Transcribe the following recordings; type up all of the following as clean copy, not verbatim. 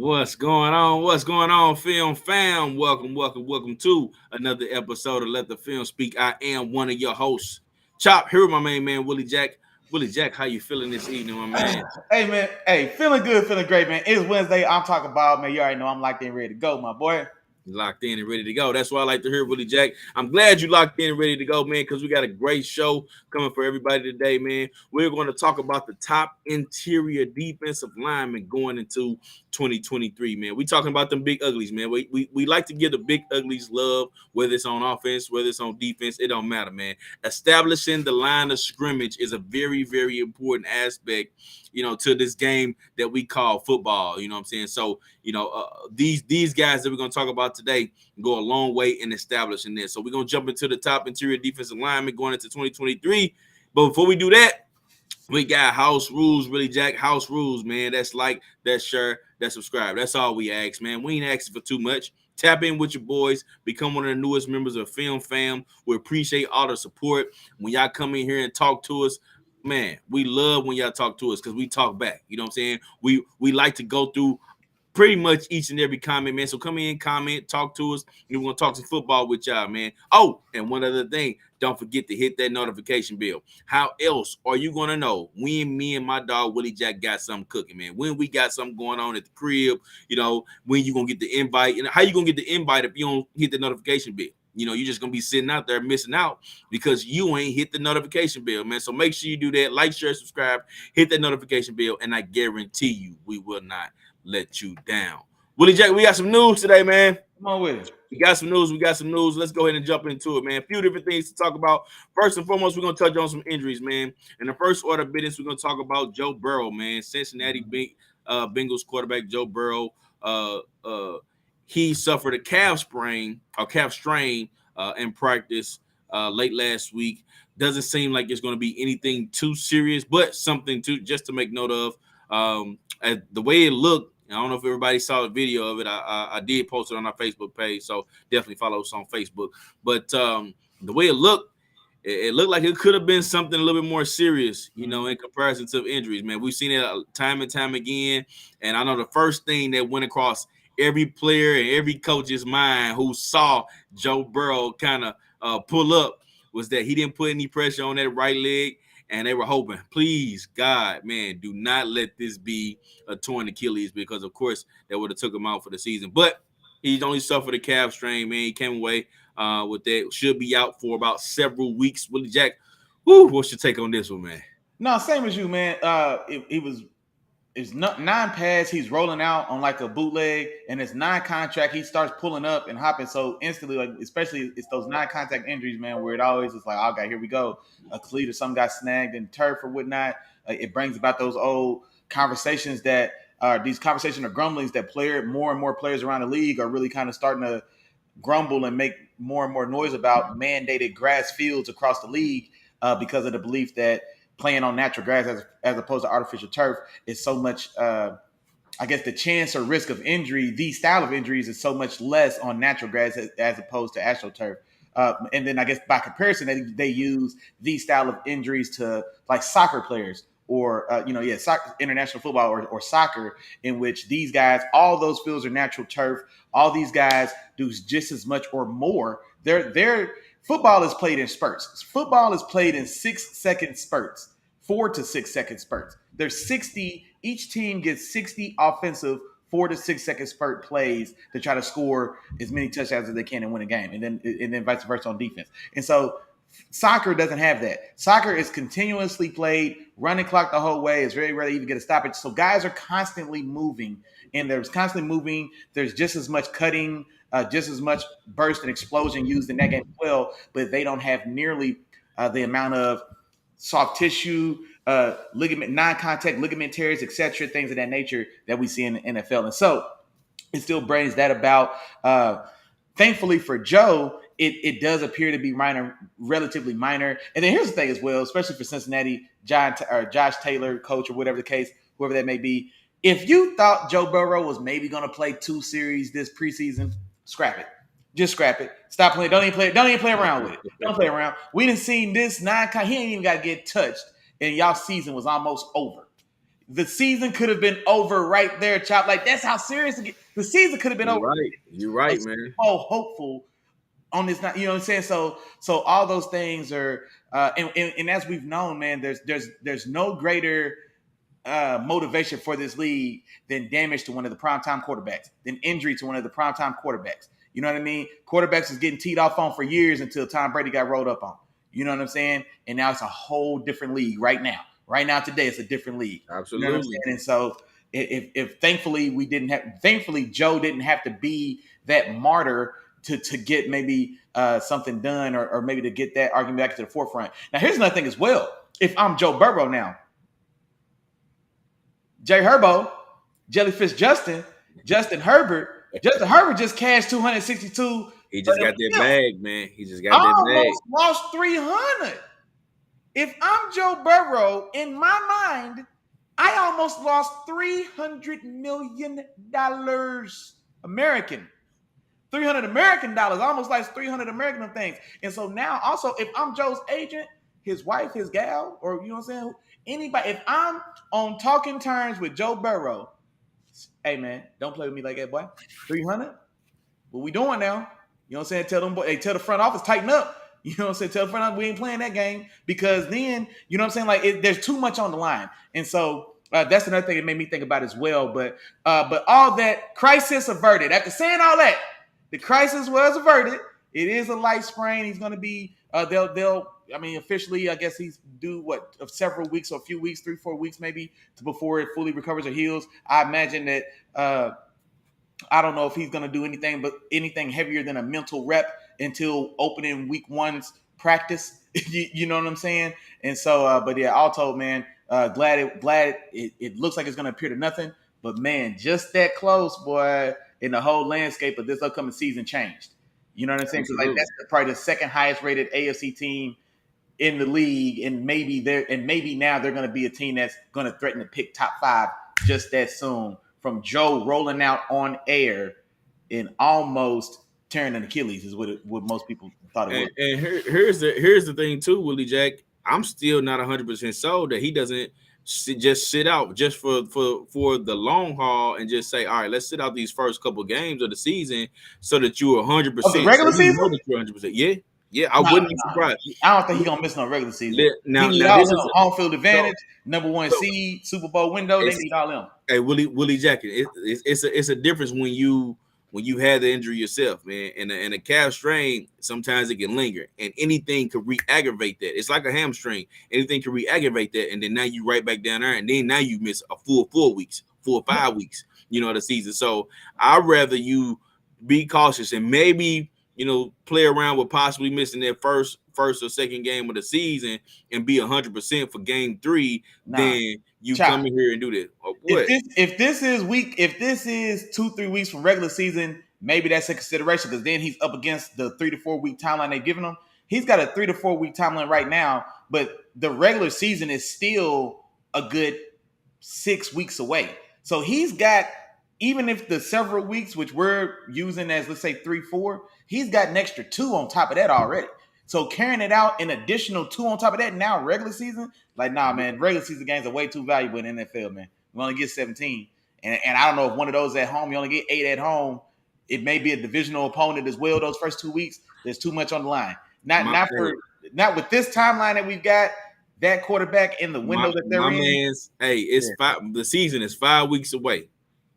What's going on? What's going on, film fam? Welcome to another episode of Let the Film Speak. I am one of your hosts, Chop. Here with my main man, Willie Jack. Willie Jack, how you feeling this evening, my man? Hey man, hey, feeling good, feeling great, man. It's Wednesday. I'm talking about, man. You already know I'm locked in, ready to go, my boy. Locked in and ready to go. That's why I like to hear Willie Jack. I'm glad you locked in and ready to go, man, because we got a great show coming for everybody today, man. We're going to talk about the top interior defensive linemen going into 2023, man. We talking about them big uglies, man. We like to give the big uglies love, whether it's on offense, whether it's on defense, it don't matter, man. Establishing the line of scrimmage is a very, very important aspect, to this game that we call football. You know what I'm saying? So, these guys that we're going to talk about today go a long way in establishing this. So we're going to jump into the top interior defensive lineman going into 2023. But before we do that, we got house rules, really, Jack. House rules, man. That's like, that's share, that's subscribe. That's all we ask, man. We ain't asking for too much. Tap in with your boys. Become one of the newest members of Film Fam. We appreciate all the support. When y'all come in here and talk to us, man, we love when y'all talk to us because we talk back. You know what I'm saying? We like to go through pretty much each and every comment, man. So come in, comment, talk to us. And we're going to talk some football with y'all, man. Oh, and one other thing, don't forget to hit that notification bell. How else are you going to know when me and my dog Willie Jack got something cooking, man? When we got something going on at the crib, when you going to get the invite. And how you going to get the invite if you don't hit the notification bell? You're just going to be sitting out there missing out because you ain't hit the notification bell, man. So make sure you do that. Like, share, subscribe, hit that notification bell, and I guarantee you we will not let you down. Willie Jack, we got some news today, man. Come on with it. We got some news. Let's go ahead and jump into it, man. A few different things to talk about. First and foremost, we're going to touch on some injuries, man. In the first order of business, we're going to talk about Joe Burrow, man. Cincinnati Bengals quarterback Joe Burrow. He suffered a calf strain in practice late last week. Doesn't seem like it's going to be anything too serious, but something just to make note of. The way it looked, I don't know if everybody saw the video of it. I did post it on our Facebook page, so definitely follow us on Facebook. But the way it looked like it could have been something a little bit more serious, in comparison to injuries, man. We've seen it time and time again. And I know the first thing that went across every player and every coach's mind who saw Joe Burrow kind of pull up was that he didn't put any pressure on that right leg. And they were hoping, please, God, man, do not let this be a torn Achilles because, of course, that would have took him out for the season. But he's only suffered a calf strain, man. He came away with that. Should be out for about several weeks. Willie Jack, what's your take on this one, man? No, same as you, man. It's not 9 pads. He's rolling out on like a bootleg, and it's 9 contract. He starts pulling up and hopping so instantly, like especially it's those 9 contact injuries, man, where it always is like, oh, okay, here we go. A cleat or something got snagged in turf or whatnot. It brings about those old conversations that these conversations or grumblings that more and more players around the league are really kind of starting to grumble and make more and more noise about mandated grass fields across the league because of the belief that playing on natural grass as opposed to artificial turf is so much, I guess the chance or risk of injury, these style of injuries is so much less on natural grass as opposed to astroturf. And then I guess by comparison, they use these style of injuries to like soccer players or, soccer, international football or soccer, in which these guys, all those fields are natural turf. All these guys do just as much or more. They're football is played in spurts. Football is played in 6-second spurts, 4 to 6 second spurts. There's 60. Each team gets 60 offensive 4 to 6 second spurt plays to try to score as many touchdowns as they can and win a game, and then vice versa on defense. And so soccer doesn't have that. Soccer is continuously played, running clock the whole way. It's very rare to even get a stoppage. So guys are constantly moving, and there's constantly moving. There's just as much cutting, just as much burst and explosion used in that game as well, but they don't have nearly the amount of soft tissue, ligament, non-contact ligament tears, etc., things of that nature that we see in the NFL. And so it still brings that about. Thankfully for Joe, it does appear to be relatively minor. And then here's the thing as well, especially for Cincinnati, Josh Taylor, coach or whatever the case, whoever that may be. If you thought Joe Burrow was maybe going to play 2 series this preseason, scrap it. Just scrap it. Stop playing. Don't even play around with it. Don't play around. We didn't see this 9. He ain't even got to get touched, and y'all season was almost over. the season could have been over right there, Chop. Like that's how serious the season could have been over. You're right, man. So hopeful on this, you know what I'm saying? So all those things are, and as we've known, man, there's no greater motivation for this league than damage to one of the primetime quarterbacks, than injury to one of the primetime quarterbacks. You know what I mean? Quarterbacks is getting teed off on for years until Tom Brady got rolled up on. You know what I'm saying? And now it's a whole different league right now. Right now, today, it's a different league. Absolutely. You know what I'm saying? And so if thankfully Joe didn't have to be that martyr to get maybe something done or maybe to get that argument back to the forefront. Now, here's another thing as well. If I'm Joe Burrow now, Jay Herbo, Jellyfish Justin Herbert just cashed 262. He just got that bag, man. He just got that bag. Almost lost 300. If I'm Joe Burrow, in my mind, I almost lost $300 million American. $300 American, almost like 300 American things. And so now also, if I'm Joe's agent, his wife, his gal, or you know what I'm saying, anybody, if I'm on talking terms with Joe Burrow, hey man, don't play with me like that, boy. 300? What we doing now? You know what I'm saying? Tell them, boy, hey, tell the front office, tighten up. You know what I'm saying? Tell the front office, we ain't playing that game, because then, you know what I'm saying? Like, there's too much on the line. And so that's another thing it made me think about as well. But all that, crisis averted. After saying all that, the crisis was averted. It is a light sprain. He's going to be, officially, I guess he's due, several weeks or a few weeks, 3-4 weeks maybe, before it fully recovers or heals. I imagine that, I don't know if he's going to do anything heavier than a mental rep until opening week 1's practice. You know what I'm saying? And so, but yeah, all told, man, glad it looks like it's going to appear to nothing. But man, just that close, boy, and the whole landscape of this upcoming season changed. You know what I'm saying? Because like that's probably the second highest rated AFC team in the league, and maybe now they're going to be a team that's going to threaten to pick top 5 just that soon. From Joe rolling out on air and almost tearing an Achilles is what most people thought it was. And here's the thing too, Willie Jack. I'm still not 100% sold that he doesn't just sit out just for the long haul and just say, all right, let's sit out these first couple games of the season so that you're 100%. The regular season? Know that you're 100%. Yeah, I wouldn't be surprised. I don't think he's gonna miss no regular season. Now this is home field advantage, number 1 seed, Super Bowl window. They need all them. Hey, Willie Jack, it's a difference when you had the injury yourself, man, and a calf strain. Sometimes it can linger, and anything could re-aggravate that. It's like a hamstring; anything can re-aggravate that, and then now you right back down there, and then now you miss a full 4 weeks, 4 or 5 weeks, the season. So I'd rather you be cautious and maybe play around with possibly missing that first or second game of the season and be 100% for game 3 than you come in here and do that. If this is 2-3 weeks from regular season, maybe that's a consideration, because then he's up against the 3 to 4 week timeline they've given him. He's got a 3 to 4 week timeline right now, but the regular season is still a good 6 weeks away. So he's got, even if the several weeks, which we're using as, let's say 3-4, he's got an extra 2 on top of that already. So carrying it out, an additional 2 on top of that, now regular season, like, nah, man, regular season games are way too valuable in the NFL, man. We only get 17. And I don't know if one of those at home, you only get 8 at home. It may be a divisional opponent as well those first 2 weeks. There's too much on the line. Not with this timeline that we've got, that quarterback in the window that they're in. It's 5. The season is 5 weeks away.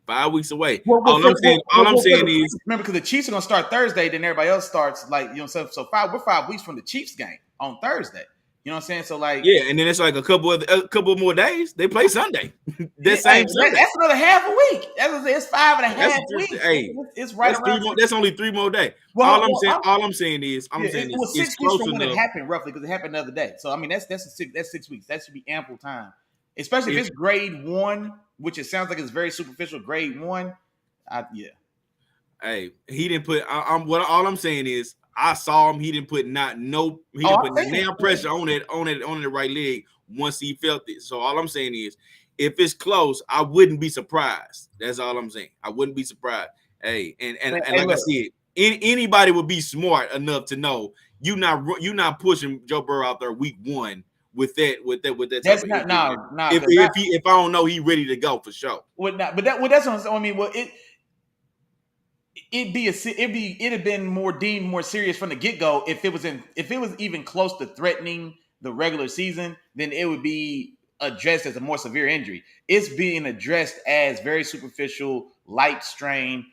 5 weeks away. All I'm saying is, remember, because the Chiefs are going to start Thursday, then everybody else starts, like, you know what I'm saying? So we're 5 weeks from the Chiefs game on Thursday. You know what I'm saying? So, like, yeah, and then it's like a couple more days. They play Sunday. Sunday. That's another half a week. It's 5.5 weeks. Hey, it's right around. That's only 3 more days. Well, all I'm saying is, it was 6 weeks from when it happened, roughly, because it happened the other day. So, I mean, that's 6 weeks. That should be ample time, especially if it's grade 1. Which it sounds like it's very superficial. Grade 1, yeah. Hey, he didn't put. All I'm saying is, I saw him. He didn't put damn pressure on the right leg once he felt it. So all I'm saying is, if it's close, I wouldn't be surprised. That's all I'm saying. I wouldn't be surprised. Hey, and like I said, anybody would be smart enough to know you're not pushing Joe Burrow out there week 1 with that type That's of not injury, man. no, If because not if I don't know he ready to go for sure. what not, but that's what I'm saying. I mean, well, it'd have been more deemed more serious from the get go if it was even close to threatening the regular season, then it would be addressed as a more severe injury. It's being addressed as very superficial, light strain.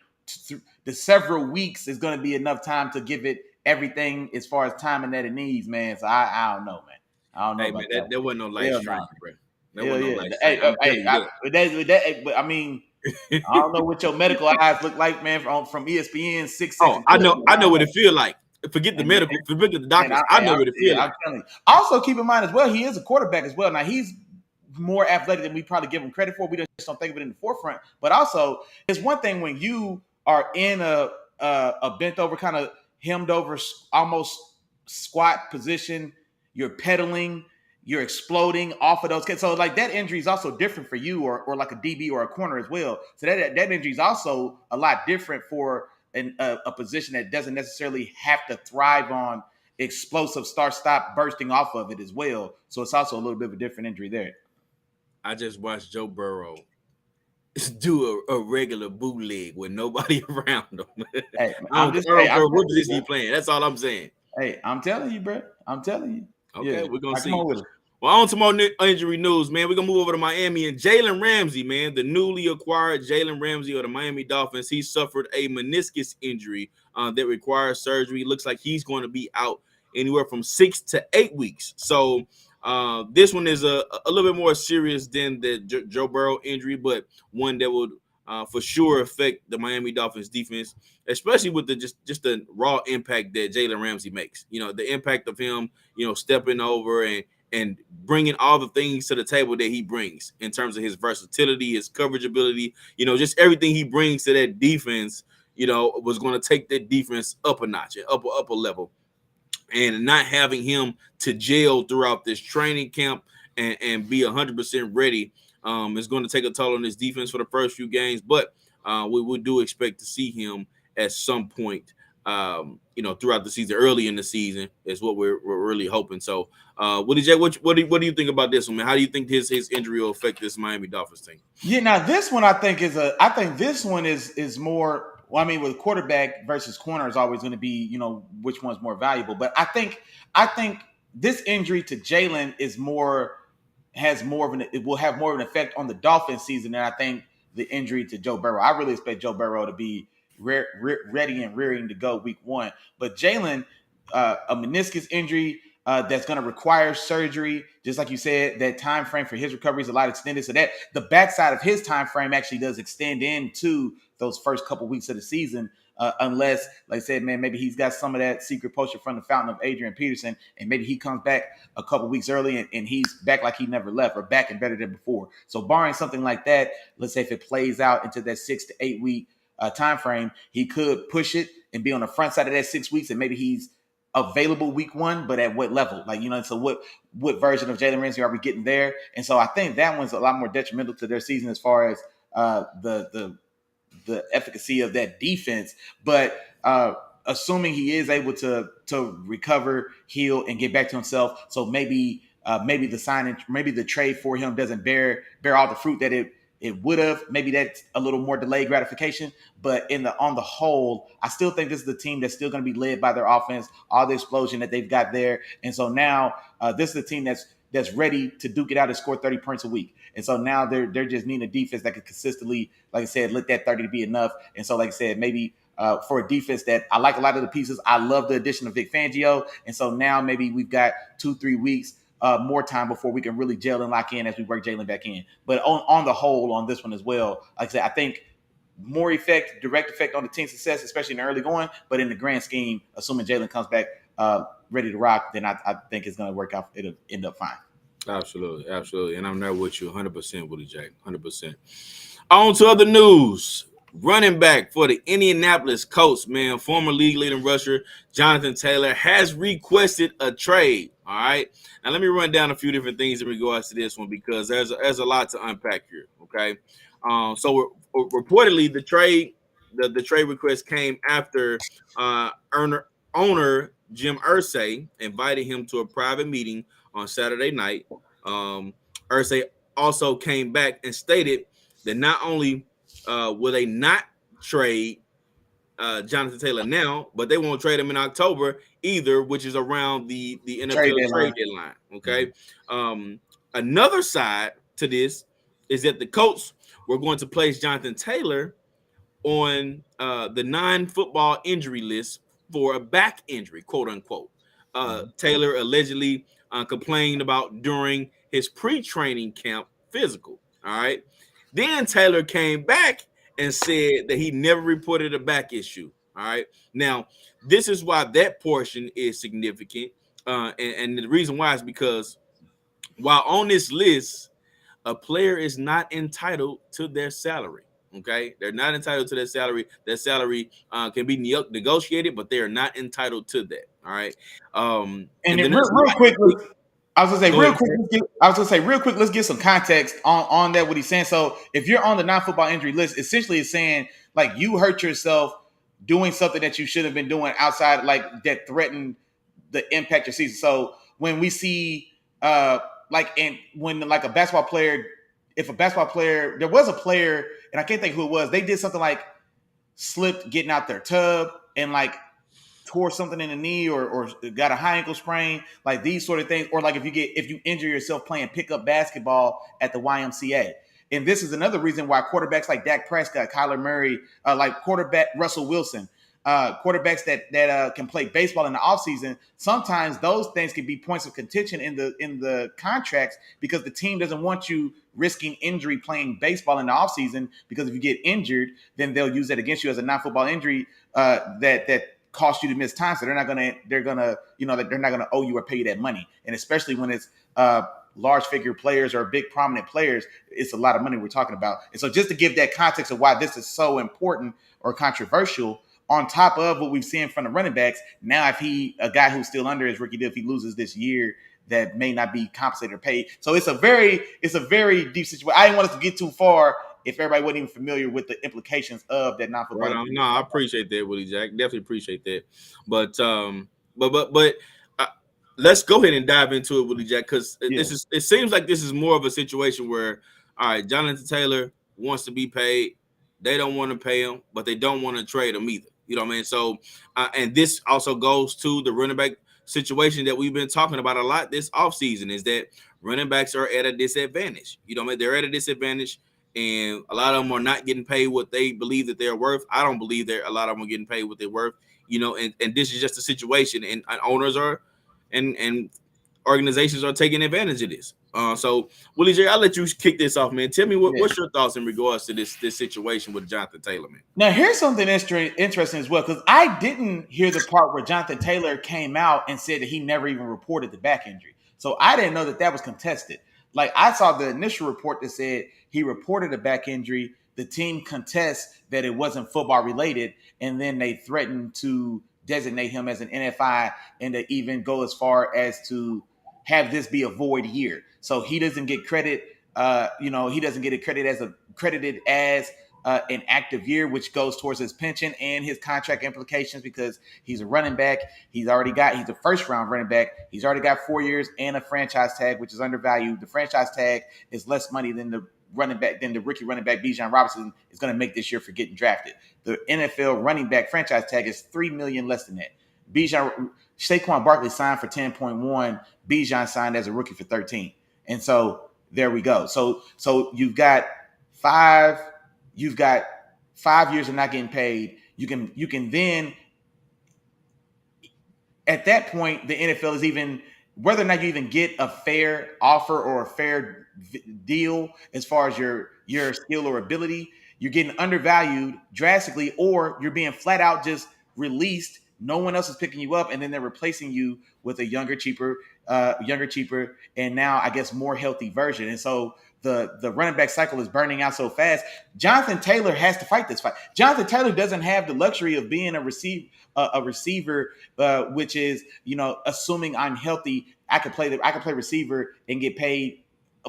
The several weeks is going to be enough time to give it everything as far as timing that it needs, man. So I don't know, man. I don't know Hey man, about that that one. wasn't no light Hell no. strain, bro. That Hell wasn't no yeah. light strain. Hey, I'm telling hey, you but I mean, that. I don't know what your medical eyes look like, man, from ESPN 6 Oh, and I 2. know. I know what it feel like. Forget the And, medical. Forget the and doctors. I know what it feel I'm like. telling you. Also, keep in mind as well, he is a quarterback as well. Now he's more athletic than we probably give him credit for. We just don't think of it in the forefront. But also, it's one thing when you are in a bent over, kind of hemmed over, almost squat position. You're pedaling. You're exploding off of those kids. So like that injury is also different for you, or like a DB or a corner as well. So that injury is also a lot different for a position that doesn't necessarily have to thrive on explosive start stop bursting off of it as well. So it's also a little bit of a different injury there. I just watched Joe Burrow do a regular bootleg with nobody around him. Hey, I hey, don't I'm care what telling you, position bro. he playing. That's all I'm saying. Hey, I'm telling you, bro. I'm telling you. Okay, Yeah, we're gonna right, come see. on with it. Well, on to more injury news, man. We're gonna move over to Miami and Jalen Ramsey, man, the newly acquired Jalen Ramsey of the Miami Dolphins. He suffered a meniscus injury that requires surgery. Looks like he's going to be out anywhere from 6 to 8 weeks. So this one is a little bit more serious than the Joe Burrow injury, but one that would for sure affect the Miami Dolphins defense, especially with the just the raw impact that Jalen Ramsey makes. You know, the impact of him, stepping over and bringing all the things to the table that he brings in terms of his versatility, his coverage ability, just everything he brings to that defense, was going to take that defense up a notch, up a level. And not having him to jail throughout this training camp and be 100% ready is going to take a toll on this defense for the first few games. But we do expect to see him at some point, throughout the season, early in the season is what we're really hoping. So, Willie J, what do you think about this one, man? How do you think his injury will affect this Miami Dolphins team? Yeah, now this one I think this one is more. Well, I mean, with quarterback versus corner is always going to be, which one's more valuable. But I think this injury to Jalen is more has more of an it will have more of an effect on the Dolphins season than I think the injury to Joe Burrow. I really expect Joe Burrow to be ready and rearing to go week one. But Jalen, a meniscus injury that's going to require surgery, just like you said, that time frame for his recovery is a lot extended. So that the backside of his time frame actually does extend into those first couple weeks of the season. Unless, like I said, man, maybe he's got some of that secret potion from the fountain of Adrian Peterson, and maybe he comes back a couple weeks early and he's back like he never left, or back and better than before. So barring something like that, let's say if it plays out into that 6 to 8 week time frame, he could push it and be on the front side of that 6 weeks, and maybe he's available week one, but at what level? Like, so what version of Jalen Ramsey are we getting there? And so I think that one's a lot more detrimental to their season as far as the efficacy of that defense. But assuming he is able to recover, heal, and get back to himself, so maybe the signing, maybe the trade for him doesn't bear all the fruit that it would have. Maybe that's a little more delayed gratification. But on the whole, I still think this is a team that's still going to be led by their offense, all the explosion that they've got there. And so now this is a team that's ready to duke it out and score 30 points a week. And so now they're just needing a defense that could consistently, like I said, let that 30 be enough. And so, like I said, maybe for a defense that I like a lot of the pieces. I love the addition of Vic Fangio. And so now maybe we've got 2-3 weeks more time before we can really gel and lock in as we work Jalen back in. But on the whole, on this one as well, like I said, I think more direct effect on the team's success, especially in the early going. But in the grand scheme, assuming Jalen comes back ready to rock, then I think it's going to work out. It'll end up fine. Absolutely. And I'm there with you 100%, Willie Jack, 100%. On to other news. Running back for the Indianapolis Colts, man, former league leading rusher Jonathan Taylor has requested a trade. All right. Now, let me run down a few different things in regards to this one because there's a lot to unpack here. Okay. So reportedly, the trade request came after owner Jim Irsay invited him to a private meeting on Saturday night. Irsay also came back and stated that not only will they not trade Jonathan Taylor now, but they won't trade him in October either, which is around the Trade NFL trade deadline. deadline. Okay. Another side to this is that the Colts were going to place Jonathan Taylor on the non-football injury list for a back injury, quote unquote. Taylor allegedly complained about during his pre-training camp physical. All right. Then Taylor came back and said that he never reported a back issue. All right. Now, this is why that portion is significant. And the reason why is because while on this list, a player is not entitled to their salary. Okay, they're not entitled to their salary. Their salary can be negotiated, but they are not entitled to that. All right. And And then then real, there's real quick, I was gonna say go real ahead. quick. I was gonna say real quick. Let's get some context on that. What he's saying. So if you're on the non-football injury list, essentially it's saying like you hurt yourself doing something that you should have been doing outside, like that threatened the impact your season. So when we see like and when like a basketball player, if a basketball player, there was a player, and I can't think who it was, they did something like slipped getting out their tub and like tore something in the knee or got a high ankle sprain, like these sort of things, or like if you injure yourself playing pickup basketball at the YMCA. And this is another reason why quarterbacks like Dak Prescott, Kyler Murray, like quarterback Russell Wilson, quarterbacks that can play baseball in the offseason, sometimes those things can be points of contention in the contracts because the team doesn't want you risking injury playing baseball in the offseason, because if you get injured, then they'll use that against you as a non-football injury that cost you to miss time. So they're not gonna owe you or pay you that money. And especially when it's large figure players or big prominent players, it's a lot of money we're talking about. And so just to give that context of why this is so important or controversial, on top of what we've seen from the running backs, now if a guy who's still under his rookie deal, if he loses this year, that may not be compensated or paid. So it's a very deep situation. I didn't want us to get too far if everybody wasn't even familiar with the implications of that non-football. Right on. No, I appreciate that, Willie Jack. Definitely appreciate that. But let's go ahead and dive into it, Willie Jack, because it seems like this is more of a situation where, all right, Jonathan Taylor wants to be paid. They don't want to pay him, but they don't want to trade him either. You know what I mean? So, and this also goes to the running back situation that we've been talking about a lot this offseason, is that running backs are at a disadvantage. You know what I mean? They're at a disadvantage, and a lot of them are not getting paid what they believe that they're worth. I don't believe that a lot of them are getting paid what they're worth. You know, and this is just a situation, and owners are and organizations are taking advantage of this. So Willie J, I'll let you kick this off, man. Tell me what's your thoughts in regards to this situation with Jonathan Taylor, man. Now, here's something interesting as well, because I didn't hear the part where Jonathan Taylor came out and said that he never even reported the back injury. So I didn't know that was contested. Like, I saw the initial report that said he reported a back injury. The team contests that it wasn't football related, and then they threatened to designate him as an NFI and to even go as far as to have this be a void year. So he doesn't get credit. He doesn't get credited as an active year, which goes towards his pension and his contract implications, because he's a running back. He's a first round running back. He's already got 4 years and a franchise tag, which is undervalued. The franchise tag is less money than the rookie running back Bijan Robinson is going to make this year for getting drafted. The NFL running back franchise tag is $3 million less than that. Saquon Barkley signed for 10.1. Bijan signed as a rookie for 13. And so there we go. So you've got 5 years of not getting paid. You can then, at that point, the NFL is even, whether or not you even get a fair offer or a fair deal as far as your skill or ability, you're getting undervalued drastically, or you're being flat out just released. No one else is picking you up, and then they're replacing you with a younger, cheaper, and now I guess more healthy version. And so the running back cycle is burning out so fast. Jonathan Taylor has to fight this fight. Jonathan Taylor doesn't have the luxury of being a receiver, which is, assuming I'm healthy, I could play receiver and get paid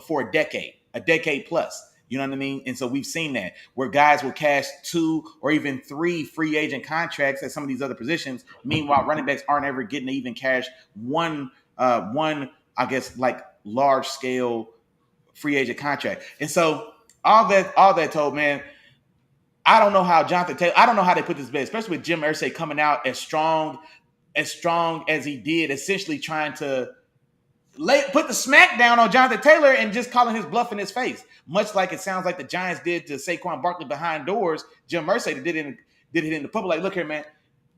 for a decade plus. You know what I mean? And so we've seen that where guys will cash 2 or even 3 free agent contracts at some of these other positions. Meanwhile, running backs aren't ever getting to even cash one I guess, like large scale free agent contract. And so all that told, man, I don't know how Jonathan Taylor, I don't know how they put this bed, especially with Jim Irsay coming out as strong as he did, essentially trying to put the smack down on Jonathan Taylor and just calling his bluff in his face. Much like it sounds like the Giants did to Saquon Barkley behind doors, Jim Irsay did it in the public. Like, look here, man,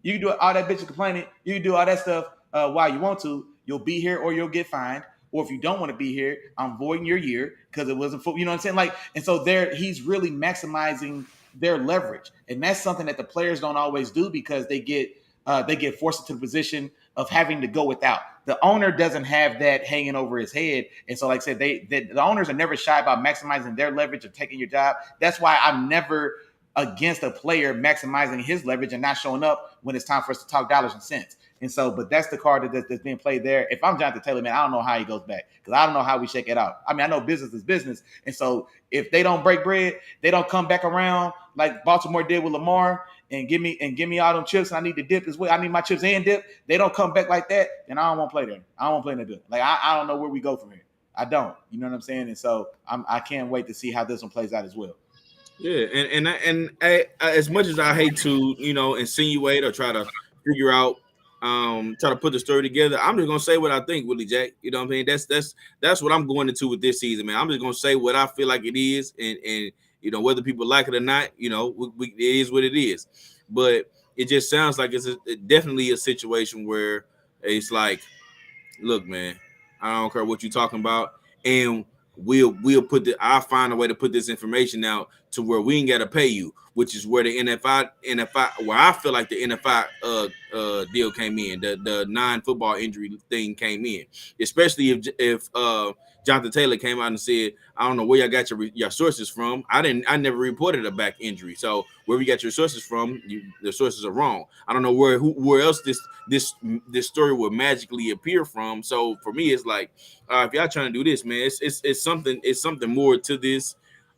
you can do all that bitch complaining, you can do all that stuff while you want to. You'll be here or you'll get fined. Or if you don't want to be here, I'm voiding your year because it wasn't full. You know what I'm saying? Like, and so he's really maximizing their leverage, and that's something that the players don't always do because they get forced into the position of having to go without. The owner doesn't have that hanging over his head, and so, like I said, the owners are never shy about maximizing their leverage or taking your job. That's why I'm never against a player maximizing his leverage and not showing up when it's time for us to talk dollars and cents. And so, but that's the card that's being played there. If I'm Jonathan Taylor, man, I don't know how he goes back because I don't know how we shake it out. I mean, I know business is business. And so if they don't break bread, they don't come back around like Baltimore did with Lamar and give me all them chips and I need to dip as well. I need my chips and dip. They don't come back like that, then I don't want to play there. I don't want to play in the building. Like, I don't know where we go from here. I don't. You know what I'm saying? And so I can't wait to see how this one plays out as well. Yeah, and as much as I hate to, insinuate or try to figure out, try to put the story together, I'm just gonna say what I think, Willie Jack. You know what I mean? That's what I'm going into with this season, man. I'm just gonna say what I feel like it is, and whether people like it or not, it is what it is. But it just sounds like it's definitely a situation where it's like, look, man, I don't care what you're talking about, and I'll find a way to put this information out to where we ain't gotta pay you, which is where the NFI where I feel like the NFI deal came in, the non-football injury thing came in, especially if Jonathan Taylor came out and said, I don't know where y'all got your sources from. I never reported a back injury. So where we got your sources from, the sources are wrong. I don't know where else this story would magically appear from. So for me, it's like, if y'all trying to do this, man, it's something more to this.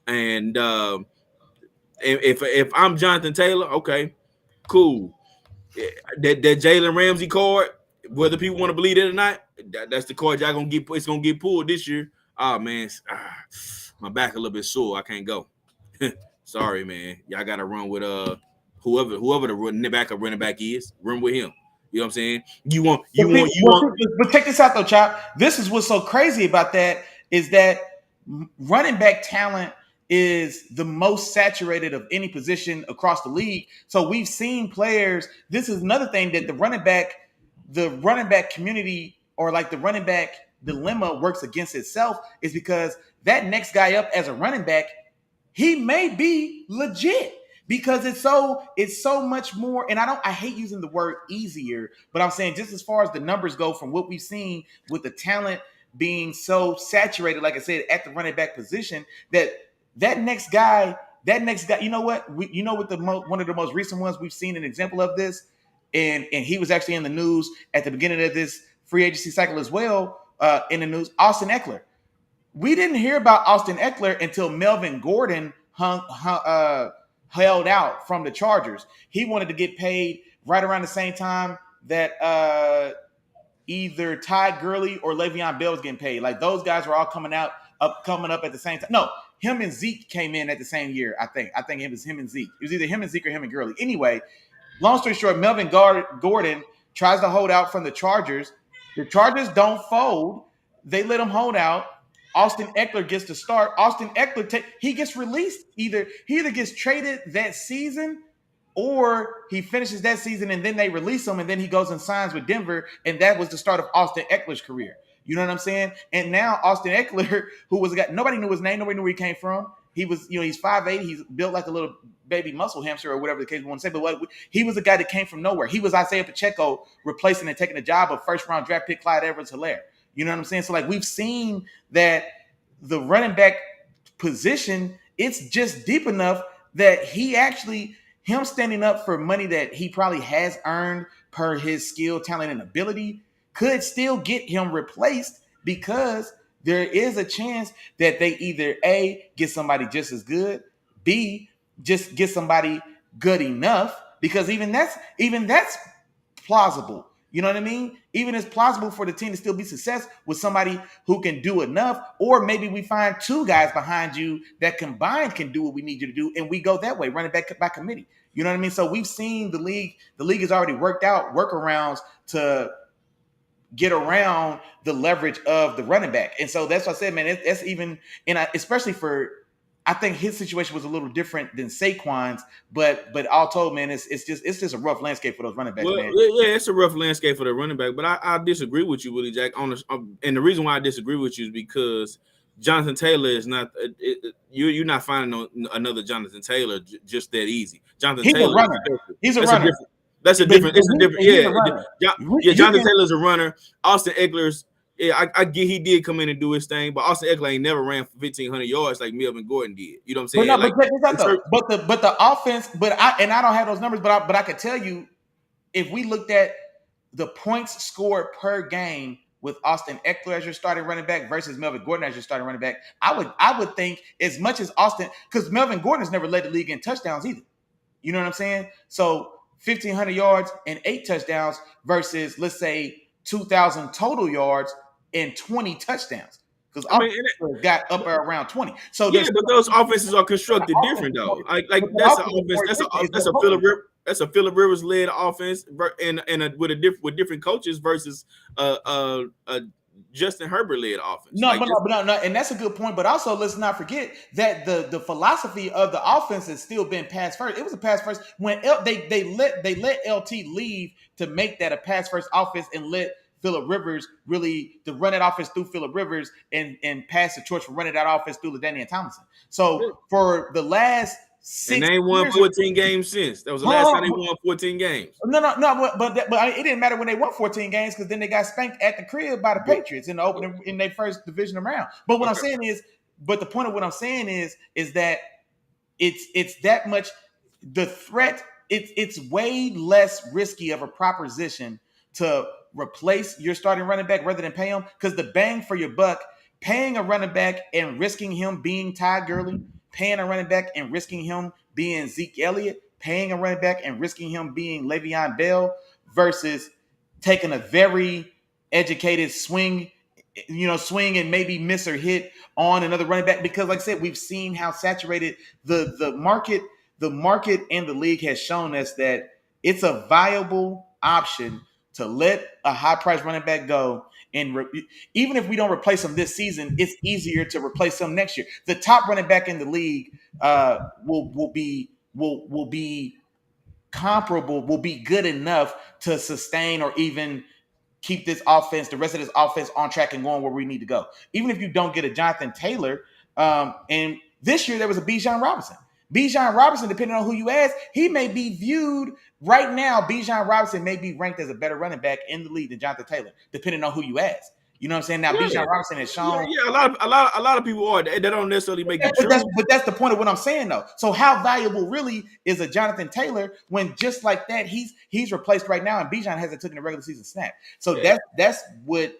And if I'm Jonathan Taylor, okay, cool. That Jalen Ramsey card, whether people want to believe it or not, that's the card y'all gonna get. It's gonna get pulled this year. Oh man, my back a little bit sore. I can't go. Sorry, man. Y'all gotta run with whoever the running back is. Run with him. You know what I'm saying? But check this out though, Chop. This is what's so crazy about that is that running back talent is the most saturated of any position across the league. So we've seen players. This is another thing that the running back community, or like the running back dilemma, works against itself, is because that next guy up as a running back, he may be legit because it's so much more. And I hate using the word easier, but I'm saying just as far as the numbers go, from what we've seen with the talent being so saturated, like I said, at the running back position, that next guy, you know what? One of the most recent ones we've seen an example of this, and he was actually in the news at the beginning of this free agency cycle as well, in the news, Austin Eckler. We didn't hear about Austin Eckler until Melvin Gordon held out from the Chargers. He wanted to get paid right around the same time that either Ty Gurley or Le'Veon Bell was getting paid. Like, those guys were all coming up at the same time. No, him and Zeke came in at the same year, I think. I think it was him and Zeke. It was either him and Zeke or him and Gurley. Anyway, long story short, Melvin Gordon tries to hold out from the Chargers. The Chargers don't fold. They let him hold out. Austin Eckler gets to start. Austin Eckler, he gets released. He either gets traded that season, or he finishes that season and then they release him, and then he goes and signs with Denver, and that was the start of Austin Eckler's career. You know what I'm saying? And now Austin Eckler, who was a guy, nobody knew his name, nobody knew where he came from. He was, he's 5'8", he's built like a little baby muscle hamster or whatever the case we want to say. But he was a guy that came from nowhere. He was Isaiah Pacheco replacing and taking the job of first-round draft pick Clyde Edwards-Helaire. You know what I'm saying? So, like, we've seen that the running back position, it's just deep enough that him standing up for money that he probably has earned per his skill, talent, and ability could still get him replaced, because there is a chance that they either A, get somebody just as good, B, just get somebody good enough, because even that's plausible. You know what I mean? Even it's plausible for the team to still be success with somebody who can do enough, or maybe we find two guys behind you that combined can do what we need you to do, and we go that way, running back by committee. You know what I mean? So we've seen the league. The league has already worked out workarounds to get around the leverage of the running back. And so that's what I said, man. That's even, and especially for, I think his situation was a little different than Saquon's, but all told, man, it's just a rough landscape for those running backs, Well, man. yeah, it's a rough landscape for the running back, but I disagree with you, Willie Jack. And the reason why I disagree with you is because Jonathan Taylor is not you're not finding another Jonathan Taylor just that easy. Jonathan He's Taylor, a runner. He's a that's runner. That's a different. It's a different. He's Yeah, a runner. yeah. Jonathan Taylor's a runner. Austin Eckler's. Yeah, I get he did come in and do his thing, but Austin Eckler ain't never ran for 1,500 yards like Melvin Gordon did. You know what I'm saying? But no, like, but the offense. I don't have those numbers, but I could tell you if we looked at the points scored per game with Austin Eckler as your starting running back versus Melvin Gordon as your starting running back, I would think as much as Austin, because Melvin Gordon has never led the league in touchdowns either. You know what I'm saying? So 1,500 yards and 8 touchdowns versus, let's say, 2,000 total yards and 20 touchdowns. Because got up around 20. So yeah, but those offenses are constructed different though. Like that's an offense. That's a Phillip Rivers led offense with different coaches versus Justin Herbert led offense. No, and that's a good point. But also, let's not forget that the philosophy of the offense has still been pass first. It was a pass first when they let LT leave to make that a pass first offense and let Phillip Rivers really to run that offense through Phillip Rivers and pass the torch for running that offense through LaDainian Tomlinson. So for the last 6 and they ain't won 14 games since. That was the last time they won 14 games. No, but it didn't matter when they won 14 games because then they got spanked at the crib by the Patriots in the opening in their first division round. But what I'm saying is, but the point of what I'm saying is that it's that much the threat. It's way less risky of a proposition to replace your starting running back rather than pay him, because the bang for your buck, paying a running back and risking him being Ty Gurley, paying a running back and risking him being Zeke Elliott, paying a running back and risking him being Le'Veon Bell versus taking a very educated swing and maybe miss or hit on another running back. Because like I said, we've seen how saturated the market and the league has shown us that it's a viable option to let a high-priced running back go. And even if we don't replace him this season, it's easier to replace him next year. The top running back in the league will be comparable, will be good enough to sustain or even keep this offense, the rest of this offense, on track and going where we need to go. Even if you don't get a Jonathan Taylor, and this year there was a Bijan Robinson. Bijan Robinson, depending on who you ask, he may be viewed right now. Bijan Robinson may be ranked as a better running back in the league than Jonathan Taylor, depending on who you ask. You know what I'm saying? Now, Bijan Robinson has shown. Yeah, a lot of people are. They don't necessarily make it true. But that's the point of what I'm saying, though. So how valuable really is a Jonathan Taylor when just like that he's replaced right now, and Bijan hasn't taken a regular season snap. So that's what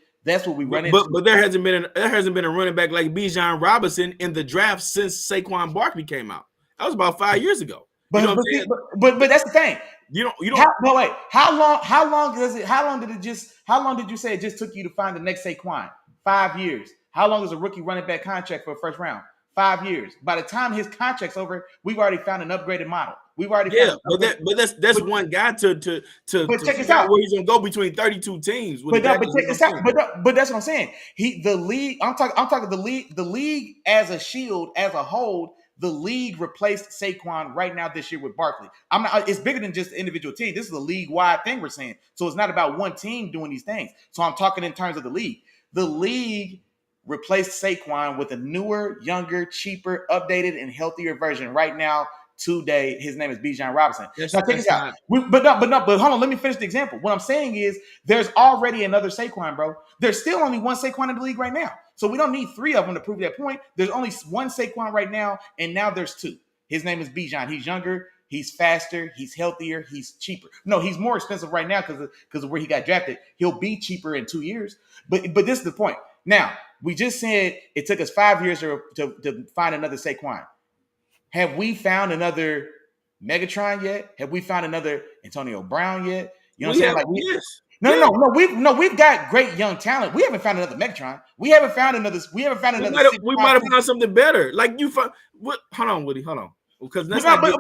we run into. But there hasn't been a running back like Bijan Robinson in the draft since Saquon Barkley came out. That was about 5 years ago. But that's the thing. You don't. Wait. How long did you say it just took you to find the next Saquon? 5 years. How long is a rookie running back contract for a first round? 5 years. By the time his contract's over, we've already found an upgraded model. We've already that's one guy to check this out where he's gonna go between 32 teams. But check this out. But that's what I'm saying. The league. I'm talking the league. The league as a shield, as a whole. The league replaced Saquon right now this year with Barkley. It's bigger than just the individual team. This is a league-wide thing we're saying. So it's not about one team doing these things. So I'm talking in terms of the league. The league replaced Saquon with a newer, younger, cheaper, updated, and healthier version right now. Today, his name is Bijan Robinson. Now, check this out. But hold on. Let me finish the example. What I'm saying is there's already another Saquon, bro. There's still only one Saquon in the league right now. So we don't need 3 of them to prove that point. There's only one Saquon right now, and now there's 2. His name is Bijan. He's younger. He's faster. He's healthier. He's cheaper. No, he's more expensive right now because of where he got drafted. He'll be cheaper in 2 years. But this is the point. Now, we just said it took us 5 years to find another Saquon. Have we found another Megatron yet? Have we found another Antonio Brown yet? You know what I'm saying? Yeah. We've got great young talent. We haven't found another Megatron. We haven't found another six. We might have found something better. Like you found what? Hold on, Woody. Hold on. Because But let's no, not get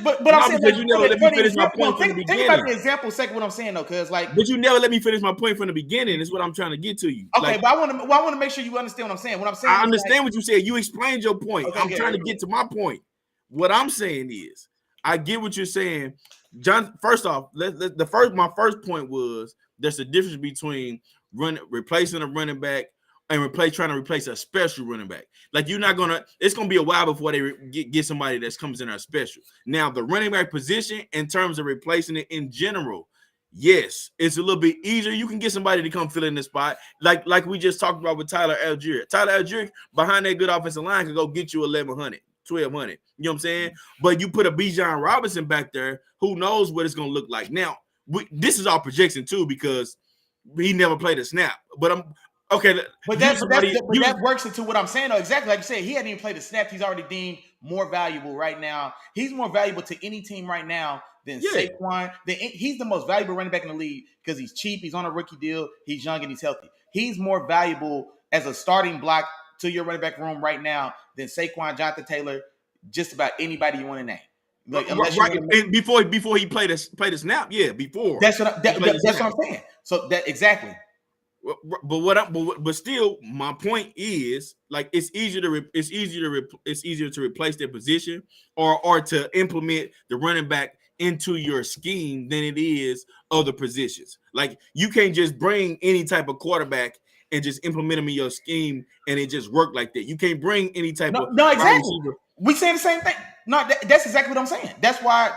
but I'm no, saying, because like, you never let me for the finish my example, no, point from the think about beginning. the example second. What I'm saying though, because like, But you never let me finish my point from the beginning. Is what I'm trying to get to you. okay, Like, but I want to make sure you understand what I'm saying. What I'm saying I is understand like, what you said. You explained your point. okay, I'm trying to get to my point. What I'm saying is, I get what you're saying, John. First off, my first point was there's a difference between replacing a running back and trying to replace a special running back. Like you're not gonna. It's gonna be a while before they get somebody that comes in our special. Now the running back position, in terms of replacing it in general, yes, it's a little bit easier. You can get somebody to come fill in the spot, like we just talked about with Tyler Algier. Tyler Algier behind that good offensive line could go get you 1,100, 1,200. You know what I'm saying? But you put a Bijan Robinson back there, who knows what it's gonna look like. Now, this is our projection too because he never played a snap. But I'm okay. but that works into what I'm saying though. Exactly like you said, he hadn't even played a snap. He's already deemed more valuable right now. He's more valuable to any team right now than Saquon. He's the most valuable running back in the league because he's cheap. He's on a rookie deal. He's young and he's healthy. He's more valuable as a starting block to your running back room right now than Saquon, Jonathan Taylor, just about anybody you want to name. Like right, and before he played a snap, yeah, before. That's what I'm saying. So that exactly. But still, my point is like it's easier to replace their position or to implement the running back into your scheme than it is other positions. Like you can't just bring any type of quarterback and just implement them in your scheme and it just work like that. You can't bring any type of exactly. We saying the same thing. No, that's exactly what I'm saying. That's why.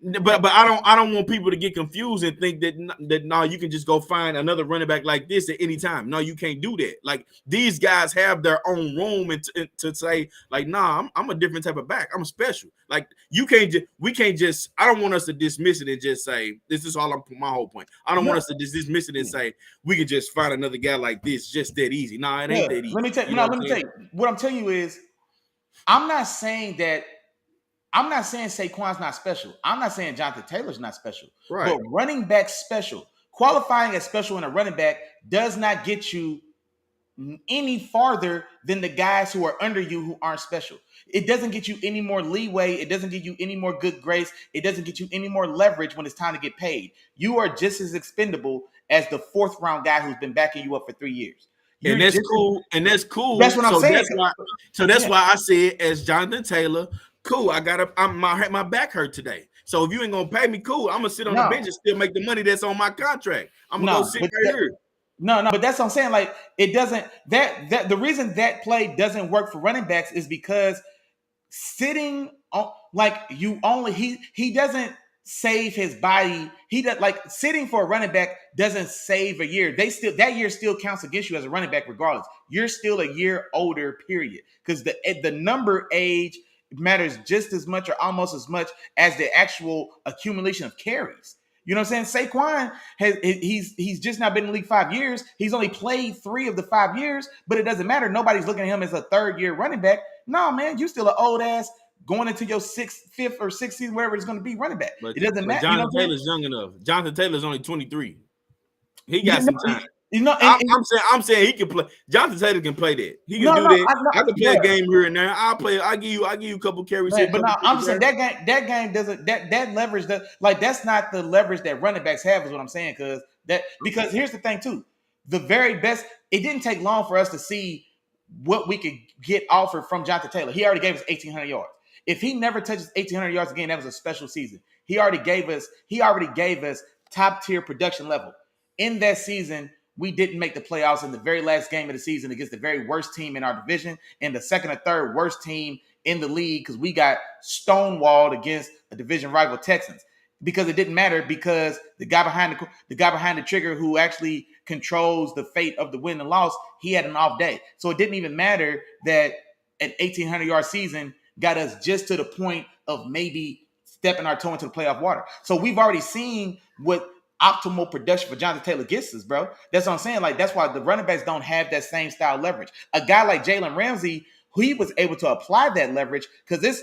No, but I don't want people to get confused and think that no, you can just go find another running back like this at any time. No, you can't do that. Like these guys have their own room and to say like, nah, I'm a different type of back. I'm special. Like we can't just. I don't want us to dismiss it and just say this is all. My whole point. I don't want us to just dismiss it and say we can just find another guy like this just that easy. Nah, it ain't that easy. Let me tell you. What I'm telling you is. I'm not saying Saquon's not special. I'm not saying Jonathan Taylor's not special. Right. But running back special, qualifying as special in a running back does not get you any farther than the guys who are under you who aren't special. It doesn't get you any more leeway. It doesn't get you any more good grace. It doesn't get you any more leverage when it's time to get paid. You are just as expendable as the fourth round guy who's been backing you up for 3 years. And that's cool. That's what I'm saying. That's why I said, as Jonathan Taylor, cool. My back hurt today. So if you ain't gonna pay me, cool. I'm gonna sit on the bench and still make the money that's on my contract. I'm gonna go sit right here. No, but that's what I'm saying. Like it doesn't. That the reason that play doesn't work for running backs is because sitting on he doesn't save his body. He does like sitting for a running back doesn't save a year. That year still counts against you as a running back regardless. You're still a year older, period. Because the number age matters just as much or almost as much as the actual accumulation of carries. You know what I'm saying? Saquon he's just now been in the league 5 years. He's only played 3 of the 5 years, but it doesn't matter. Nobody's looking at him as a third-year running back. No, man, you still an old ass going into your fifth or sixth season, wherever it's going to be, running back. But it doesn't matter. Jonathan Taylor's young enough. Jonathan Taylor's only 23. He got some time. I'm saying he can play. Jonathan Taylor can play that. He can do that. I can play a game here and there. I'll give you a couple carries. Right, but I'm saying that game doesn't that leverage that's not the leverage that running backs have is what I'm saying because here's the thing too. The very best. It didn't take long for us to see what we could get offered from Jonathan Taylor. He already gave us 1,800 yards. If he never touches 1,800 yards again, that was a special season. He already gave us top tier production level. In that season, we didn't make the playoffs in the very last game of the season against the very worst team in our division and the second or third worst team in the league because we got stonewalled against a division rival Texans. Because it didn't matter because the guy behind the trigger who actually controls the fate of the win and loss, he had an off day. So it didn't even matter that an 1,800-yard season got us just to the point of maybe stepping our toe into the playoff water. So we've already seen what optimal production for Jonathan Taylor gets us, bro. That's what I'm saying. Like, that's why the running backs don't have that same style leverage. A guy like Jalen Ramsey, he was able to apply that leverage because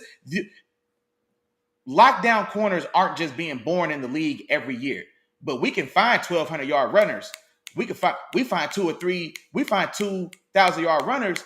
lockdown corners aren't just being born in the league every year. but we can find 1,200-yard runners. We find 2,000-yard runners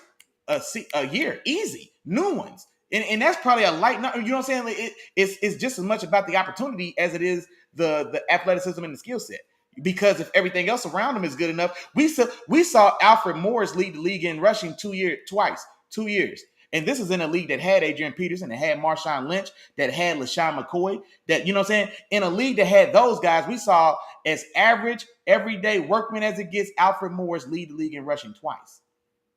a year, easy, new ones. And that's probably a light number. You know what I'm saying? Like it's just as much about the opportunity as it is the athleticism and the skill set. Because if everything else around him is good enough, we saw Alfred Morris lead the league in rushing 2 years. And this is in a league that had Adrian Peterson, that had Marshawn Lynch, that had LaShawn McCoy, that, you know what I'm saying? In a league that had those guys, we saw as average, everyday workman as it gets, Alfred Morris lead the league in rushing twice.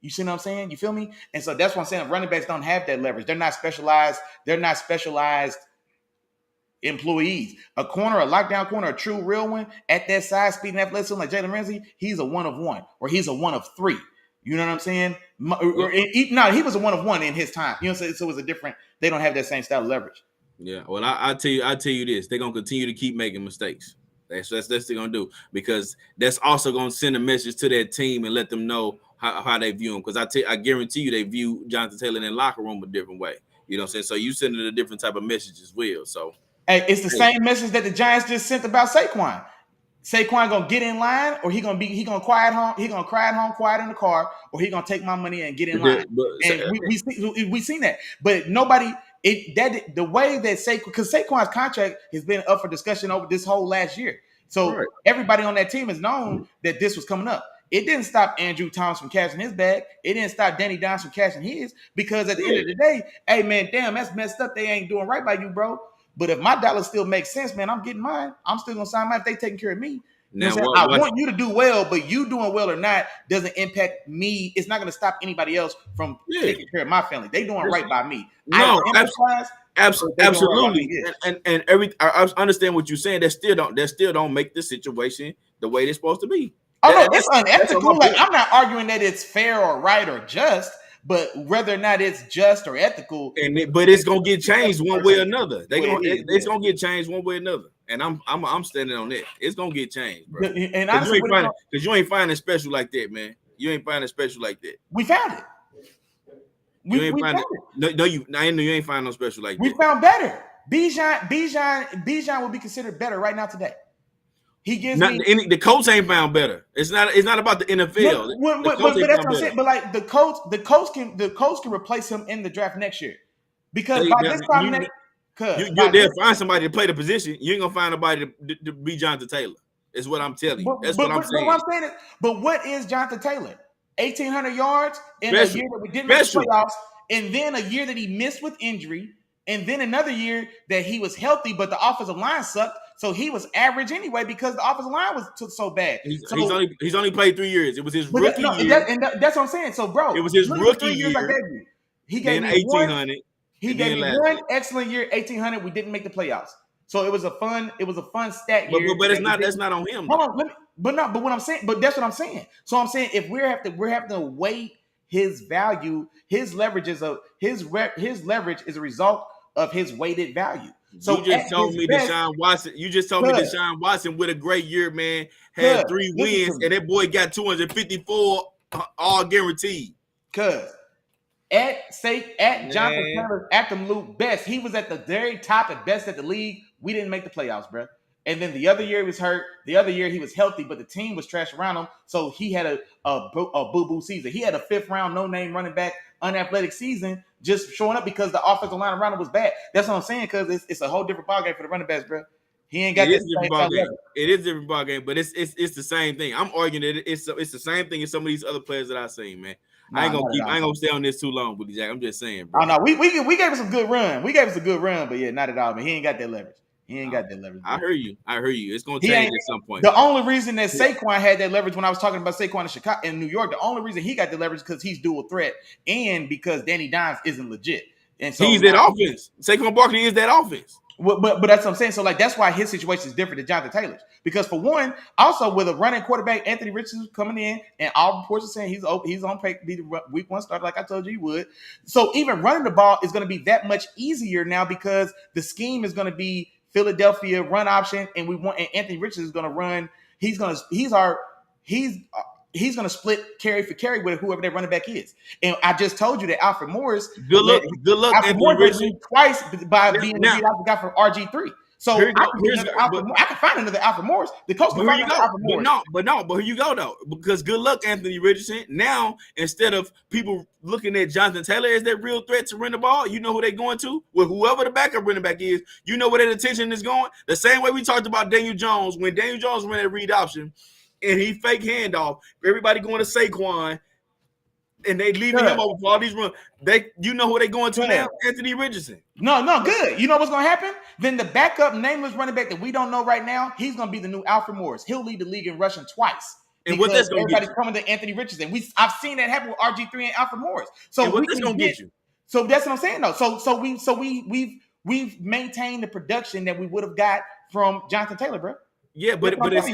You see what I'm saying? You feel me? And so that's what I'm saying. Running backs don't have that leverage. They're not specialized. They're not specialized employees. A corner, a lockdown corner, a true real one at that size, speed, and athleticism like Jalen Ramsey, he's a 1 of 1, or he's a 1 of 3. You know what I'm saying? No, he was a 1 of 1 in his time. You know what I'm saying? So it was a different. They don't have that same style of leverage. Yeah. Well, I tell you this. They're gonna continue to keep making mistakes. That's what they're gonna do, because that's also gonna send a message to their team and let them know how they view him. Because I guarantee you they view Jonathan Taylor in the locker room a different way. You know what I'm saying? So you sending a different type of message as well. So hey, it's the same message that the Giants just sent about Saquon. Saquon gonna get in line, or he gonna quiet home. He gonna cry at home, quiet in the car, or he gonna take my money and get in line. And we seen that, but nobody. The way that because Saquon's contract has been up for discussion over this whole last year. So everybody on that team has known that this was coming up. It didn't stop Andrew Thomas from cashing his bag. It didn't stop Danny Dimes from cashing his, because at the end of the day, hey man, damn, that's messed up. They ain't doing right by you, bro. But if my dollar still makes sense, man, I'm getting mine. I'm still gonna sign mine if they taking care of me. Now, I want you to do well, but you doing well or not doesn't impact me. It's not gonna stop anybody else from taking care of my family. They doing right by me. No, absolutely. And I understand what you're saying. That still don't make the situation the way it's supposed to be. Oh no, it's unethical. Like, I'm not arguing that it's fair or right or just. But whether or not it's just or ethical, but it's gonna get changed one way or another. It's gonna get changed one way or another, and I'm standing on that. It's gonna get changed, bro. And because you ain't finding special like that, man. You ain't finding special like that. We found it. You ain't finding it. No, you ain't finding no special like that. We found better. Bijan would be considered better right now today. He gives the coach ain't found better. It's not about the NFL. But that's what I'm saying. But like the coach can replace him in the draft next year, because by this time they'll find somebody to play the position. You ain't gonna find nobody to be Jonathan Taylor. Is what I'm telling you. That's what I'm saying. What I'm saying is, but what is Jonathan Taylor? 1,800 yards in a year that we didn't make the playoffs, and then a year that he missed with injury, and then another year that he was healthy, but the offensive line sucked. So he was average anyway because the offensive line was so bad. He's only played 3 years. It was his rookie year. That's what I'm saying. So, bro, it was his rookie year. He gave me 1,800. He gave me one excellent year, 1,800. We didn't make the playoffs. So it was a fun stat year. But that's not on him. Hold on, but what I'm saying, but that's what I'm saying. So I'm saying if we're having to weight his value, his leverage is a result of his weighted value. So you just told me Deshaun Watson with a great year, man, had 3 wins, and that boy got 254 all guaranteed. At Jonathan Taylor's absolute best, he was at the very top at best at the league. We didn't make the playoffs, bro. And then the other year he was hurt. The other year he was healthy, but the team was trash around him. So he had a boo-boo season. He had a 5th round, no-name running back, unathletic season, just showing up because the offensive line around him was bad. That's what I'm saying, because it's a whole different ballgame for the running backs, bro. He ain't got this same ballgame. It is a different ballgame, but it's the same thing. I'm arguing that it's the same thing as some of these other players that I've seen, man. I ain't gonna stay on this too long, Willie Jack. I'm just saying, bro. Oh no, we gave us a good run. But yeah, not at all. Man, he ain't got that leverage. Bro. I heard you. It's gonna change at some point. The only reason that Saquon had that leverage when I was talking about Saquon in Chicago in New York, the only reason he got the leverage is because he's dual threat and because Danny Dimes isn't legit. And so he's that offense. Saquon Barkley is that offense. But that's what I'm saying. So like that's why his situation is different than Jonathan Taylor's. Because for one, also with a running quarterback, Anthony Richardson coming in, and all reports are saying he's on pace to be the week 1 starter, like I told you he would. So even running the ball is going to be that much easier now because the scheme is going to be Philadelphia run option, and Anthony Richardson is going to run. He's going to split carry for carry with whoever that running back is. And I just told you that Alfred Morris. Good luck, Alfred Morris twice by being the guy from RG3. So Here you I go. can get another Alfred. I can find another Alfred Morris. The coach But can here find you another go. Alfred Morris. But here you go though. Because good luck, Anthony Richardson. Now, instead of people looking at Jonathan Taylor as that real threat to run the ball, you know who they're going to? With whoever the backup running back is, you know where their attention is going? The same way we talked about Daniel Jones. When Daniel Jones ran that read option and he fake handoff, everybody going to Saquon and they leaving him over for all these runs. You know who they going to now? Anthony Richardson. No, good. You know what's going to happen? Then the backup nameless running back that we don't know right now, he's going to be the new Alfred Morris. He'll lead the league in rushing twice. And what that's going to get you? Coming to Anthony Richardson. I've seen that happen with RG3 and Alfred Morris. So and what that's going to get you? So that's what I'm saying though. We've maintained the production that we would have got from Jonathan Taylor, bro. Yeah, but it's a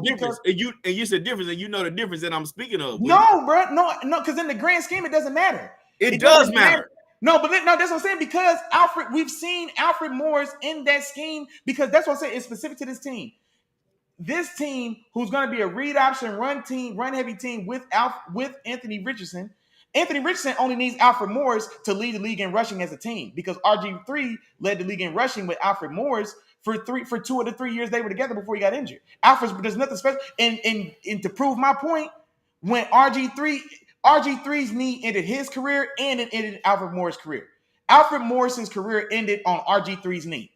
difference. And you said difference, and you know the difference that I'm speaking of. No, bro, no, because in the grand scheme, it doesn't matter. It does matter. No, but that's what I'm saying. Because we've seen Alfred Morris in that scheme. Because that's what I'm saying. It's specific to this team. This team, who's going to be a read option run heavy team with Anthony Richardson. Anthony Richardson only needs Alfred Morris to lead the league in rushing as a team, because RG3 led the league in rushing with Alfred Morris for 2 of the 3 years they were together before he got injured. There's nothing special. And to prove my point, when RG3's knee ended his career and it ended Alfred Morris' career. Alfred Morris's career ended on RG3's knee.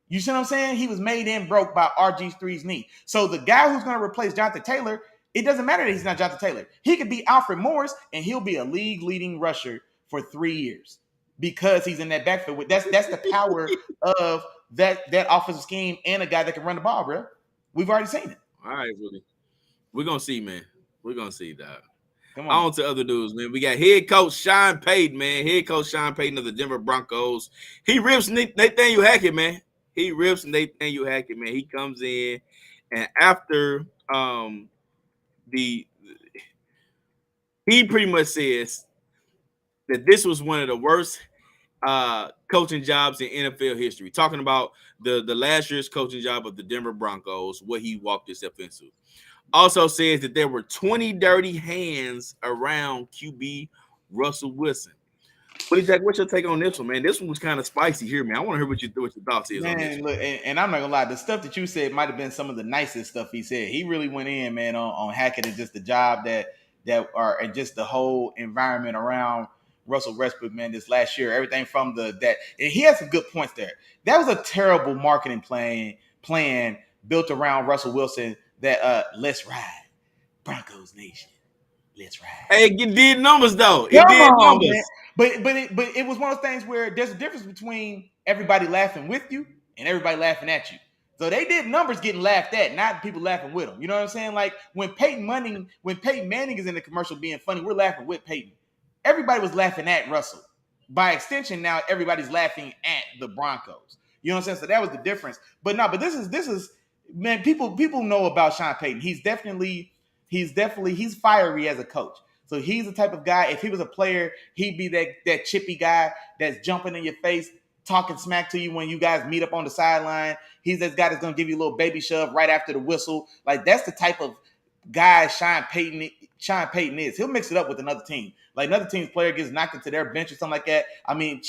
You see what I'm saying? He was made and broke by RG3's knee. So the guy who's going to replace Jonathan Taylor, it doesn't matter that he's not Jonathan Taylor. He could be Alfred Morris, and he'll be a league-leading rusher for 3 years because he's in that backfield. That's the power of that offensive scheme and a guy that can run the ball, bro. We've already seen it. All right, Willie. We're going to see, man. We're going to see that. Come on to other news, man. We got head coach Sean Payton, man. Head coach Sean Payton of the Denver Broncos. He rips Nathaniel Hackett, man. He comes in, and after he pretty much says that this was one of the worst coaching jobs in NFL history. Talking about the last year's coaching job of the Denver Broncos, what he walked himself into. Also says that there were 20 dirty hands around QB Russell Wilson. Jack, what's your take on this one, man? This one was kind of spicy here, man. I want to hear what your thoughts is on this. Look, and I'm not gonna lie, the stuff that you said might have been some of the nicest stuff he said. He really went in, man, on Hackett and just the job and just the whole environment around Russell Westbrook, man, this last year. Everything from and he had some good points there. That was a terrible marketing plan built around Russell Wilson. That let's ride, Broncos Nation. Let's ride. Hey, it did numbers though. It did numbers. Man. But it was one of those things where there's a difference between everybody laughing with you and everybody laughing at you. So they did numbers getting laughed at, not people laughing with them. You know what I'm saying? Like when Peyton Manning is in the commercial being funny, we're laughing with Peyton. Everybody was laughing at Russell. By extension, now everybody's laughing at the Broncos. You know what I'm saying? So that was the difference. But this is man, people know about Sean Payton. He's fiery as a coach. So he's the type of guy, if he was a player, he'd be that chippy guy that's jumping in your face, talking smack to you when you guys meet up on the sideline. He's that guy that's going to give you a little baby shove right after the whistle. Like, that's the type of guy Sean Payton is. He'll mix it up with another team. Like, another team's player gets knocked into their bench or something like that. I mean,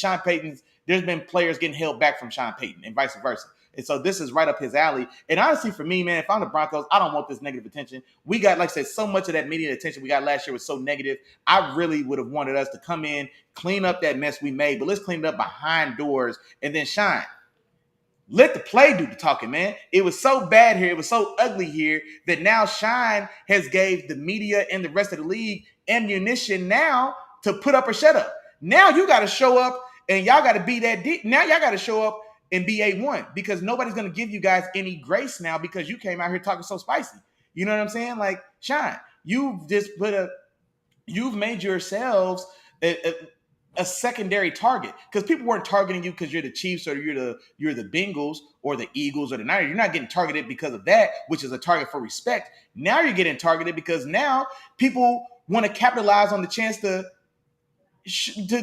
there's been players getting held back from Sean Payton and vice versa. And so this is right up his alley. And honestly, for me, man, if I'm the Broncos, I don't want this negative attention. We got, like I said, so much of that media attention we got last year was so negative. I really would have wanted us to come in, clean up that mess we made, but let's clean it up behind doors and then shine. Let the play do the talking, man. It was so bad here. It was so ugly here that now Shine has gave the media and the rest of the league ammunition now to put up or shut up. Now you got to show up and y'all got to be that deep. Now y'all got to show up and be A1 because nobody's going to give you guys any grace now because you came out here talking so spicy. You know what I'm saying? Like, Shine, you've made yourselves a secondary target because people weren't targeting you because you're the Chiefs or you're the Bengals or the Eagles or the Niners. You're not getting targeted because of that, which is a target for respect. Now you're getting targeted because now people want to capitalize on the chance to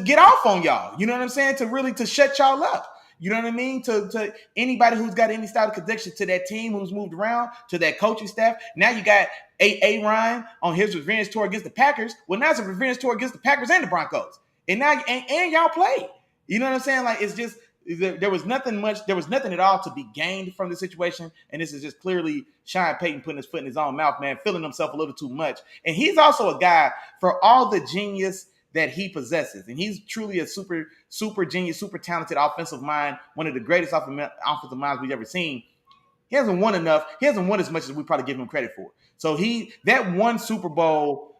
get off on y'all. You know what I'm saying? To shut y'all up. You know what I mean? To anybody who's got any style of connection to that team who's moved around, to that coaching staff. Now you got A. Ryan on his revenge tour against the Packers. Well, now it's a revenge tour against the Packers and the Broncos. And now and y'all play. You know what I'm saying? Like, it's just There was nothing much. There was nothing at all to be gained from the situation, and this is just clearly Sean Payton putting his foot in his own mouth, man, feeling himself a little too much. And he's also a guy for all the genius that he possesses, and he's truly a super genius, super talented offensive mind, one of the greatest offensive minds we've ever seen. He hasn't won enough. He hasn't won as much as we probably give him credit for. So that one Super Bowl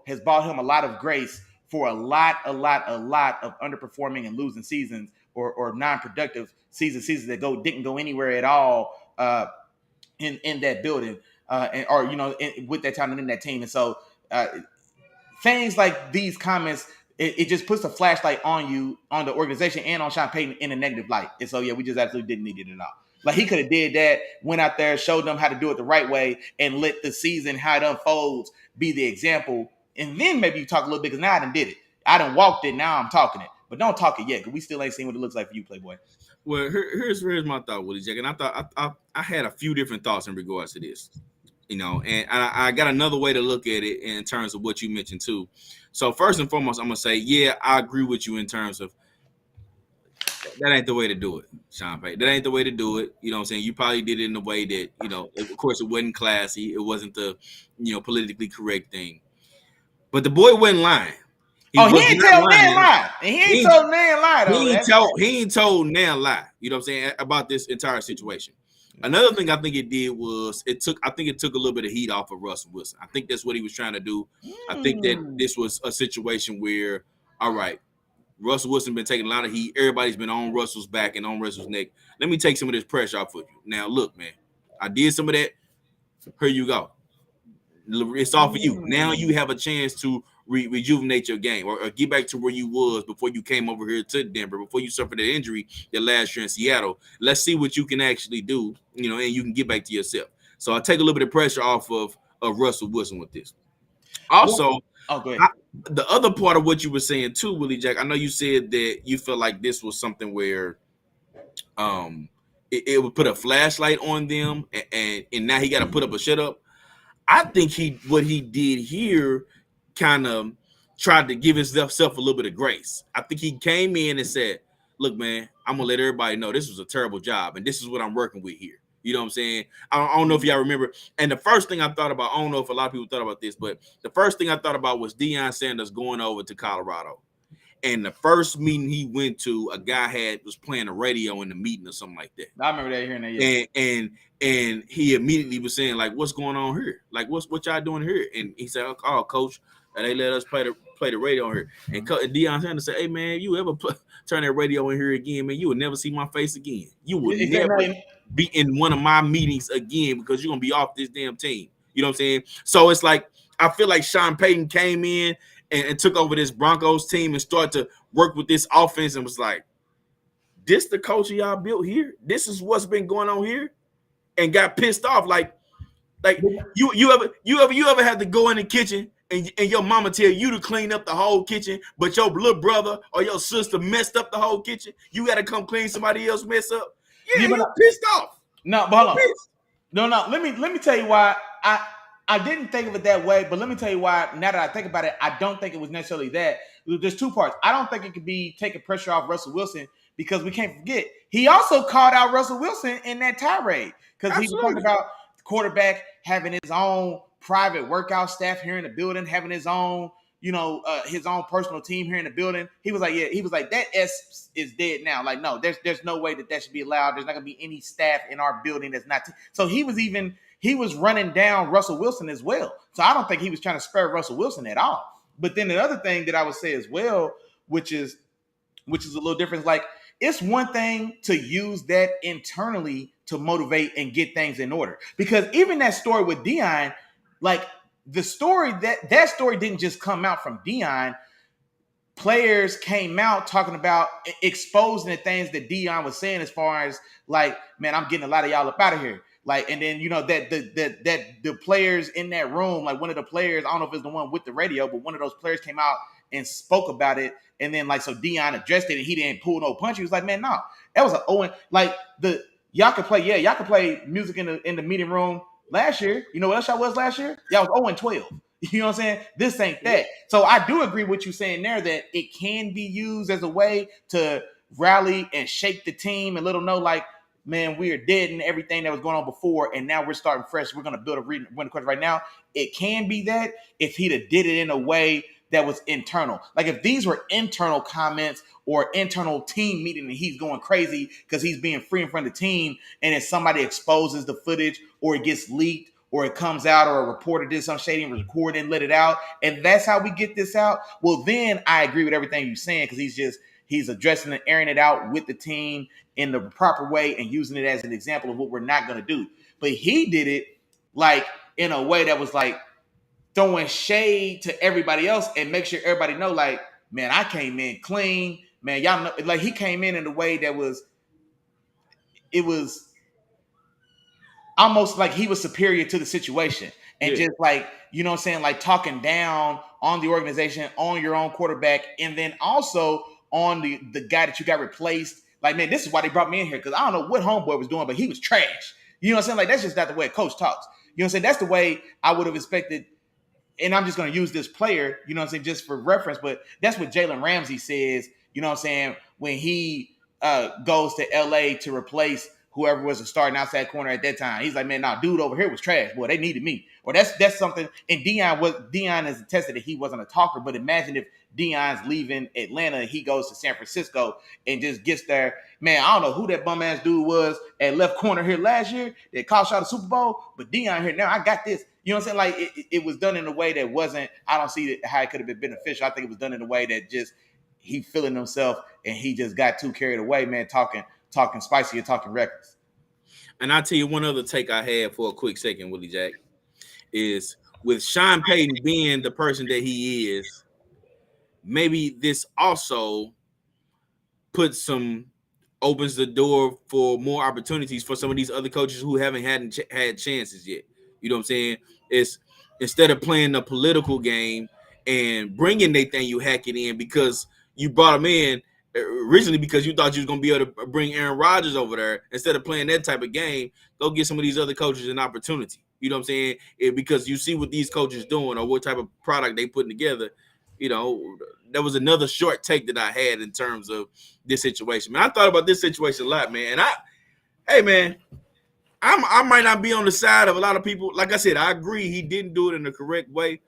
has bought him a lot of grace for a lot of underperforming and losing seasons or non-productive seasons that didn't go anywhere at all in that building with that talent in that team. And so things like these comments, it just puts a flashlight on you, on the organization, and on Sean Payton in a negative light. And so, yeah, we just absolutely didn't need it at all. Like, he could have did that, went out there, showed them how to do it the right way, and let the season, how it unfolds, be the example. And then maybe you talk a little bit, because now I done did it. I done walked it, now I'm talking it. But don't talk it yet, because we still ain't seen what it looks like for you, Playboy. Well, here's my thought, Willie Jack. And I had a few different thoughts in regards to this. And I got another way to look at it in terms of what you mentioned too. So first and foremost, I'm gonna say, yeah, I agree with you in terms of that ain't the way to do it, Sean Payton. That ain't the way to do it. You know what I'm saying? You probably did it in a way that, of course, it wasn't classy. It wasn't the, politically correct thing. But the boy wasn't lying. He ain't told Nan lie. He ain't told Nan lie, though. He ain't told Nan lie. You know what I'm saying? About this entire situation. Another thing I think it did was it took a little bit of heat off of Russell Wilson. I think that's what he was trying to do. I think that this was a situation where, all right, Russell Wilson been taking a lot of heat. Everybody's been on Russell's back and on Russell's neck. Let me take some of this pressure off of you. Now, look, man, I did some of that. Here you go. It's all for you. Now you have a chance to rejuvenate your game or get back to where you was before you came over here to Denver, before you suffered that injury that last year in Seattle. Let's see what you can actually do, and you can get back to yourself. So I take a little bit of pressure off of Russell Wilson with this. Also, go ahead. The other part of what you were saying too, Willie Jack, I know you said that you felt like this was something where it would put a flashlight on them, and now he got to put up a shut up. I think what he did here kind of tried to give himself a little bit of grace. I think he came in and said, look, man, I'm going to let everybody know this was a terrible job, and this is what I'm working with here. You know what I'm saying? I don't know if y'all remember. And the first thing I thought about, I don't know if a lot of people thought about this, but the first thing I thought about was Deion Sanders going over to Colorado. And the first meeting he went to, a guy was playing the radio in the meeting or something like that. I remember that hearing that. Yeah. And he immediately was saying, like, what's going on here? Like, what y'all doing here? And he said, oh, coach, they let us play the radio here. And Deion Sanders said, hey, man, you ever turn that radio in here again, man, you will never see my face again. You will never be in one of my meetings again because you're going to be off this damn team. You know what I'm saying? So it's like, I feel like Sean Payton came in and took over this Broncos team and started to work with this offense and was like, this the culture y'all built here? This is what's been going on here? And got pissed off. Like you ever had to go in the kitchen and your mama tell you to clean up the whole kitchen, but your little brother or your sister messed up the whole kitchen? You got to come clean somebody else mess up? Yeah, you're pissed off. No, but hold on. No. Let me tell you why I didn't think of it that way, but let me tell you why. Now that I think about it, I don't think it was necessarily that. There's two parts. I don't think it could be taking pressure off Russell Wilson because we can't forget he also called out Russell Wilson in that tirade because he was talking about the quarterback having his own private workout staff here in the building, having his own, his own personal team here in the building. He was like, that S is dead now. Like, no, there's no way that should be allowed. There's not gonna be any staff in our building that's not. So he was running down Russell Wilson as well. So I don't think he was trying to spare Russell Wilson at all. But then the other thing that I would say as well, which is a little different, like it's one thing to use that internally to motivate and get things in order. Because even that story with Deion, like the story that story didn't just come out from Deion. Players came out talking about exposing the things that Deion was saying as far as like, man, I'm getting a lot of y'all up out of here. Like, and then, that the players in that room, like one of the players, I don't know if it's the one with the radio, but one of those players came out and spoke about it. And then so Deion addressed it and he didn't pull no punch. He was like, man, no, that was an Owen. Like y'all could play music in the meeting room last year. You know what else y'all was last year? Y'all was 0-12. You know what I'm saying? This ain't that. So I do agree with you saying there that it can be used as a way to rally and shake the team and let them know, like, man, we are dead in everything that was going on before, and now we're starting fresh. We're going to build a win question right now. It can be that if he'd have did it in a way that was internal. Like if these were internal comments or internal team meeting and he's going crazy because he's being free in front of the team, and if somebody exposes the footage or it gets leaked or it comes out or a reporter did some shady and recorded and let it out, and that's how we get this out, well, then I agree with everything you're saying because he's addressing and airing it out with the team in the proper way and using it as an example of what we're not going to do. But he did it like in a way that was like throwing shade to everybody else and make sure everybody know, like, man, I came in clean. Man, y'all know, like he came in a way that was almost like he was superior to the situation. And just like, you know what I'm saying, like talking down on the organization, on your own quarterback, and then also on the guy that you got replaced. Like, man, this is why they brought me in here, because I don't know what homeboy was doing, but he was trash. You know what I'm saying? Like, that's just not the way a coach talks. You know what I'm saying? That's the way I would have expected. And I'm just going to use this player, you know what I'm saying, just for reference, but that's what Jalen Ramsey says, you know what I'm saying, when he goes to LA to replace whoever was the starting outside corner at that time. He's like, man, nah, dude over here was trash. Boy, they needed me. Or that's something. And Deion has attested that he wasn't a talker, but imagine if Deion's leaving Atlanta, he goes to San Francisco and just gets there. Man, I don't know who that bum ass dude was at left corner here last year that cost y'all the Super Bowl, but Deion here now, I got this. You know what I'm saying? Like it was done in a way that wasn't, I don't see how it could have been beneficial. I think it was done in a way that just he feeling himself and he just got too carried away, man, talking spicy and talking reckless. And I'll tell you one other take I had for a quick second, Willie Jack, is with Sean Payton being the person that he is, maybe this also opens the door for more opportunities for some of these other coaches who haven't had chances yet. You know what I'm saying? It's instead of playing the political game and bringing Nathaniel Hackett in because you brought him in originally because you thought you was going to be able to bring Aaron Rodgers over there. Instead of playing that type of game, go get some of these other coaches an opportunity. You know what I'm saying? Because you see what these coaches doing or what type of product they putting together. You know, that was another short take that I had in terms of this situation. Man, I thought about this situation a lot, man. And I might not be on the side of a lot of people. Like I said, I agree he didn't do it in the correct way,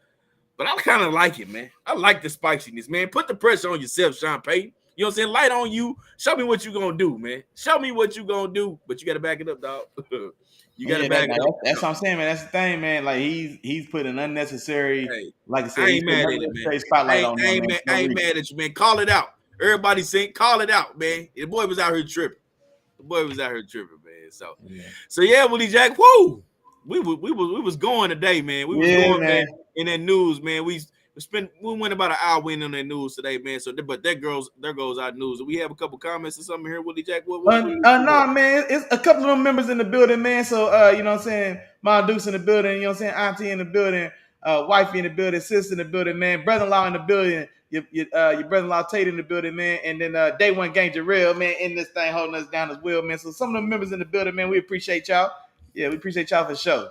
but I kind of like it, man. I like the spiciness, man. Put the pressure on yourself, Sean Payton. You know what I'm saying? Light on you. Show me what you gonna do, man. Show me what you gonna do, but you got to back it up, dog. You got to back it up. That's what I'm saying, man. That's the thing, man. Like he's put an unnecessary, like I said, I ain't mad at it, man. Spotlight on him, man. I ain't mad at you, man. Call it out. Everybody saying, call it out, man. The boy was out here tripping. Man. So yeah, Willie Jack. Whoo, we was going today, man. We was going, man, in that news, man. We went about an hour in on that news today, man. So, but there goes our news. Do we have a couple comments or something here, Willie Jack? No, man. It's a couple of them members in the building, man. So, you know what I'm saying? Ma Deuce in the building. You know what I'm saying? Auntie in the building. Wifey in the building. Sister in the building, man. Brother-in-law in the building. Your brother-in-law Tate in the building, man. And then Day One Gang Jarrell, man, in this thing holding us down as well, man. So some of the members in the building, man, we appreciate y'all. Yeah, we appreciate y'all for the show.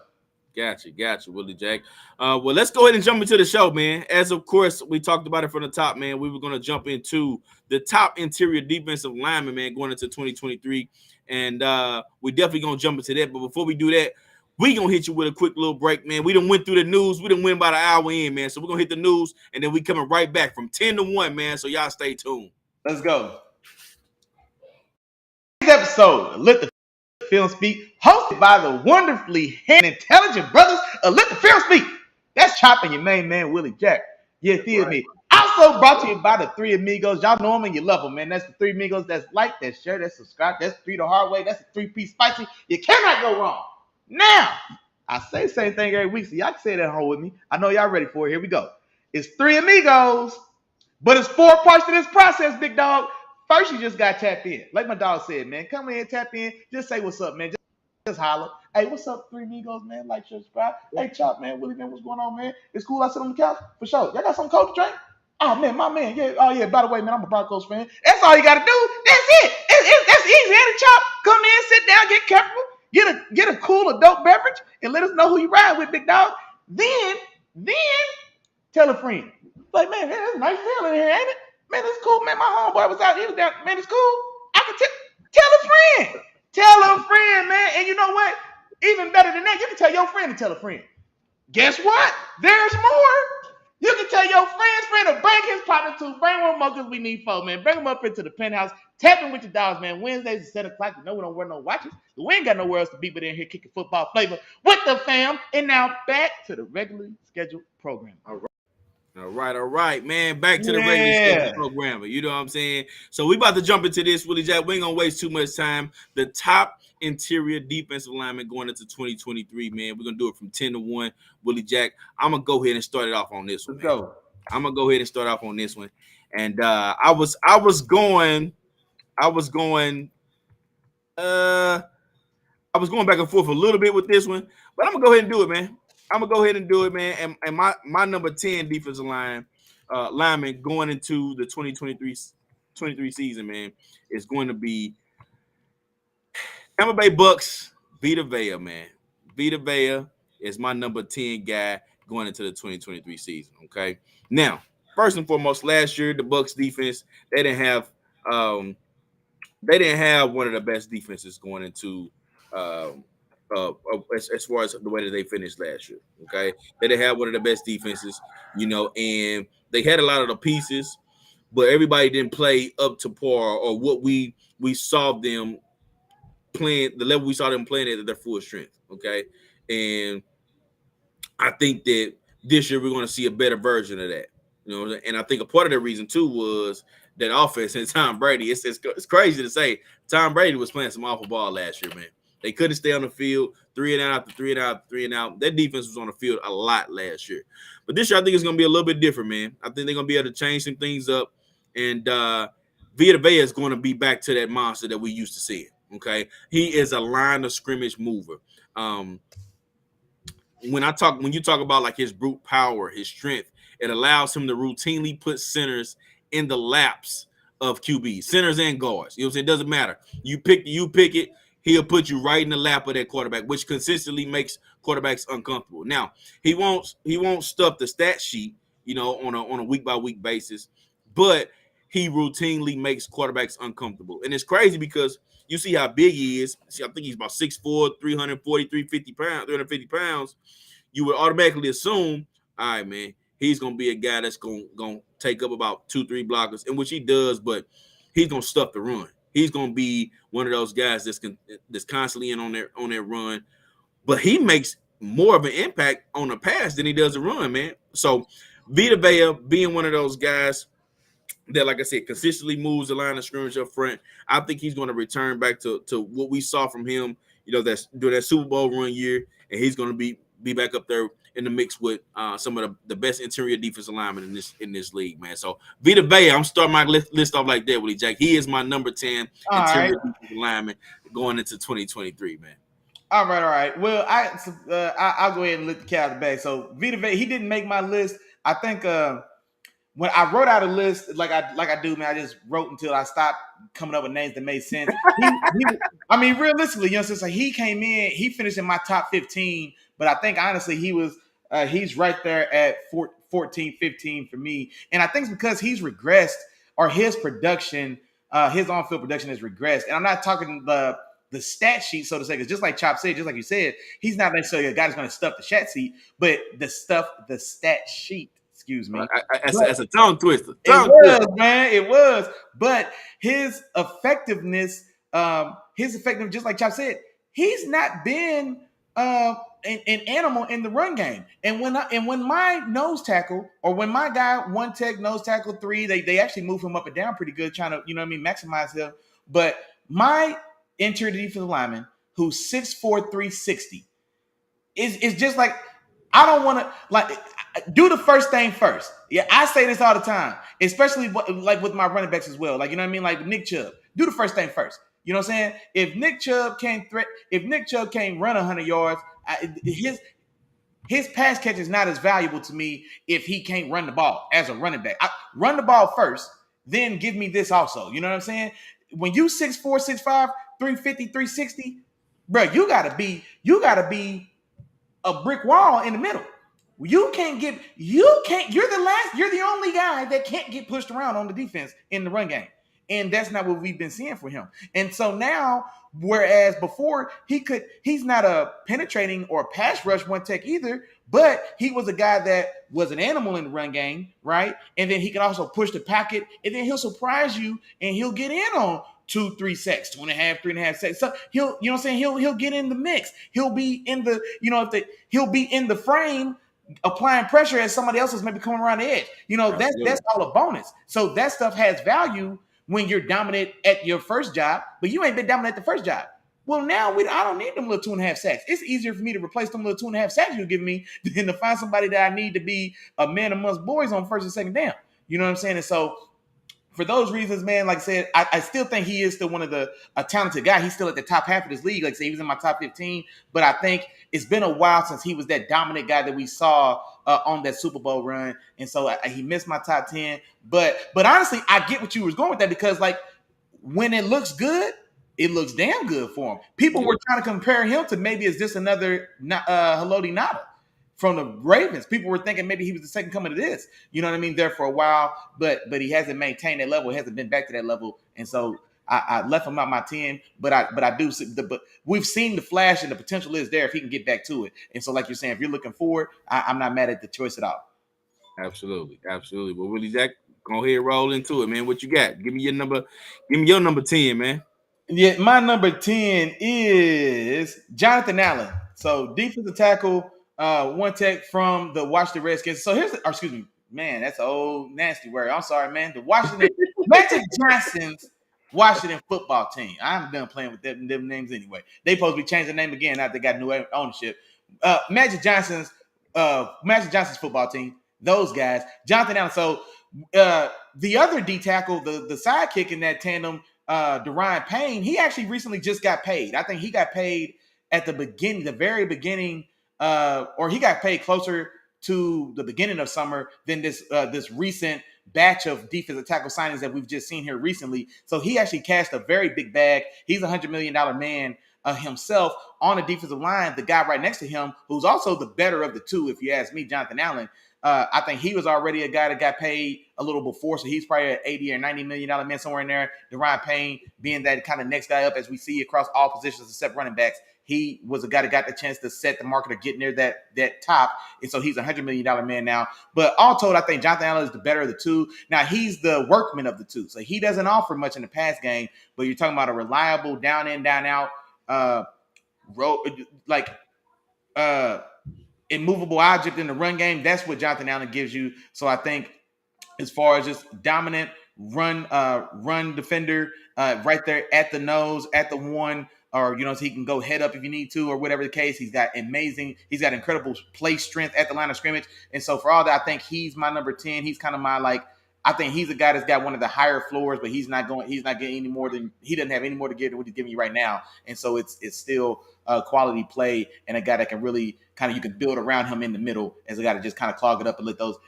Gotcha, Willie Jack. Well, let's go ahead and jump into the show, man. As of course, we talked about it from the top, man. We were going to jump into the top interior defensive lineman, man, going into 2023. And we definitely going to jump into that. But before we do that, we going to hit you with a quick little break, man. We done went through the news. We done went about an hour in, man. So we're going to hit the news, and then we coming right back from 10 to 1, man. So y'all stay tuned. Let's go. This episode, Let the Film Speak, hosted by the wonderfully and intelligent brothers of Let the Film Speak. That's Chop and your main man, Willie Jack. You feel me? Also brought to you by the Three Amigos. Y'all know them and you love them, man. That's the Three Amigos. That's like, that's share, that's subscribe. That's three the hard way. That's the three-piece spicy. You cannot go wrong. Now, I say the same thing every week, so y'all can say that at home with me. I know y'all ready for it. Here we go. It's Three Amigos, but it's 4 parts to this process, big dog. First, you just got to tap in. Like my dog said, man, come in, tap in. Just say what's up, man. Just holler. Hey, what's up, Three Amigos, man? Like, share, subscribe. Hey, Chop, man. Willie, man, what's going on, man? It's cool. I sit on the couch. For sure. Y'all got some cold to drink? Oh, man, my man. Yeah. Oh, yeah. By the way, man, I'm a Broncos fan. That's all you got to do. That's it. That's easy. And Chop, come in, sit down, get comfortable. Get a cool adult beverage and let us know who you ride with, big dog. Then tell a friend. Like, man, that's a nice feeling here, ain't it? Man, it's cool, man. My homeboy was out. He was down. Man, it's cool. I can tell a friend. Tell a friend, man. And you know what? Even better than that, you can tell your friend to tell a friend. Guess what? There's more. You can tell your friend to bring his partner to. Bring one more because we need four, man. Bring them up into the penthouse. Tap in with your dogs, man. Wednesdays at 7 o'clock. You know we don't wear no watches. We ain't got nowhere else to be but in here kicking football flavor with the fam. And now back to the regularly scheduled program. All right, man. Back to the regular scheduled Yeah. programming. You know what I'm saying? So we about to jump into this, Willie Jack. We ain't gonna waste too much time. The top interior defensive lineman going into 2023, man. We're gonna do it from 10 to 1. Willie Jack, I'm gonna go ahead and start it off on this one. Let's go. I'm gonna go ahead and start off on this one. And I was going back and forth a little bit with this one, but I'm gonna go ahead and do it, man. And my number 10 defensive lineman going into the 2023 season, man, is going to be Tampa Bay Bucks, Vita Vea, man. Vita Vea is my number 10 guy going into the 2023 season. Okay. Now, first and foremost, last year the Bucks defense, they didn't have one of the best defenses going into as far as the way that they finished last year. Okay, they didn't have one of the best defenses, and they had a lot of the pieces, but everybody didn't play up to par or what we saw them playing, the level we saw them playing at their full strength. Okay, and I think that this year we're going to see a better version of that. And I think a part of the reason too was that offense and Tom Brady. It's crazy to say Tom Brady was playing some awful ball last year, man. They couldn't stay on the field, 3 and out after 3 and out after 3 and out. That defense was on the field a lot last year. But this year, I think it's going to be a little bit different, man. I think they're going to be able to change some things up. And Vita Vea is going to be back to that monster that we used to see. Okay? He is a line of scrimmage mover. When you talk about like his brute power, his strength, it allows him to routinely put centers in the laps of QBs, centers and guards. You know what I'm saying? It doesn't matter. You pick it. He'll put you right in the lap of that quarterback, which consistently makes quarterbacks uncomfortable. Now, he won't stuff the stat sheet, on a week by week basis, but he routinely makes quarterbacks uncomfortable. And it's crazy because you see how big he is. See, I think he's about 6'4", 350 pounds. You would automatically assume, all right, man, he's gonna be a guy that's gonna take up about 2-3 blockers, in which he does, but he's gonna stuff the run. He's gonna be one of those guys that's constantly in on their run, but he makes more of an impact on the pass than he does the run, man. So Vita Vea being one of those guys that, like I said, consistently moves the line of scrimmage up front, I think he's going to return back to what we saw from him, that's during that Super Bowl run year, and he's going to be back up there in the mix with some of the best interior defensive linemen in this league, man. So Vita Vea, I'm starting my list off like that, Willie Jack. He is my number 10 interior defensive lineman going into 2023, man. All right. Well, I'll go ahead and let the cat out of the bag. So Vita Vea, he didn't make my list. I think when I wrote out a list like I do, man, I just wrote until I stopped coming up with names that made sense. I mean, realistically, since he came in, he finished in my top 15. But I think honestly, he's right there at 14, 15 for me. And I think it's because he's regressed, or his production, his on-field production has regressed. And I'm not talking the stat sheet, so to say, because just like Chop said, just like you said, he's not necessarily a guy that's going to stuff the stat sheet, but the stat sheet. Excuse me. That's a tongue twister. It was. But his effectiveness, just like Chop said, he's not been an animal in the run game. And when my nose tackle, or when my guy one tech nose tackle 3, they actually move him up and down pretty good, trying to maximize him. But my interior defensive lineman, who's 6'4", 360, is just like, I don't want to do the first thing first. Yeah, I say this all the time, especially like with my running backs as well. Like, like Nick Chubb, do the first thing first. You know what I'm saying? If Nick Chubb can't run 100 yards, his pass catch is not as valuable to me if he can't run the ball as a running back. Run the ball first, then give me this also. You know what I'm saying? When you 6'4", 6'5", 350, 360, bro, you gotta be a brick wall in the middle. You're the only guy that can't get pushed around on the defense in the run game. And that's not what we've been seeing for him. And so now, whereas before he's not a penetrating or pass rush one tech either, but he was a guy that was an animal in the run game, right? And then he can also push the pocket, and then he'll surprise you and he'll get in on 2-3 sacks, 2.5, 3.5 sacks. So he'll, you know what I'm saying? He'll get in the mix. He'll be in the, he'll be in the frame applying pressure as somebody else is maybe coming around the edge. That's all a bonus. So that stuff has value when you're dominant at your first job, but you ain't been dominant at the first job. Well, now I don't need them little 2.5 sacks. It's easier for me to replace them little 2.5 sacks you give me than to find somebody that I need to be a man amongst boys on first and second down. You know what I'm saying? And so for those reasons, man, like I said, I still think he is still one of a talented guy. He's still at the top half of this league. Like I said, he was in my top 15, but I think it's been a while since he was that dominant guy that we saw on that Super Bowl run. And so he missed my top 10. But honestly, I get what you was going with that, because like when it looks good, it looks damn good for him. People were trying to compare him to maybe is this another Haloti Ngata from the Ravens. People were thinking maybe he was the second coming of this. You know what I mean? There for a while, but he hasn't maintained that level. He hasn't been back to that level, and so I left him out my 10. But I do. But we've seen the flash and the potential is there if he can get back to it. And so, like you're saying, if you're looking forward, I'm not mad at the choice at all. Absolutely. Well, Willie Jack, go ahead, roll into it, man. What you got? Give me your number. Give me your number 10, man. Yeah, my number 10 is Jonathan Allen. So defensive tackle, one tech from the Washington Redskins. So excuse me, man, that's an old nasty word. I'm sorry, man. The Magic Johnson's Washington football team. I'm done playing with them names anyway. They supposed to be changing the name again now they got new ownership. Magic Johnson's football team. Those guys, Jonathan Allen. So the other D tackle, the sidekick in that tandem, Darian Payne, he actually recently just got paid. I think he got paid at the very beginning, or he got paid closer to the beginning of summer than this recent batch of defensive tackle signings that we've just seen here recently. So he actually cashed a very big bag. He's $100 million man himself on the defensive line. The guy right next to him, who's also the better of the two, if you ask me, Jonathan Allen. I think he was already a guy that got paid a little before, so he's probably an $80 or $90 million man somewhere in there. Darian Payne being that kind of next guy up, as we see across all positions except running backs. He was a guy that got the chance to set the market or get near that top, and so he's a $100 million man now. But all told, I think Jonathan Allen is the better of the two. Now, he's the workman of the two, so he doesn't offer much in the pass game, but you're talking about a reliable down in, down out immovable object in the run game. That's what Jonathan Allen gives you. So I think as far as just dominant run defender right there at the nose, at the one, or so he can go head up if you need to, or whatever the case. He's got incredible play strength at the line of scrimmage. And so for all that, I think he's my number 10. He's kind of my I think he's a guy that's got one of the higher floors, but he's not getting any more than he doesn't have any more to give than what he's giving you right now. And so it's still quality play, and a guy that can really you can build around him in the middle as a guy to just kind of clog it up and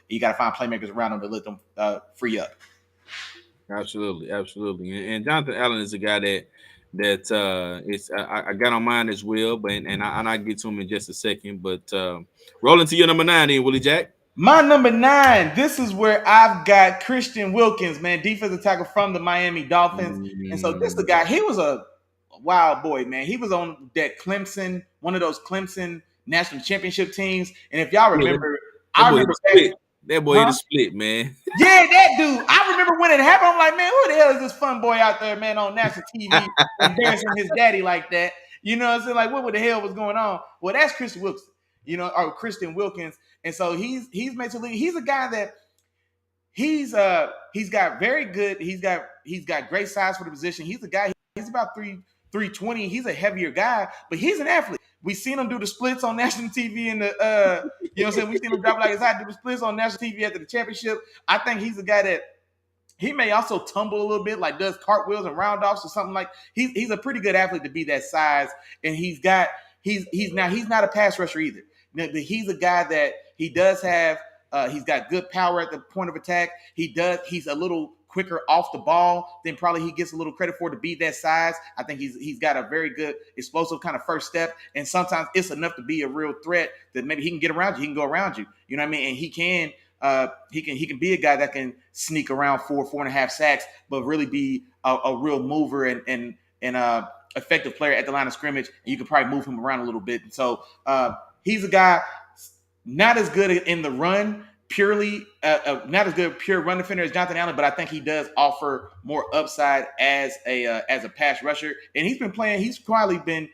you got to find playmakers around him to let them free up. Absolutely. And Jonathan Allen is a guy I got on mine as well, but I'll get to him in just a second. But rolling to your number 9 then, Willie Jack. My number 9, this is where I've got Christian Wilkins, man, defensive tackle from the Miami Dolphins. And so this is the guy, he was a wild boy, man. He was on that Clemson, one of those Clemson national championship teams. And if y'all remember, that boy hit a split, man. Yeah, that dude. I remember when it happened. I'm like, man, who the hell is this fun boy out there, man, on national TV embarrassing his daddy like that? You know what I'm saying? Like, what the hell was going on? Well, that's Christian Wilkins, or Christian Wilkins. And so he's made to league. He's a guy that he's got great size for the position. He's a guy, he's about 320. He's a heavier guy, but he's an athlete. We seen him do the splits on national TV in the you know what I'm saying? We seen him drop like his hot, do the splits on national TV after the championship. I think he's a guy that he may also tumble a little bit, like does cartwheels and roundoffs or something like. He's a pretty good athlete to be that size, and he's not a pass rusher either. He's a guy that he does have. He's got good power at the point of attack. He's a little quicker off the ball than probably he gets a little credit for to be that size. I think he's got a very good explosive kind of first step, and sometimes it's enough to be a real threat that maybe he can get around you, he can go around you. You know what I mean? And he can be a guy that can sneak around 4.5 sacks, but really be a real mover and effective player at the line of scrimmage. And you can probably move him around a little bit. And so he's a guy not as good in the run, purely not as good pure run defender as Jonathan Allen, but I think he does offer more upside as a pass rusher. And he's been playing. He's probably been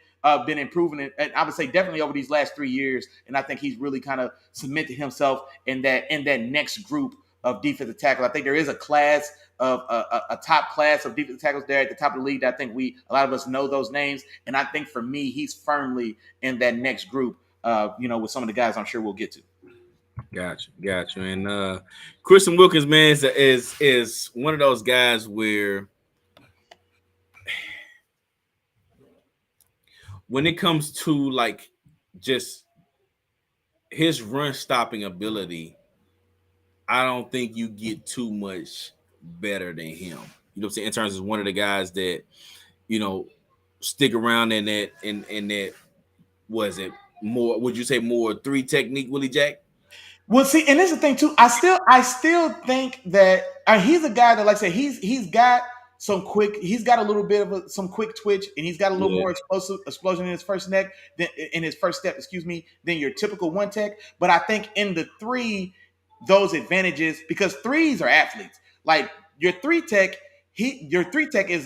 improving it. And I would say definitely over these last 3 years. And I think he's really kind of cemented himself in that next group of defensive tackle. I think there is a class of a top class of defensive tackles there at the top of the league. I think a lot of us know those names. And I think for me, he's firmly in that next group. With some of the guys I'm sure we'll get to. Gotcha. And Christian Wilkins, man, is one of those guys where when it comes to like just his run stopping ability, I don't think you get too much better than him. You know what I'm saying? In terms of one of the guys that, stick around in that was it more, would you say more 3 technique, Willie Jack? Well, see, and this is the thing too. I still think that he's a guy that, like I said, he's got some quick. He's got a little bit of some quick twitch, and he's got a little more explosion in his first step. Than your typical one tech. But I think in the 3, those advantages, because 3s are athletes. Like your 3 tech, your 3 tech is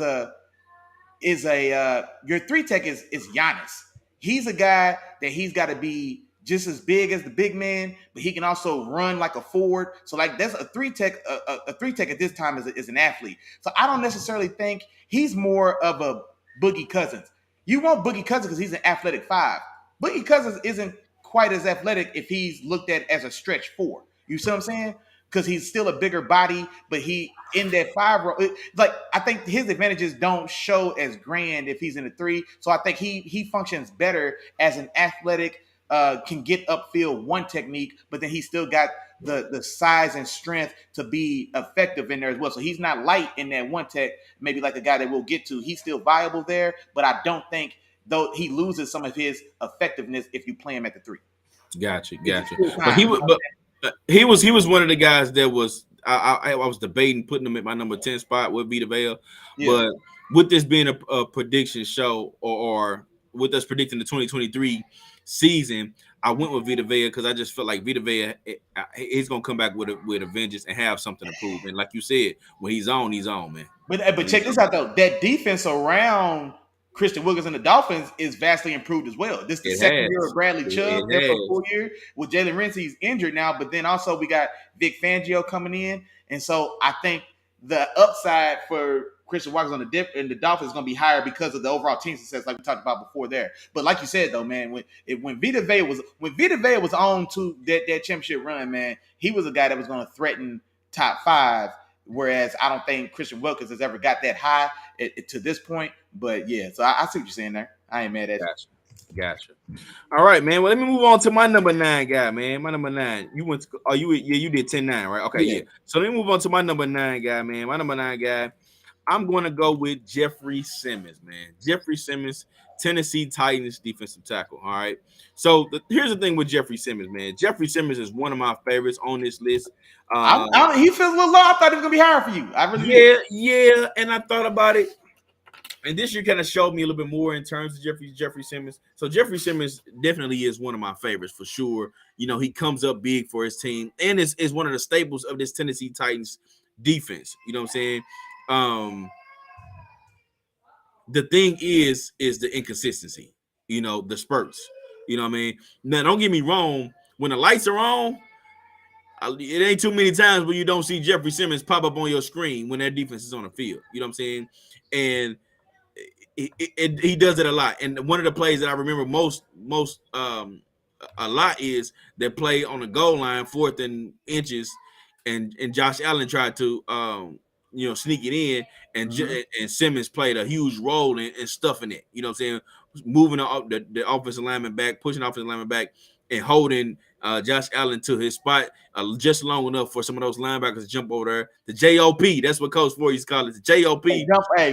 Giannis. He's a guy that he's got to be just as big as the big man, but he can also run like a forward. So like that's a 3 tech. A 3 tech at this time is an athlete. So I don't necessarily think he's more of a Boogie Cousins. You want Boogie Cousins because he's an athletic 5. Boogie Cousins isn't quite as athletic if he's looked at as a stretch 4. You see what I'm saying? Because he's still a bigger body, but he in that 5 role. Like I think his advantages don't show as grand if he's in a 3. So I think he functions better as an athletic. Can get upfield 1 technique, but then he's still got the size and strength to be effective in there as well. So he's not light in that 1 tech, maybe like the guy that we'll get to. He's still viable there, but I don't think though he loses some of his effectiveness if you play him at the 3. Gotcha. But he was one of the guys that was I was debating putting him at my number 10 spot with Vita Vea, but with this being a prediction show or with us predicting the 2023 season, I went with Vita Vea because I just felt like Vita Vea he's gonna come back with a vengeance and have something to prove. And like you said, when he's on, man. But check this out though. That defense around Christian Wilkins and the Dolphins is vastly improved as well. This is the second year of Bradley Chubb there for a full year. With Jalen Ramsey's injured now, but then also we got Vic Fangio coming in. And so I think the upside for Christian Wilkins on the Dolphins is going to be higher because of the overall team success, like we talked about before there. But like you said, though, man, when Vita Vea was on to that championship run, man, he was a guy that was going to threaten top 5. Whereas I don't think Christian Wilkins has ever got that high to this point. But yeah, so I see what you're saying there. I ain't mad at you. Gotcha. All right, man. Well, let me move on to my number 9 guy, man. My number 9. You went to, you did 10-9, right? Okay, yeah. So let me move on to my number 9 guy, man. My number 9 guy. I'm going to go with Jeffrey Simmons, man. Jeffrey Simmons, Tennessee Titans defensive tackle. All right. So here's the thing with Jeffrey Simmons, man. Jeffrey Simmons is one of my favorites on this list. He feels a little low. I thought it was gonna be higher for you. I really did. And I thought about it. And this year kind of showed me a little bit more in terms of Jeffrey Simmons. So Jeffrey Simmons definitely is one of my favorites for sure. He comes up big for his team and is one of the staples of this Tennessee Titans defense. You know what I'm saying? The thing is the inconsistency, the spurts. You know what I mean? Now, don't get me wrong. When the lights are on, it ain't too many times where you don't see Jeffrey Simmons pop up on your screen when that defense is on the field. You know what I'm saying? And he does it a lot. And one of the plays that I remember most a lot is that play on the goal line, 4th and inches, and Josh Allen tried to sneak it in, and Simmons played a huge role in stuffing it. You know what I'm saying? Moving the offensive lineman back, pushing the offensive lineman back, and holding Josh Allen to his spot just long enough for some of those linebackers to jump over there. The JOP, that's what Coach Ford used to call it. The JOP,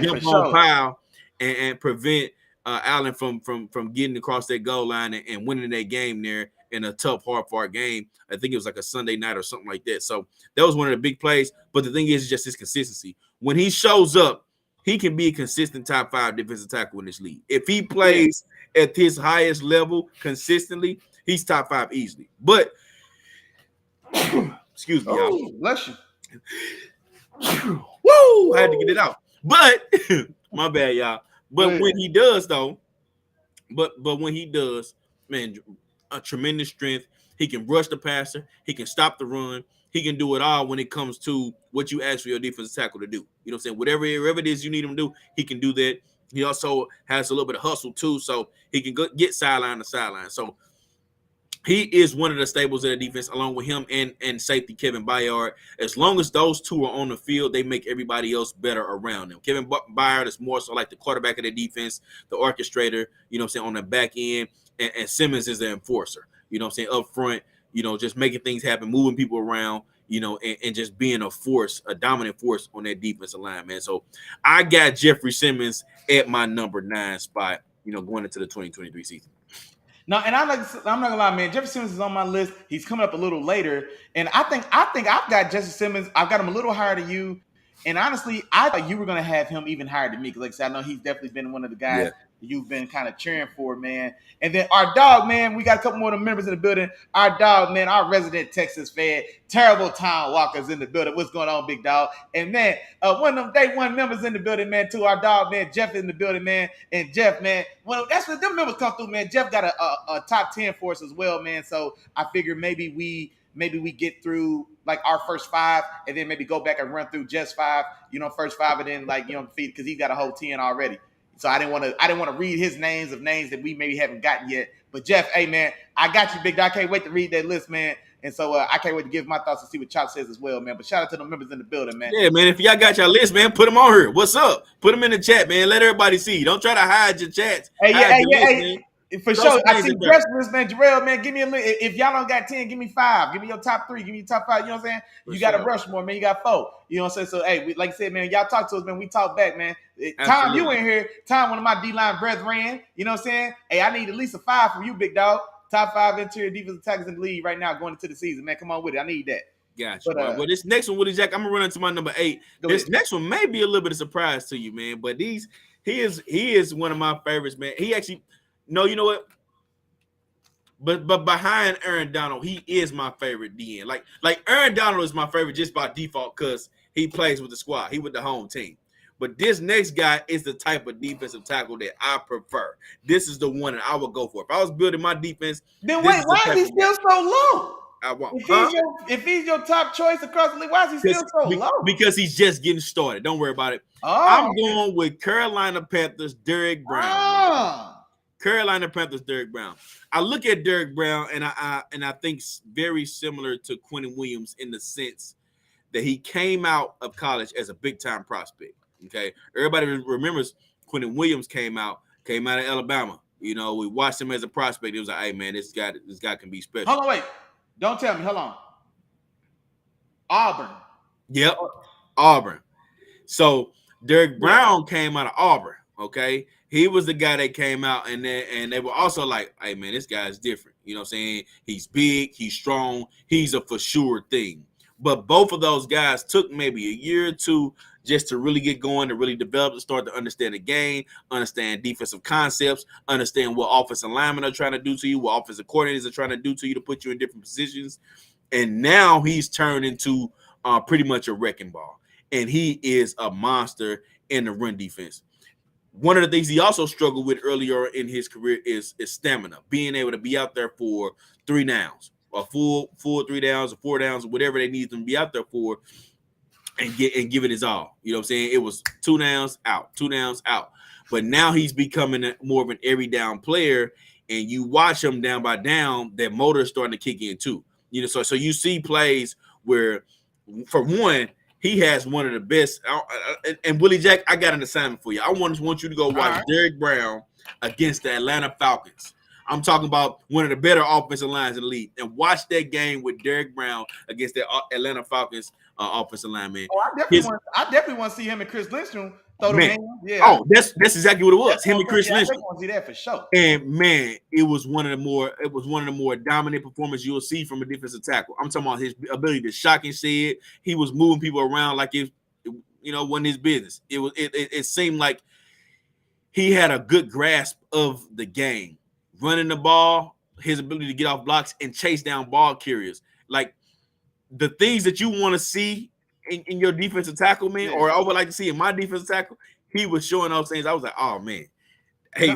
jump on pile and prevent Allen from getting across that goal line and winning that game there in a tough, hard-fought game. I think it was like a Sunday night or something like that. So that was one of the big plays. But the thing is just his consistency. When he shows up, he can be a consistent top 5 defensive tackle in this league. If he plays at his highest level consistently, he's top 5 easily. But excuse me, y'all. Bless you. Woo! I had to get it out. But my bad, y'all. But when he does, though, but when he does, man, a tremendous strength. He can rush the passer. He can stop the run. He can do it all when it comes to what you ask for your defensive tackle to do. You know what I'm saying? Whatever it is you need him to do, he can do that. He also has a little bit of hustle too, so he can get sideline to sideline. So he is one of the staples of the defense, along with him and safety Kevin Byard. As long as those two are on the field, they make everybody else better around them. Kevin Byard is more so like the quarterback of the defense, the orchestrator, you know what I'm saying, on the back end, and Simmons is the enforcer, you know what I'm saying, up front, just making things happen, moving people around, and just being a force, a dominant force on that defensive line, man. So I got Jeffrey Simmons at my number 9 spot, going into the 2023 season. No, and I'm not gonna lie, man. Jeffrey Simmons is on my list. He's coming up a little later, and I think I've got Jeffrey Simmons. I've got him a little higher than you, and honestly, I thought you were gonna have him even higher than me because, like I said, I know he's definitely been one of the guys you've been kind of cheering for, man. And then our dog, man, we got a couple more of the members in the building. Our dog, man, our resident Texas fan, Terrible Town Walker's in the building. What's going on, big dog? And man, one of them day one members in the building, man, too. Our dog, man, Jeff in the building, man. And Jeff, man, well, that's what them members come through, man. Jeff got a top 10 for us as well, man. So I figure maybe we get through like our first 5 and then maybe go back and run through just 5, first 5 and then feed because he got a whole 10 already. So I didn't want to read his names that we maybe haven't gotten yet. But Jeff, hey man, I got you, big dog. I can't wait to read that list, man. And so I can't wait to give my thoughts and see what Chop says as well, man. But shout out to the members in the building, man. Yeah, man. If y'all got your list, man, put them on here. What's up? Put them in the chat, man. Let everybody see. Don't try to hide your chats. Hey. For sure. I see dress list, man. Jarrell, man, give me a list. If y'all don't got 10, give me 5. Give me your top 3. Give me your top 5. You know what I'm saying? You got a Rushmore, man. You got 4. You know what I'm saying? So, hey, like I said, man, y'all talk to us, man. We talk back, man. Tom, you in here. Tom, one of my D-line brethren. You know what I'm saying? Hey, I need at least a 5 from you, big dog. Top 5 interior defensive tackles in the league right now going into the season, man. Come on with it. I need that. Gotcha. Well, this next one, Willie Jack, I'm gonna run into my number 8. This next one may be a little bit of surprise to you, man. But he is one of my favorites, man. He actually, no, you know what? But behind Aaron Donald, he is my favorite DN. Like Aaron Donald is my favorite just by default because he plays with the squad. He with the home team. But this next guy is the type of defensive tackle that I prefer. This is the one that I would go for. If I was building my defense, then wait, why is he still so low? If he's your top choice across the league, why is he still so low? Because he's just getting started. Don't worry about it. I'm going with Carolina Panthers, Derrick Brown. Carolina Panthers, Derrick Brown. I look at Derrick Brown and I think very similar to Quentin Williams in the sense that he came out of college as a big time prospect. Okay, everybody remembers Quentin Williams came out of Alabama. We watched him as a prospect. It was like, hey man, this guy can be special. Hold on, wait, don't tell me. Hold on, Auburn. Yep, Auburn. So Derrick Brown came out of Auburn. Okay, he was the guy that came out, and they were also like, hey man, this guy's different. You know what I'm saying? He's big, he's strong, he's a for sure thing. But both of those guys took maybe a year or 2 just to really get going, to really develop, to start to understand the game, understand defensive concepts, understand what offensive linemen are trying to do to you, what offensive coordinators are trying to do to you to put you in different positions. And now he's turned into pretty much a wrecking ball. And he is a monster in the run defense. One of the things he also struggled with earlier in his career is stamina, being able to be out there for 3 downs, a full 3 downs or 4 downs, or whatever they need them to be out there for, and give it his all. You know what I'm saying? It was 2 downs out, 2 downs out. But now he's becoming more of an every down player, and you watch him down by down, that motor is starting to kick in too. So you see plays where, for one, he has one of the best. And Willie Jack, I got an assignment for you. I want you to go watch right. Derrick Brown against the Atlanta Falcons. I'm talking about one of the better offensive lines in the league, and watch that game with Derrick Brown against the Atlanta Falcons offensive line, man. Oh, I definitely want to see him and Chris Lindstrom throw them Man, hands. Yeah. oh, that's exactly what it was. Him and Chris I Lindstrom. want to see that for sure. And man, it was one of the more dominant performances you'll see from a defensive tackle. I'm talking about his ability to shock and shed. He was moving people around like it wasn't his business. It seemed like he had a good grasp of the game, running the ball, his ability to get off blocks and chase down ball carriers. Like the things that you want to see in your defensive tackle, man, or I would like to see in my defensive tackle, he was showing those things. I was like, oh man, hey,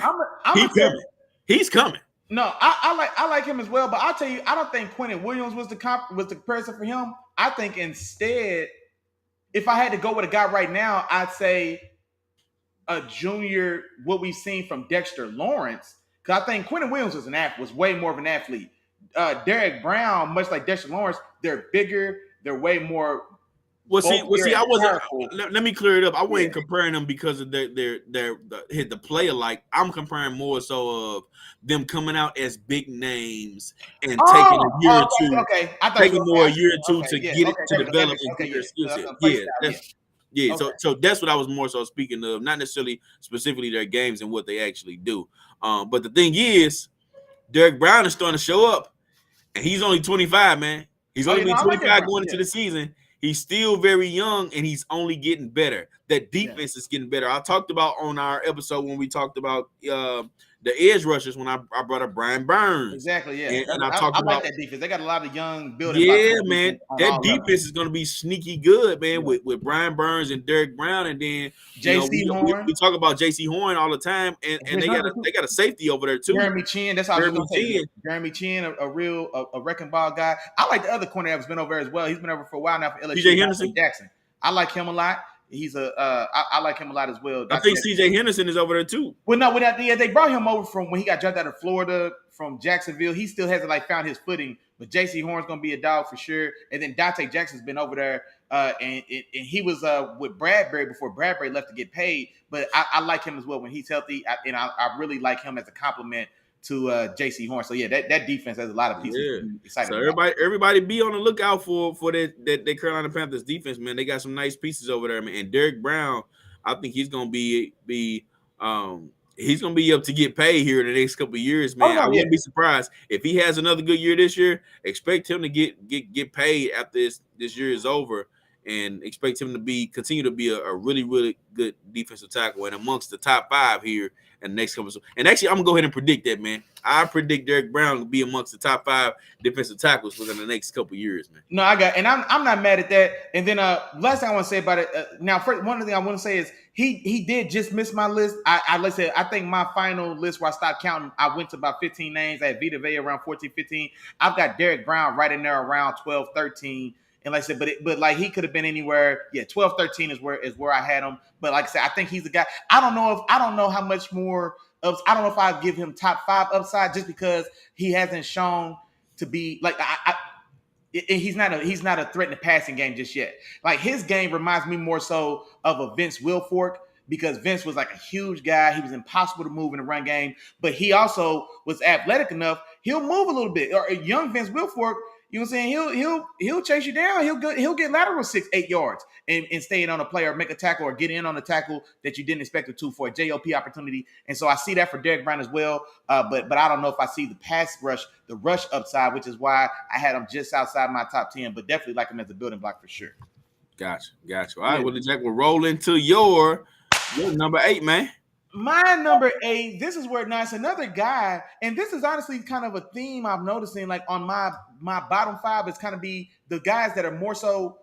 he's coming. He's coming. No, I like him as well, but I'll tell you, I don't think Quentin Williams was the comparison for him. I think instead, if I had to go with a guy right now, I'd say a junior, what we've seen from Dexter Lawrence, because I think Quentin Williams was way more of an athlete. Derrick Brown, much like Dexter Lawrence, they're bigger, they're way more. Well, see, I wasn't. Let me clear it up. I wasn't comparing them because of the play alike. I'm comparing more so of them coming out as big names and taking a year or two. Okay, taking more a year or two to get it to develop and get their skill set. Yeah, so that's what I was more so speaking of, not necessarily specifically their games and what they actually do. But the thing is, Derrick Brown is starting to show up, and he's only 25, man. He's only 25 going into the season. He's still very young, and he's only getting better. That defense is getting better. I talked about on our episode when we talked about the edge rushers when I brought up Brian Burns. Exactly, yeah. And I talked about that defense. They got a lot of young building. Yeah, man. That defense is going to be sneaky good, man, with Brian Burns and Derrick Brown. And then J.C. Horn. We talk about J.C. Horn all the time, and they got a safety over there, too. Jeremy Chin. That's how I was going to say. Jeremy Chin, a wrecking ball guy. I like the other corner that's been over there as well. He's been over for a while now for LSU. C.J. Henderson. Jackson. I like him a lot. I like him a lot as well. I think C.J. Henderson is over there too. Well, no, they brought him over from when he got drafted out of Florida from Jacksonville. He still hasn't found his footing, but J.C. Horn's gonna be a dog for sure. And then Dante Jackson's been over there, and he was with Bradbury before Bradbury left to get paid. But I like him as well when he's healthy, I really like him as a compliment to J.C. Horn. So yeah, that defense has a lot of pieces. Yeah. Excited. So everybody be on the lookout for that Carolina Panthers defense, man. They got some nice pieces over there, man. And Derrick Brown, I think he's gonna be up to get paid here in the next couple of years, man. I wouldn't be surprised if he has another good year this year. Expect him to get paid after this year is over, and expect him to continue to be a really, really good defensive tackle and amongst the top 5 here in the next couple of. And actually, I'm gonna go ahead and predict that, man. I predict Derrick Brown will be amongst the top 5 defensive tackles within the next couple of years, man. No, I'm not mad at that. And then last thing I want to say about it. Now, first, one of the things I want to say is he did just miss my list. Let's say I think my final list where I stopped counting, I went to about 15 names. I had Vita Vea around 14, 15. I've got Derrick Brown right in there around 12, 13. And like I said, but he could have been anywhere. Yeah, 12, 13 is where I had him. But like I said, I think he's the guy. I don't know how much more. I don't know if I'd give him top 5 upside just because he hasn't shown to be like he's not a threat in the passing game just yet. Like his game reminds me more so of a Vince Wilfork, because Vince was like a huge guy. He was impossible to move in the run game, but he also was athletic enough. He'll move a little bit. Or a young Vince Wilfork, you know what I'm saying? He'll chase you down. He'll get lateral 6-8 yards and stay in on a play or make a tackle or get in on a tackle that you didn't expect it to for a JOP opportunity. And so I see that for Derrick Brown as well. But I don't know if I see the pass rush, the rush upside, which is why I had him just outside my top 10. But definitely like him as a building block for sure. Gotcha. All right, well, Jack, we'll roll into your number 8, man. My number 8, this is where nice another guy, and this is honestly kind of a theme I'm noticing, like on my bottom 5 is kind of be the guys that are more so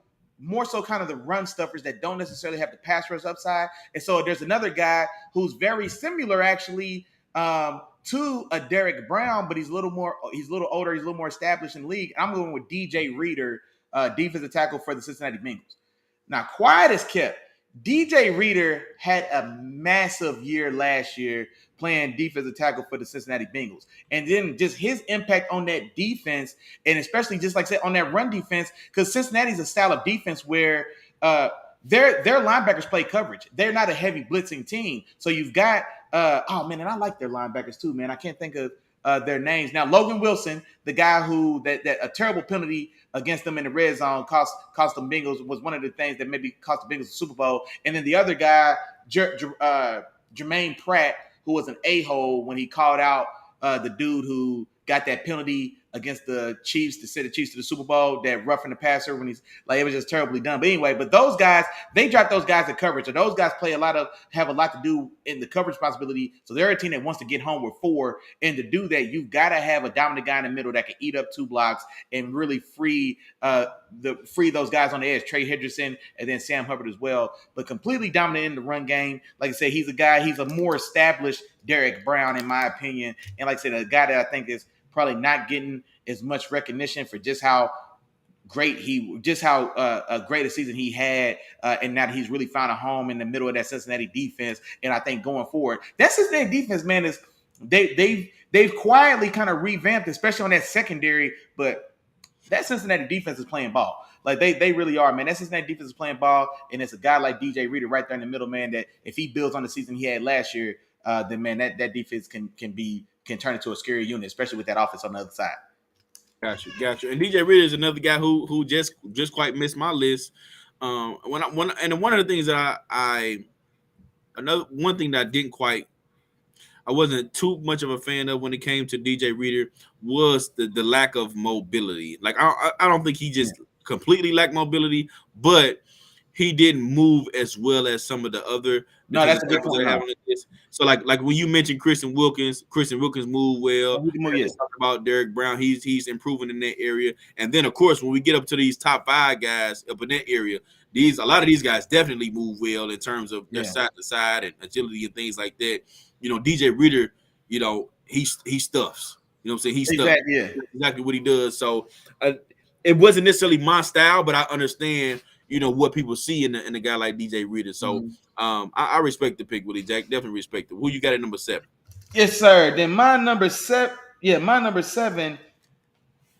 kind of the run stuffers that don't necessarily have the pass rush upside. And so there's another guy who's very similar actually to a Derrick Brown, but he's a little older, he's a little more established in the league. I'm going with DJ Reader, defensive tackle for the Cincinnati Bengals. Now, quiet as kept. DJ Reader had a massive year last year playing defensive tackle for the Cincinnati Bengals. And then just his impact on that defense, and especially just like I said, on that run defense, because Cincinnati's a style of defense where their linebackers play coverage. They're not a heavy blitzing team. So you've got oh man, and I like their linebackers too, man. I can't think of their names now. Logan Wilson, the guy who that a terrible penalty against them in the red zone cost them Bengals, was one of the things that maybe cost the Bengals the Super Bowl. And then the other guy, Jermaine Pratt, who was an a-hole when he called out the dude who got that penalty against the Chiefs to send the Chiefs to the Super Bowl, that roughing the passer when he's like, it was just terribly done. But anyway, but those guys, they drop those guys in coverage. So those guys have a lot to do in the coverage possibility. So they're a team that wants to get home with 4. And to do that, you've got to have a dominant guy in the middle that can eat up 2 blocks and really free those guys on the edge, Trey Hendrickson and then Sam Hubbard as well. But completely dominant in the run game. Like I said, he's a more established Derek Brown, in my opinion. And like I said, a guy that I think is probably not getting as much recognition for just how great a great a season he had, and now that he's really found a home in the middle of that Cincinnati defense. And I think going forward, that Cincinnati defense, man, is they've quietly kind of revamped, especially on that secondary. But that Cincinnati defense is playing ball. Like they really are, man. That Cincinnati defense is playing ball, and it's a guy like DJ Reader right there in the middle, man, that if he builds on the season he had last year, then man, that defense can turn into a scary unit, especially with that offense on the other side. Gotcha. And DJ Reader is another guy who just quite missed my list. One of the things that one thing that I wasn't too much of a fan of when it came to DJ Reader was the lack of mobility. Like I don't think he just completely lacked mobility, but he didn't move as well as some of the other. No, that's a good point. So like when you mentioned Christian Wilkins moved well. Yes. Talk about Derek Brown, he's improving in that area. And then of course when we get up to these top 5 guys up in that area, a lot of these guys definitely move well in terms of their side to side and agility and things like that. You know, DJ Reader, you know, he stuffs. You know what I'm saying? He stuffs. Exactly what he does. So it wasn't necessarily my style, but I understand, you know, what people see in a guy like DJ Reader. So I respect the pick, Willie Jack. Definitely respect it. Who you got at number 7? Yes, sir. Then my number 7. Yeah, my number 7.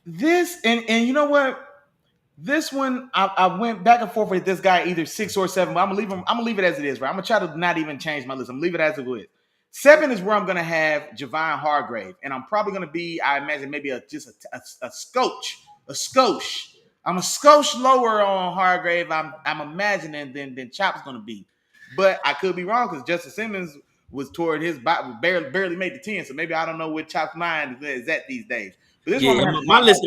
This and you know what? This one I went back and forth with this guy, either 6 or 7. But I'm gonna leave it as it is, right? I'm gonna try to not even change my list. I'm gonna leave it as it is. 7 is where I'm gonna have Javon Hargrave, and I'm probably gonna be, I imagine, maybe a skosh. I'm a skosh lower on Hargrave, I'm imagining, than Chop's going to be. But I could be wrong because Justin Simmons was toward his body, barely made the 10. So maybe I don't know what Chop's mind is at these days. But this one, my list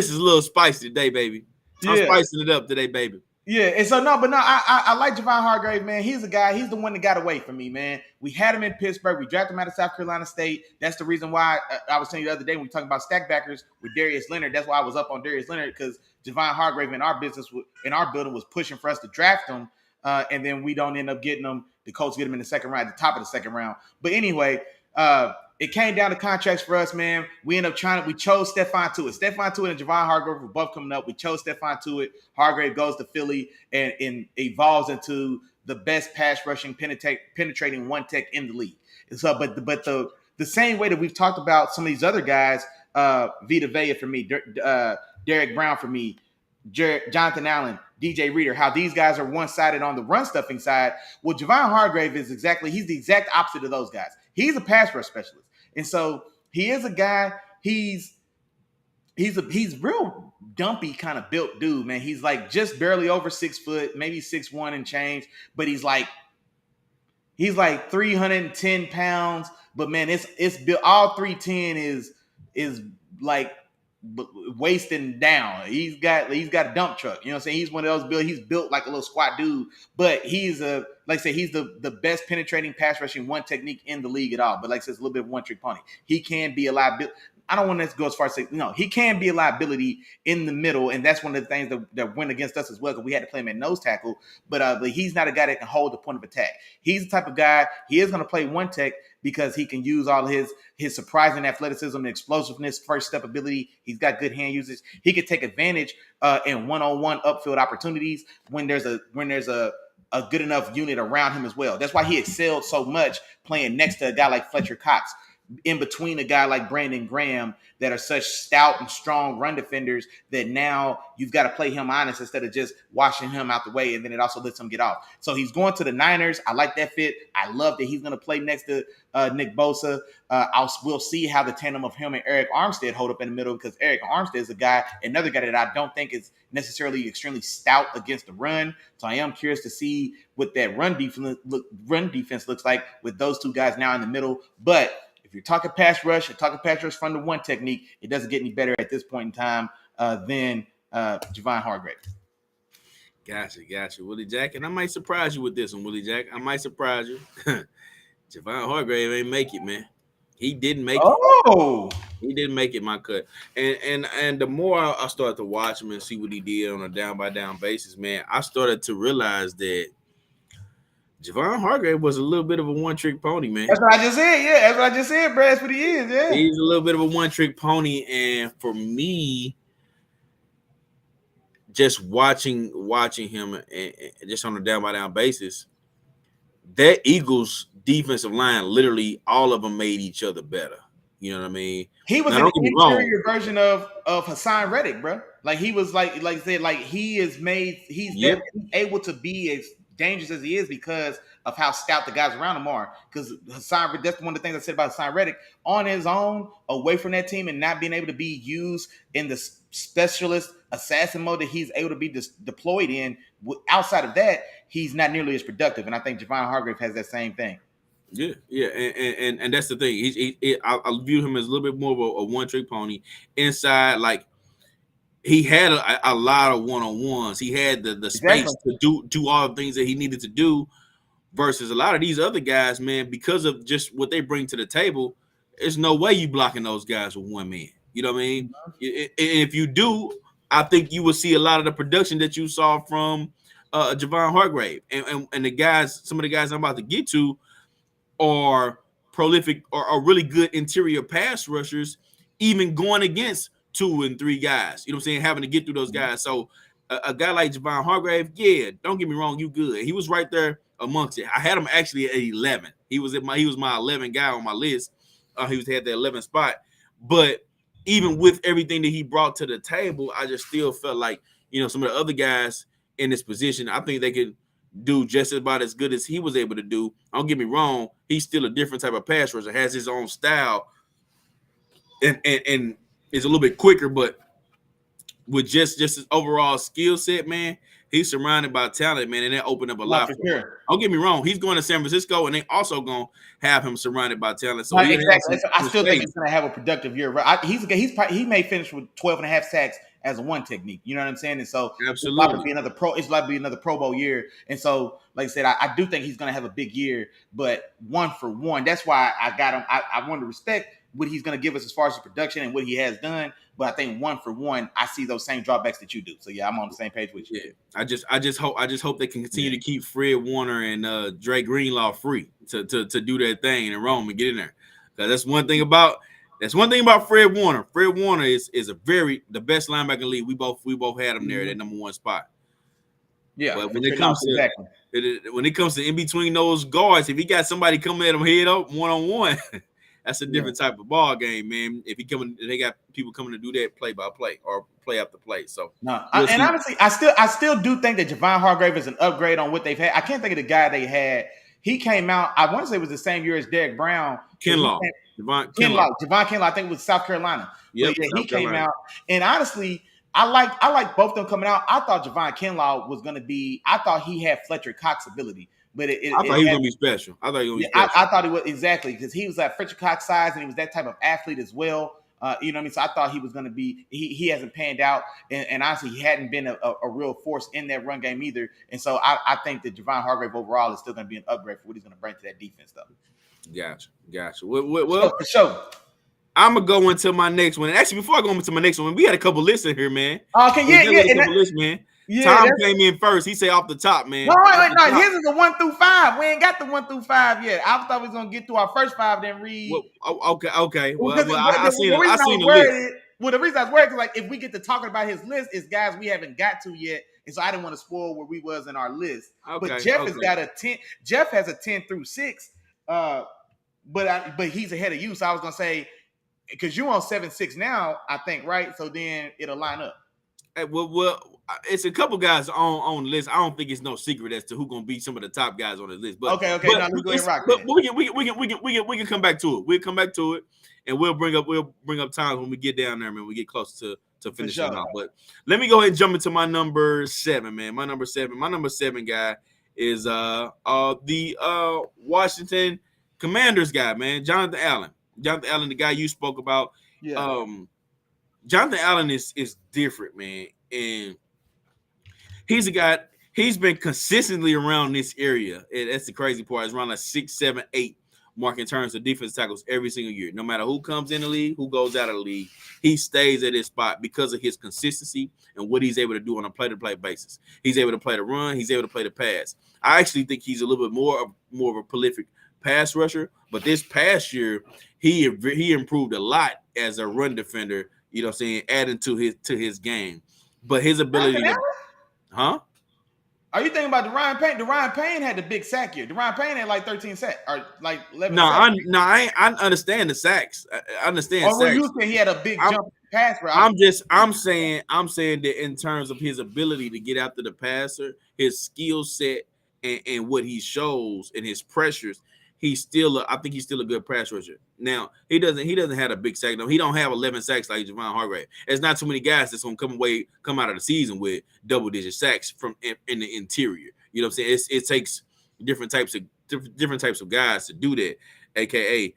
is a little spicy today, baby. I'm spicing it up today, baby. Yeah, and so I like Javon Hargrave, man. He's a guy. He's the one that got away from me, man. We had him in Pittsburgh. We drafted him out of South Carolina State. That's the reason why I was saying the other day when we talking about stack backers with Darius Leonard. That's why I was up on Darius Leonard, because Javon Hargrave in our building was pushing for us to draft him, and then we don't end up getting him. The Colts get him in the second round, at the top of the second round. But anyway, it came down to contracts for us, man. We chose Stephon Tuitt. Stephon Tuitt and Javon Hargrave were both coming up. We chose Stephon Tuitt. Hargrave goes to Philly and evolves into the best pass rushing penetrating one tech in the league. And so, but the same way that we've talked about some of these other guys, Vita Vea for me, Derek Brown for me, Jonathan Allen, DJ Reader, how these guys are one-sided on the run stuffing side. Well, Javon Hargrave he's the exact opposite of those guys. He's a pass rush specialist. And so he is a guy, he's real dumpy kind of built dude, man. He's like just barely over 6 foot, maybe 6'1" and change, but he's like 310 pounds. But man, it's built, all 310 is like wasting down. He's got a dump truck. You know what I'm saying? He's one of those he's built like a little squat dude, but he's he's the best penetrating pass rushing one technique in the league at all. But like I said, it's a little bit of one trick pony. He can be a liability. I don't want to go as far as say, no, he can be a liability in the middle. And that's one of the things that went against us as well, because we had to play him at nose tackle. But he's not a guy that can hold the point of attack. He's the type of guy, he is going to play one tech because he can use all his surprising athleticism and explosiveness, first step ability. He's got good hand usage. He could take advantage in one-on-one upfield opportunities when there's a good enough unit around him as well. That's why he excelled so much playing next to a guy like Fletcher Cox. in between a guy like Brandon Graham that are such stout and strong run defenders that now you've got to play him honest instead of just washing him out the way, and then it also lets him get off. So he's going to the Niners. I like that fit. I love that he's going to play next to Nick Bosa. We'll see how the tandem of him and Eric Armstead hold up in the middle, because Eric Armstead is another guy that I don't think is necessarily extremely stout against the run. So I am curious to see what that run defense looks like with those two guys now in the middle. But if you're talking pass rush from the one technique, it doesn't get any better at this point in time than Javon Hargrave. Gotcha, Willie Jack. And I might surprise you with this one, Willie Jack. I might surprise you. Javon Hargrave ain't make it, man. He didn't make it. He didn't make it, my cut. And the more I started to watch him and see what he did on a down-by-down basis, man, I started to realize that Javon Hargrave was a little bit of a one-trick pony, man. That's what I just said. Yeah, that's what I just said, Brad. That's what he is. Yeah, he's a little bit of a one-trick pony, and for me, just watching him and just on a down-by-down basis, that Eagles defensive line, literally all of them made each other better. You know what I mean? He was an interior version of Hassan Reddick, bro. Like he was like I said, like he's able to be as dangerous as he is because of how stout the guys around him are. Because Hassan, that's one of the things I said about Hassan Reddick, on his own, away from that team and not being able to be used in the specialist assassin mode that he's able to be deployed in. Outside of that, he's not nearly as productive. And I think Javon Hargrave has that same thing. Yeah, and that's the thing. I view him as a little bit more of a one-trick pony. Inside, like he had a lot of one-on-ones. He had the space to do all the things that he needed to do. Versus a lot of these other guys, man, because of just what they bring to the table, there's no way you blocking those guys with one man. You know what I mean? And if you do, I think you will see a lot of the production that you saw from Javon Hargrave and the guys. Some of the guys I'm about to get to are prolific or are really good interior pass rushers, even going against 2 and 3 guys. You know what I'm saying? Having to get through those guys. So a guy like Javon Hargrave, yeah, don't get me wrong, you good. He was right there amongst it. I had him actually at 11. He was my 11 guy on my list. He had the 11th spot. But even with everything that he brought to the table, I just still felt like, you know, some of the other guys in this position, I think they could do just about as good as he was able to do. Don't get me wrong, he's still a different type of pass rusher, has his own style, and is a little bit quicker, but with just his overall skill set, man, he's surrounded by talent, man, and that opened up a lot for him. Sure. Don't get me wrong, he's going to San Francisco, and they also going to have him surrounded by talent. So exactly. I still think he's going to have a productive year. He may finish with 12 and a half sacks as a one technique. You know what I'm saying? And so absolutely, it's like to be another Pro Bowl year. And so, like I said, I do think he's going to have a big year, but one for one, that's why I got him. I want to respect what he's going to give us as far as his production and what he has done. But I think one for one, I see those same drawbacks that you do. So yeah, I'm on the same page with you. Yeah, I just hope they can continue to keep Fred Warner and Dre Greenlaw free to do their thing in Rome and get in there. Because that's one thing about Fred Warner. Fred Warner is the best linebacker in the league. We both had him there at that number 1 spot. Yeah, but when it comes to in between those guards, if he got somebody coming at him head up 1-on-1. That's a different type of ball game, man. If they got people coming to do that play by play or play after play. So honestly, I still do think that Javon Hargrave is an upgrade on what they've had. I can't think of the guy they had. He came out. I want to say it was the same year as Derek Brown. Javon Kinlaw. I think it was South Carolina. Yeah, he came out. And honestly, I like both of them coming out. I thought Javon Kinlaw was going to be. I thought he had Fletcher Cox ability. But I thought he was going to be special. I thought he was exactly because he was that Fletcher Cox size and he was that type of athlete as well. You know what I mean? So I thought he was going to be. He hasn't panned out, and honestly, he hadn't been a real force in that run game either. And so I think that Javon Hargrave overall is still going to be an upgrade for what he's going to bring to that defense, though. Gotcha. Well, for sure. I'm gonna go into my next one. Actually, before I go into my next one, we had a couple lists in here, man. Okay, yeah. Lists, man. Yeah, Tom came in first. He said off the top, man. No. His is the 1 through 5. We ain't got the 1 through 5 yet. I thought we was gonna get through our first 5, then read. Well, okay. Well, I seen the list. Well, the reason I was worried is like if we get to talking about his list, it's guys we haven't got to yet, and so I didn't want to spoil where we was in our list. But Jeff has got a 10. Jeff has a 10 through 6. but he's ahead of you. So I was gonna say because you're on 7'6" now, I think, right? So then it'll line up. Hey, well, it's a couple guys on the list. I don't think it's no secret as to who's gonna be some of the top guys on the list. But Okay. but Now let's go ahead and it's rock but then. we can come back to it. We'll come back to it, and we'll bring up times when we get down there, man. We get close to finishing sure. off. But let me go ahead and jump into my number 7, man. My number seven guy is the Washington Commanders guy, man. Jonathan Allen. Jonathan Allen, the guy you spoke about. Yeah. Jonathan Allen is different, man, and he's a guy. He's been consistently around this area, and that's the crazy part. It's around like 6, 7, 8 mark in terms of defense tackles every single year. No matter who comes in the league, who goes out of the league, he stays at his spot because of his consistency and what he's able to do on a play-to-play basis. He's able to play the run. He's able to play the pass. I actually think he's a little bit more of a prolific pass rusher, but this past year he improved a lot as a run defender. You know what I'm saying? Adding to his game. But his ability to, huh? Are you thinking about Darian Payne? Darian Payne had the big sack here. Darian Payne had like 13 sacks or like 11 No, sacks. I understand the sacks. I understand Or were sacks. you saying he had a big jump pass route? I'm saying that in terms of his ability to get after the passer, his skill set and what he shows and his pressures, I think he's still a good pass rusher. Now he doesn't have a big sack. No, he don't have 11 sacks like Javon Hargrave. There's not too many guys that's gonna come out of the season with double-digit sacks in the interior. You know what I'm saying? It takes different types of guys to do that, aka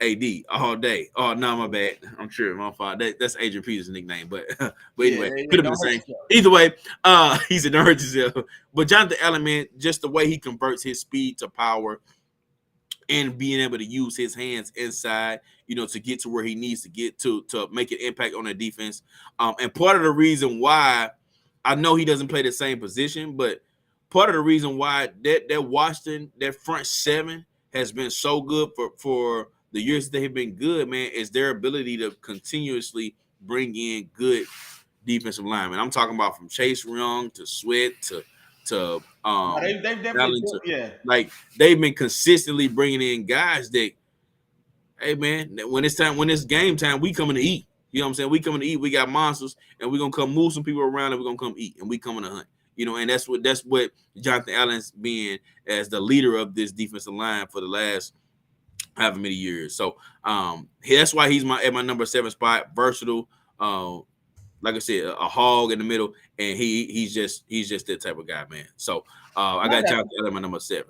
AD all day. Oh no, my bad. I'm sure my fault. That's Adrian Peterson's nickname, but anyway, could have been the same. Either way, he's an hurt yourself. But Jonathan Allen, man, just the way he converts his speed to power and being able to use his hands inside, to get to where he needs to get to make an impact on the defense. And part of the reason why I know he doesn't play the same position, but part of the reason why that Washington, that front seven has been so good for the years that they've been good, man, is their ability to continuously bring in good defensive linemen. I'm talking about from Chase Young to Sweat to they've definitely like they've been consistently bringing in guys that, hey man, when it's game time, we coming to eat. You know what I'm saying? We coming to eat. We got monsters, and we're gonna come move some people around, and we're gonna come eat, and we coming to hunt. And that's what Jonathan Allen's been as the leader of this defensive line for the last however many years. So that's why he's at my number 7 spot. Versatile, like I said, a hog in the middle, and he's just that type of guy, man. So I got Jonathan Allen my number 7.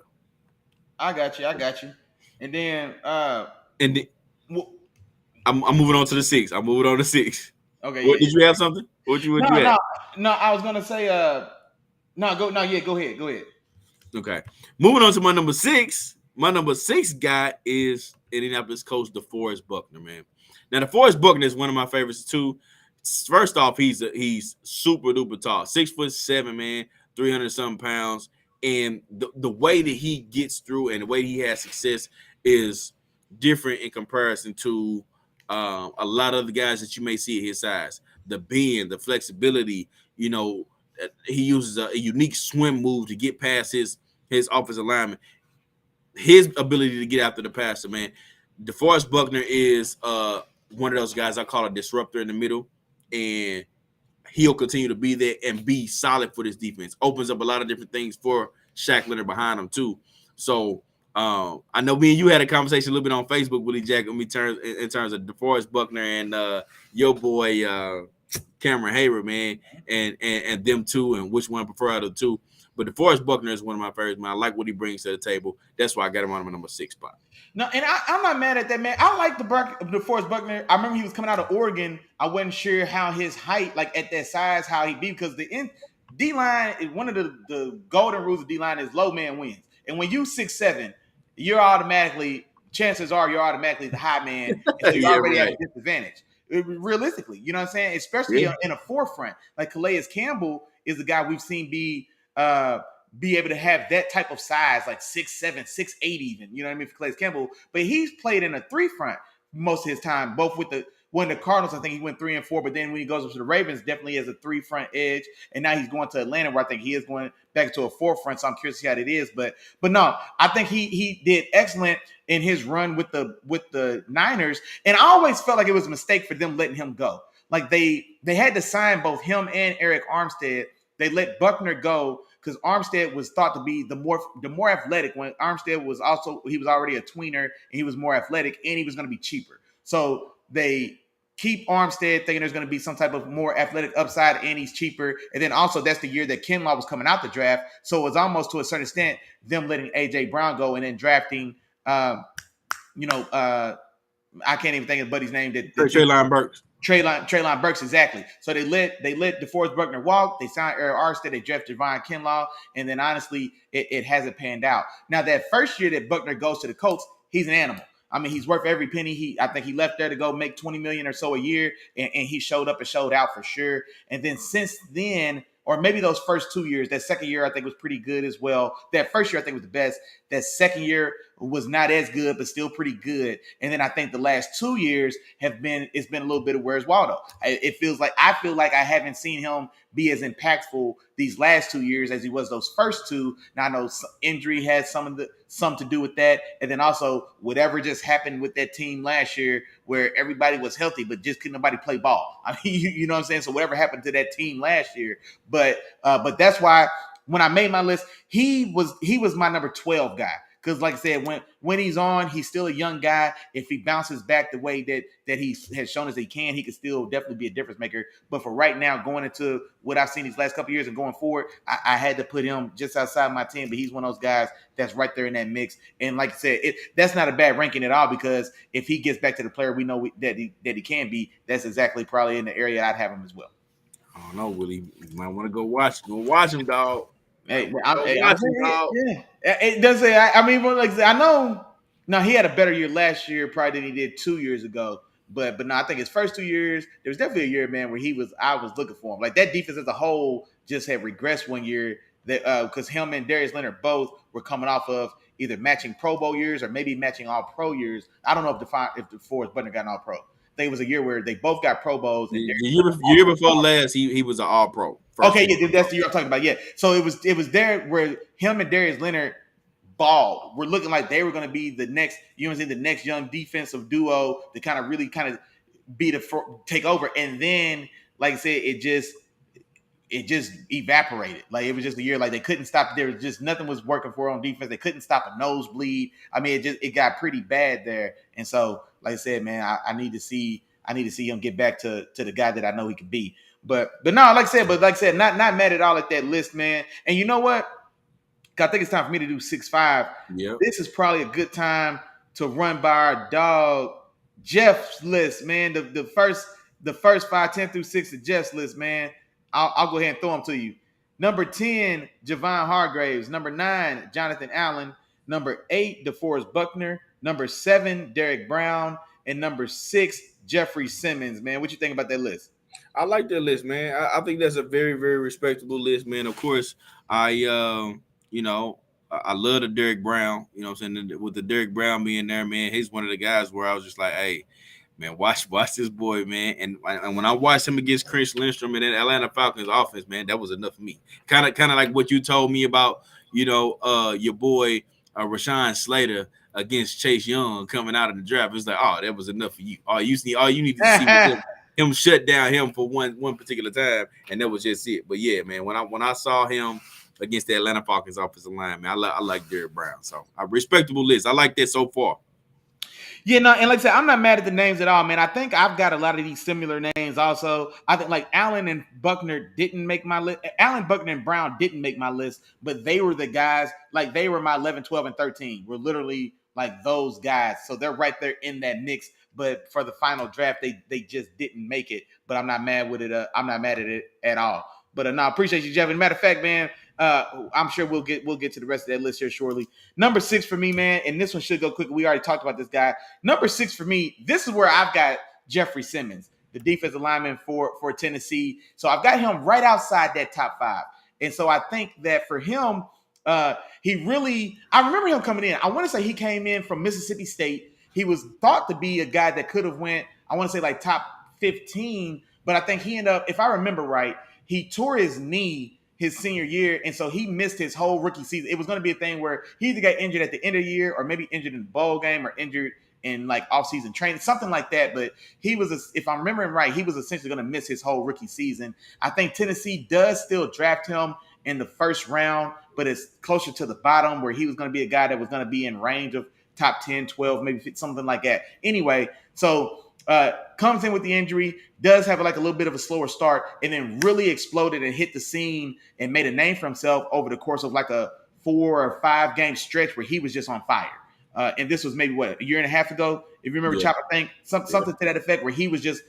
I got you. And then I'm moving on to the 6. I'm moving on to 6. Okay. Did you have something? What you have? No, I was gonna say go ahead. Okay. Moving on to my number 6. My number 6 guy is Indianapolis coach DeForest Buckner, man. Now DeForest Buckner is one of my favorites too. First off, he's super duper tall, 6'7", man, 300 something pounds, and the way that he gets through and the way he has success is different in comparison to a lot of the guys that you may see at his size. The bend, the flexibility, he uses a unique swim move to get past his offensive lineman. His ability to get after the passer, man. DeForest Buckner is one of those guys I call a disruptor in the middle, and he'll continue to be there and be solid for this defense. Opens up a lot of different things for Shaq Leonard behind him too. So I know me and you had a conversation a little bit on Facebook, Willie Jack, in terms of DeForest Buckner and your boy Cameron Hayward, man, and them two, and which one I prefer out of the two. But DeForest Buckner is one of my favorites, man. I like what he brings to the table. That's why I got him on my number 6 spot. No, and I'm not mad at that, man. I like DeForest Buckner. I remember he was coming out of Oregon. I wasn't sure how his height, like at that size, how he'd be, because the D-line is one of the golden rules of D-line is low man wins. And when you 6'7", chances are you're automatically the high man, and you already have a disadvantage. Realistically, you know what I'm saying? Especially in a forefront. Like Calais Campbell is the guy we've seen be able to have that type of size, like 6'7", 6'8", even. You know what I mean, for Calais Campbell. But he's played in a 3 front most of his time, both with when the Cardinals, I think he went 3-4, but then when he goes up to the Ravens, definitely has a 3 front edge. And now he's going to Atlanta, where I think he is going back to a 4 front. So I'm curious to see how it is. But no, I think he did excellent in his run with the Niners. And I always felt like it was a mistake for them letting him go. Like they had to sign both him and Eric Armstead. They let Buckner go because Armstead was thought to be the more athletic. When Armstead was he was already a tweener and he was more athletic and he was going to be cheaper. So they keep Armstead thinking there's going to be some type of more athletic upside and he's cheaper. And then also that's the year that Kinlaw was coming out the draft. So it was almost to a certain extent them letting AJ Brown go and then drafting, I can't even think of buddy's name. Treylon Burks. Treylon Burks, exactly. So they let DeForest Buckner walk. They signed Eric Armstead. They drafted Javon Kinlaw. And then honestly, it hasn't panned out. Now that first year that Buckner goes to the Colts, he's an animal. I mean, he's worth every penny. I think he left there to go make $20 million or so a year, and he showed up and showed out for sure. And then since then, or maybe those first 2 years, that second year I think was pretty good as well. That first year I think was the best. That second year was not as good, but still pretty good. And then I think the last 2 years it's been a little bit of where's Waldo. I feel like I haven't seen him be as impactful these last 2 years as he was those first two. Now I know injury has some to do with that, and then also whatever just happened with that team last year where everybody was healthy but just couldn't nobody play ball. I mean, you know what I'm saying? So whatever happened to that team last year, but that's why when I made my list, he was my number 12 guy. Because, like I said, when he's on, he's still a young guy. If he bounces back the way that he has shown us he can, he could still definitely be a difference maker. But for right now, going into what I've seen these last couple of years and going forward, I had to put him just outside my 10. But he's one of those guys that's right there in that mix. And like I said, that's not a bad ranking at all, because if he gets back to the player we know that he can be, that's exactly probably in the area I'd have him as well. I don't know, Willie. You might want to go watch him, dog. Hey, it does say. I mean, like I know. Now he had a better year last year, probably than he did 2 years ago. But no, I think his first 2 years, there was definitely a year, man, where I was looking for him. Like that defense as a whole just had regressed one year, that because him and Darius Leonard both were coming off of either matching Pro Bowl years or maybe matching All Pro years. I don't know if DeForest Buckner got an All Pro. I think it was a year where they both got Pro Bowls. And the year before last, he was an All Pro. Okay, yeah, that's the year I'm talking about. Yeah, so it was there where him and Darius Leonard balled. We're looking like they were going to be the next, the next young defensive duo to kind of really take over. And then, like I said, it just evaporated. Like it was just a year like they couldn't stop. There was just nothing was working for on defense. They couldn't stop a nosebleed. I mean, it got pretty bad there. And so, like I said, man, I need to see him get back to the guy that I know he can be. But no, like I said, not mad at all at that list, man. And you know what? I think it's time for me to do 6'5". Yeah. This is probably a good time to run by our dog Jeff's list, man. The first 5, 10 through 6 of Jeff's list, man. I'll go ahead and throw them to you. Number 10, Javon Hargraves. Number 9, Jonathan Allen. Number 8, DeForest Buckner. Number 7, Derek Brown. And number 6, Jeffrey Simmons, man. What you think about that list? I like that list, man. I think that's a very, very respectable list, man. Of course, I love the Derek Brown. You know what I'm saying? With the Derek Brown being there, man, he's one of the guys where I was just like, hey, man, watch this boy, man. And when I watched him against Chris Lindstrom and then Atlanta Falcons offense, man, that was enough for me. Kind of like what you told me about, your boy Rashawn Slater against Chase Young coming out of the draft. It's like, oh, that was enough for you. All you need to see was him shut down him for one particular time, and that was just it. But yeah, man, when I saw him against the Atlanta Falcons offensive line, man, I like Derek Brown. So a respectable list. I like that so far. Yeah, no, and like I said, I'm not mad at the names at all, man. I think I've got a lot of these similar names also. I think like Allen and Buckner didn't make my list. Allen, Buckner, and Brown didn't make my list, but they were the guys, like they were my 11, 12, and 13. We're literally like those guys. So they're right there in that mix. But for the final draft, they just didn't make it. But I'm not mad with it. I'm not mad at it at all. But no, I appreciate you, Jeff. And matter of fact, man, I'm sure we'll get to the rest of that list here shortly. Number 6 for me, man, and this one should go quick. We already talked about this guy. Number 6 for me, this is where I've got Jeffrey Simmons, the defensive lineman for Tennessee. So I've got him right outside that top 5. And so I think that for him, I remember him coming in. I want to say he came in from Mississippi State. he was thought to be a guy that could have went, I want to say like top 15, but I think he ended up, if I remember right, he tore his knee his senior year, and so he missed his whole rookie season. It was going to be a thing where he either got injured at the end of the year, or maybe injured in the bowl game, or injured in like off-season training, something like that. But he was, if I'm remembering right, he was essentially going to miss his whole rookie season. I think Tennessee does still draft him in the first round, but it's closer to the bottom, where he was going to be a guy that was going to be in range of top 10, 12, maybe something like that. Anyway, so comes in with the injury, does have like a little bit of a slower start, and then really exploded and hit the scene and made a name for himself over the course of like a 4 or 5 game stretch where he was just on fire. And this was maybe a year and a half ago, if you remember, Chop, I think something to that effect, where he was just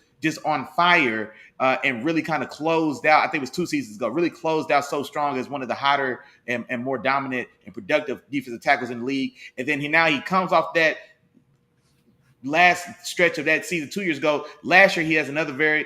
on fire and really kind of closed out. I think it was 2 seasons ago, really closed out so strong as one of the hotter and more dominant and productive defensive tackles in the league. And then he comes off that last stretch of that season 2 years ago. Last year, he has another very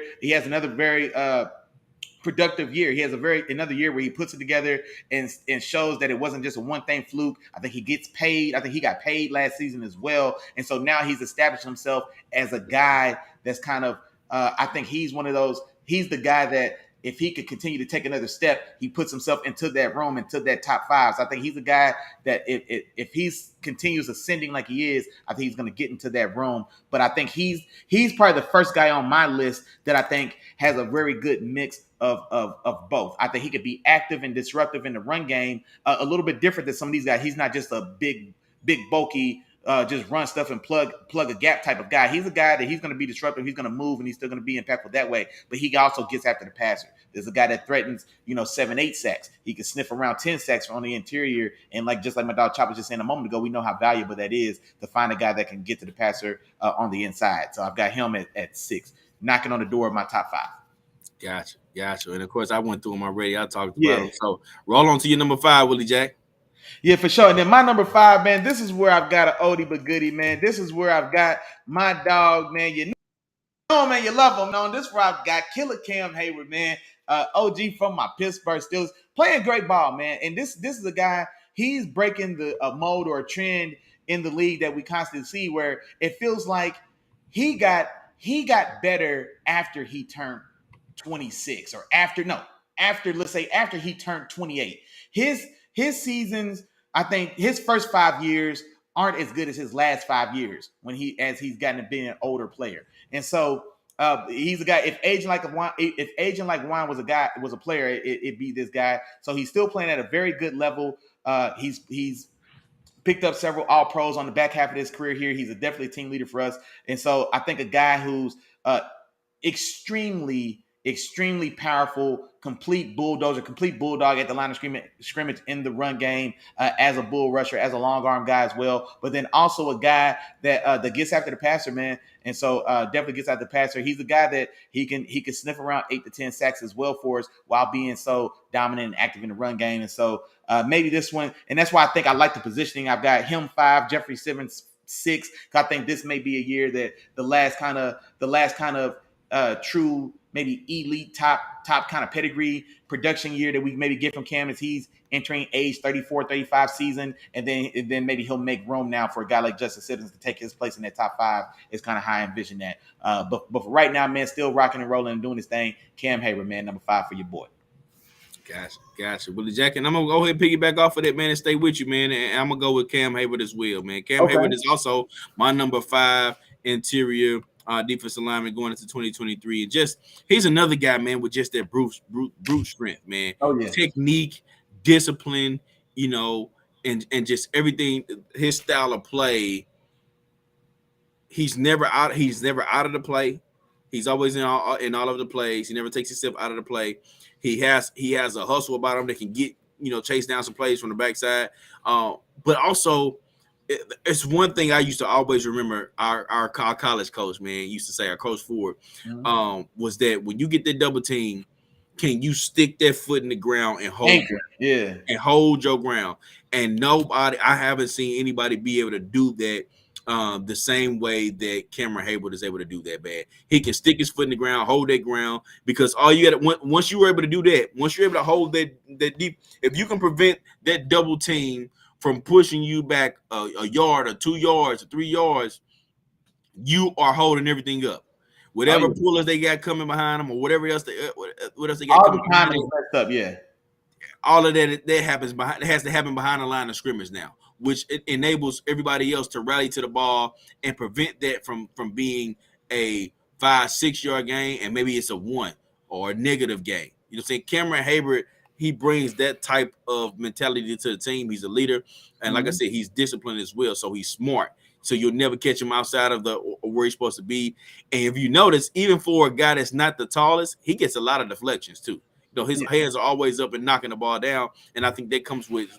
productive year. He has another year where he puts it together and shows that it wasn't just a one-thing fluke. I think he gets paid. I think he got paid last season as well. And so now he's established himself as a guy that's kind of, I think he's one of those, he's the guy that if he could continue to take another step, he puts himself into that room, into that top 5. So I think he's a guy that if he continues ascending like he is, I think he's going to get into that room. But I think he's probably the first guy on my list that I think has a very good mix of both. I think he could be active and disruptive in the run game, a little bit different than some of these guys. He's not just a big bulky, just run stuff and plug a gap type of guy. He's a guy that he's going to be disruptive. He's going to move, and he's still going to be impactful that way. But he also gets after the passer. There's a guy that threatens, 7, 8 sacks. He can sniff around 10 sacks on the interior. And just like my dog Chop was just saying a moment ago, we know how valuable that is to find a guy that can get to the passer on the inside. So I've got him at 6, knocking on the door of my top 5. Gotcha. And of course, I went through him already. I talked about him. So roll on to your number 5, Willie Jack. Yeah, for sure. And then my number 5, man, this is where I've got an oldie but goodie, man. This is where I've got my dog, man. You know, man, you love him. No, this is where I've got Killer Cam Hayward, man. OG from my Pittsburgh Steelers, playing great ball, man. And this is a guy, he's breaking a mode or a trend in the league that we constantly see, where it feels like he got better after he turned 26, or after he turned 28. His seasons, I think his first 5 years aren't as good as his last 5 years as he's gotten to be an older player. And so he's a guy. If aging like wine was a player, it'd be this guy. So he's still playing at a very good level. He's picked up several All Pros on the back half of his career here. He's definitely a team leader for us. And so I think a guy who's extremely powerful, complete bulldozer, complete bulldog at the line of scrimmage in the run game, as a bull rusher, as a long arm guy as well. But then also a guy that gets after the passer, man. And so definitely gets after the passer. He's a guy that he can sniff around 8 to 10 sacks as well for us, while being so dominant and active in the run game. And so maybe this one, and that's why I think I like the positioning. I've got him 5, Jeffrey Simmons 6. I think this may be a year that the last kind of true, maybe elite top kind of pedigree production year that we maybe get from Cam, as he's entering age 34, 35 season. And then maybe he'll make room now for a guy like Justin Simmons to take his place in that top 5. Is kind of how I envision that. But for right now, man, still rocking and rolling and doing his thing. Cam Hayward, man, number 5 for your boy. Gotcha. Willie Jack, and I'm gonna go ahead and piggyback off of that, man, and stay with you, man. And I'm gonna go with Cam Hayward as well, man. Cam Hayward is also my number 5 interior defensive lineman going into 2023. And just he's another guy, man, with just that brute strength, man. Oh, yeah. Technique, discipline, and just everything. His style of play. He's never out of the play. He's always in all of the plays. He never takes himself out of the play. He has a hustle about him that can get, chase down some plays from the backside. But also, it's one thing I used to always remember our college coach, man, used to say, our coach Ford, was that when you get that double team, can you stick that foot in the ground and hold your ground? And I haven't seen anybody be able to do that the same way that Cameron Hayward is able to do that, man. He can stick his foot in the ground, hold that ground, because all you got to, once you were able to do that, once you're able to hold that deep, if you can prevent that double team from pushing you back a yard or 2 yards or 3 yards, you are holding everything up. Oh Whatever yeah. pullers they got coming behind them, or whatever else what else they got All the coming behind timing is it, messed up. Yeah. all of that happens behind. It has to happen behind the line of scrimmage now, which it enables everybody else to rally to the ball and prevent that from being a 5-6 yard gain, and maybe it's a one or a negative gain. You know, what I'm saying Cameron Hayward, he brings that type of mentality to the team. He's a leader, and like I Mm-hmm. said, he's disciplined as well. So he's smart. So you'll never catch him outside of the where he's supposed to be. And if you notice, even for a guy that's not the tallest, he gets a lot of deflections too. You know, his Yeah. hands are always up and knocking the ball down, and I think that comes with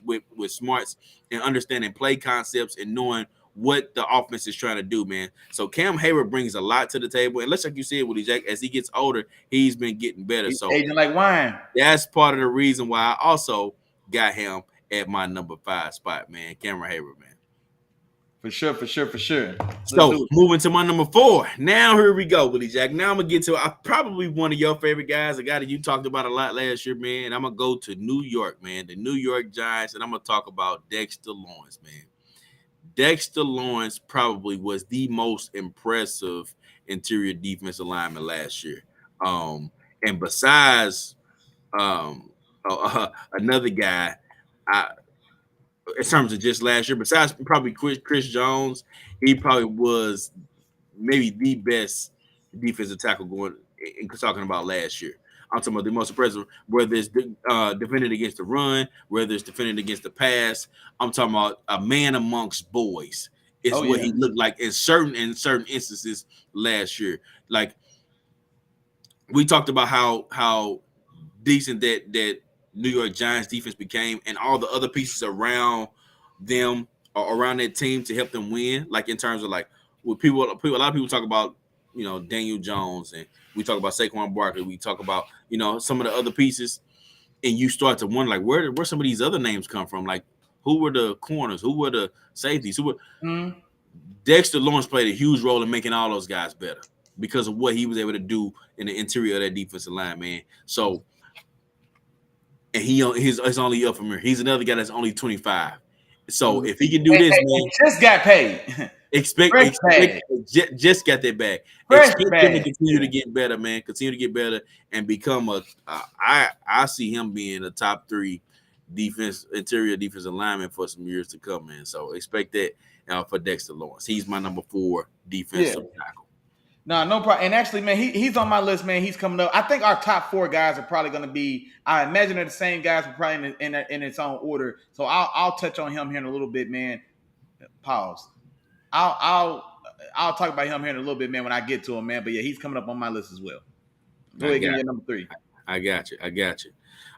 smarts and understanding play concepts and knowing what the offense is trying to do, man. So Cam Hayward brings a lot to the table, and let's like you said, Willie Jack, as he gets older, he's been getting better. He's So aging like wine. that's part of the reason why I also got him at my number 5 spot, man. Cameron Hayward, man. For sure, for sure, for sure. Let's So do it. moving to my number 4. Now here we go, Willie Jack. Now I'm gonna get to probably one of your favorite guys, a guy that you talked about a lot last year, man. I'm gonna go to New York, man, the New York Giants, and I'm gonna talk about Dexter Lawrence, man. Dexter Lawrence probably was the most impressive interior defensive lineman last year. And besides another guy, I, in terms of just last year, besides probably Chris Jones, he probably was maybe the best defensive tackle going in talking about last year. I'm talking about the most impressive, whether it's defending against the run, whether it's defending against the pass. I'm talking about a man amongst boys is Oh what yeah. he looked like in certain instances last year. Like we talked about how decent that New York Giants defense became, and all the other pieces around them or around that team to help them win. Like in terms of like with people, a lot of people talk about Daniel Jones, and we talk about Saquon Barkley. We talk about some of the other pieces, and you start to wonder like where some of these other names come from. Like who were the corners? Who were the safeties? Who were Mm-hmm. Dexter Lawrence played a huge role in making all those guys better because of what he was able to do in the interior of that defensive line, man. So and he's only up from here. He's another guy that's only 25. So Mm-hmm. if he can do Hey, this, hey, man, he just got paid. Fresh expect bag. just got that back. Fresh Expect him to bag. continue to Yeah. get better, man. Continue to get better and become I see him being a top 3 interior defensive lineman for some years to come, man. So expect that for Dexter Lawrence. He's my number 4 Yeah. defensive tackle. No problem. And actually, man, he's on my list, man. He's coming up. I think our top 4 guys are probably going to be. I imagine they're the same guys, but probably in its own order. So I'll touch on him here in a little bit, man. Pause. I'll talk about him here in a little bit, man, when I get to him, man. But yeah, he's coming up on my list as well. Go I ahead, give me got your number 3. I got you. I got you.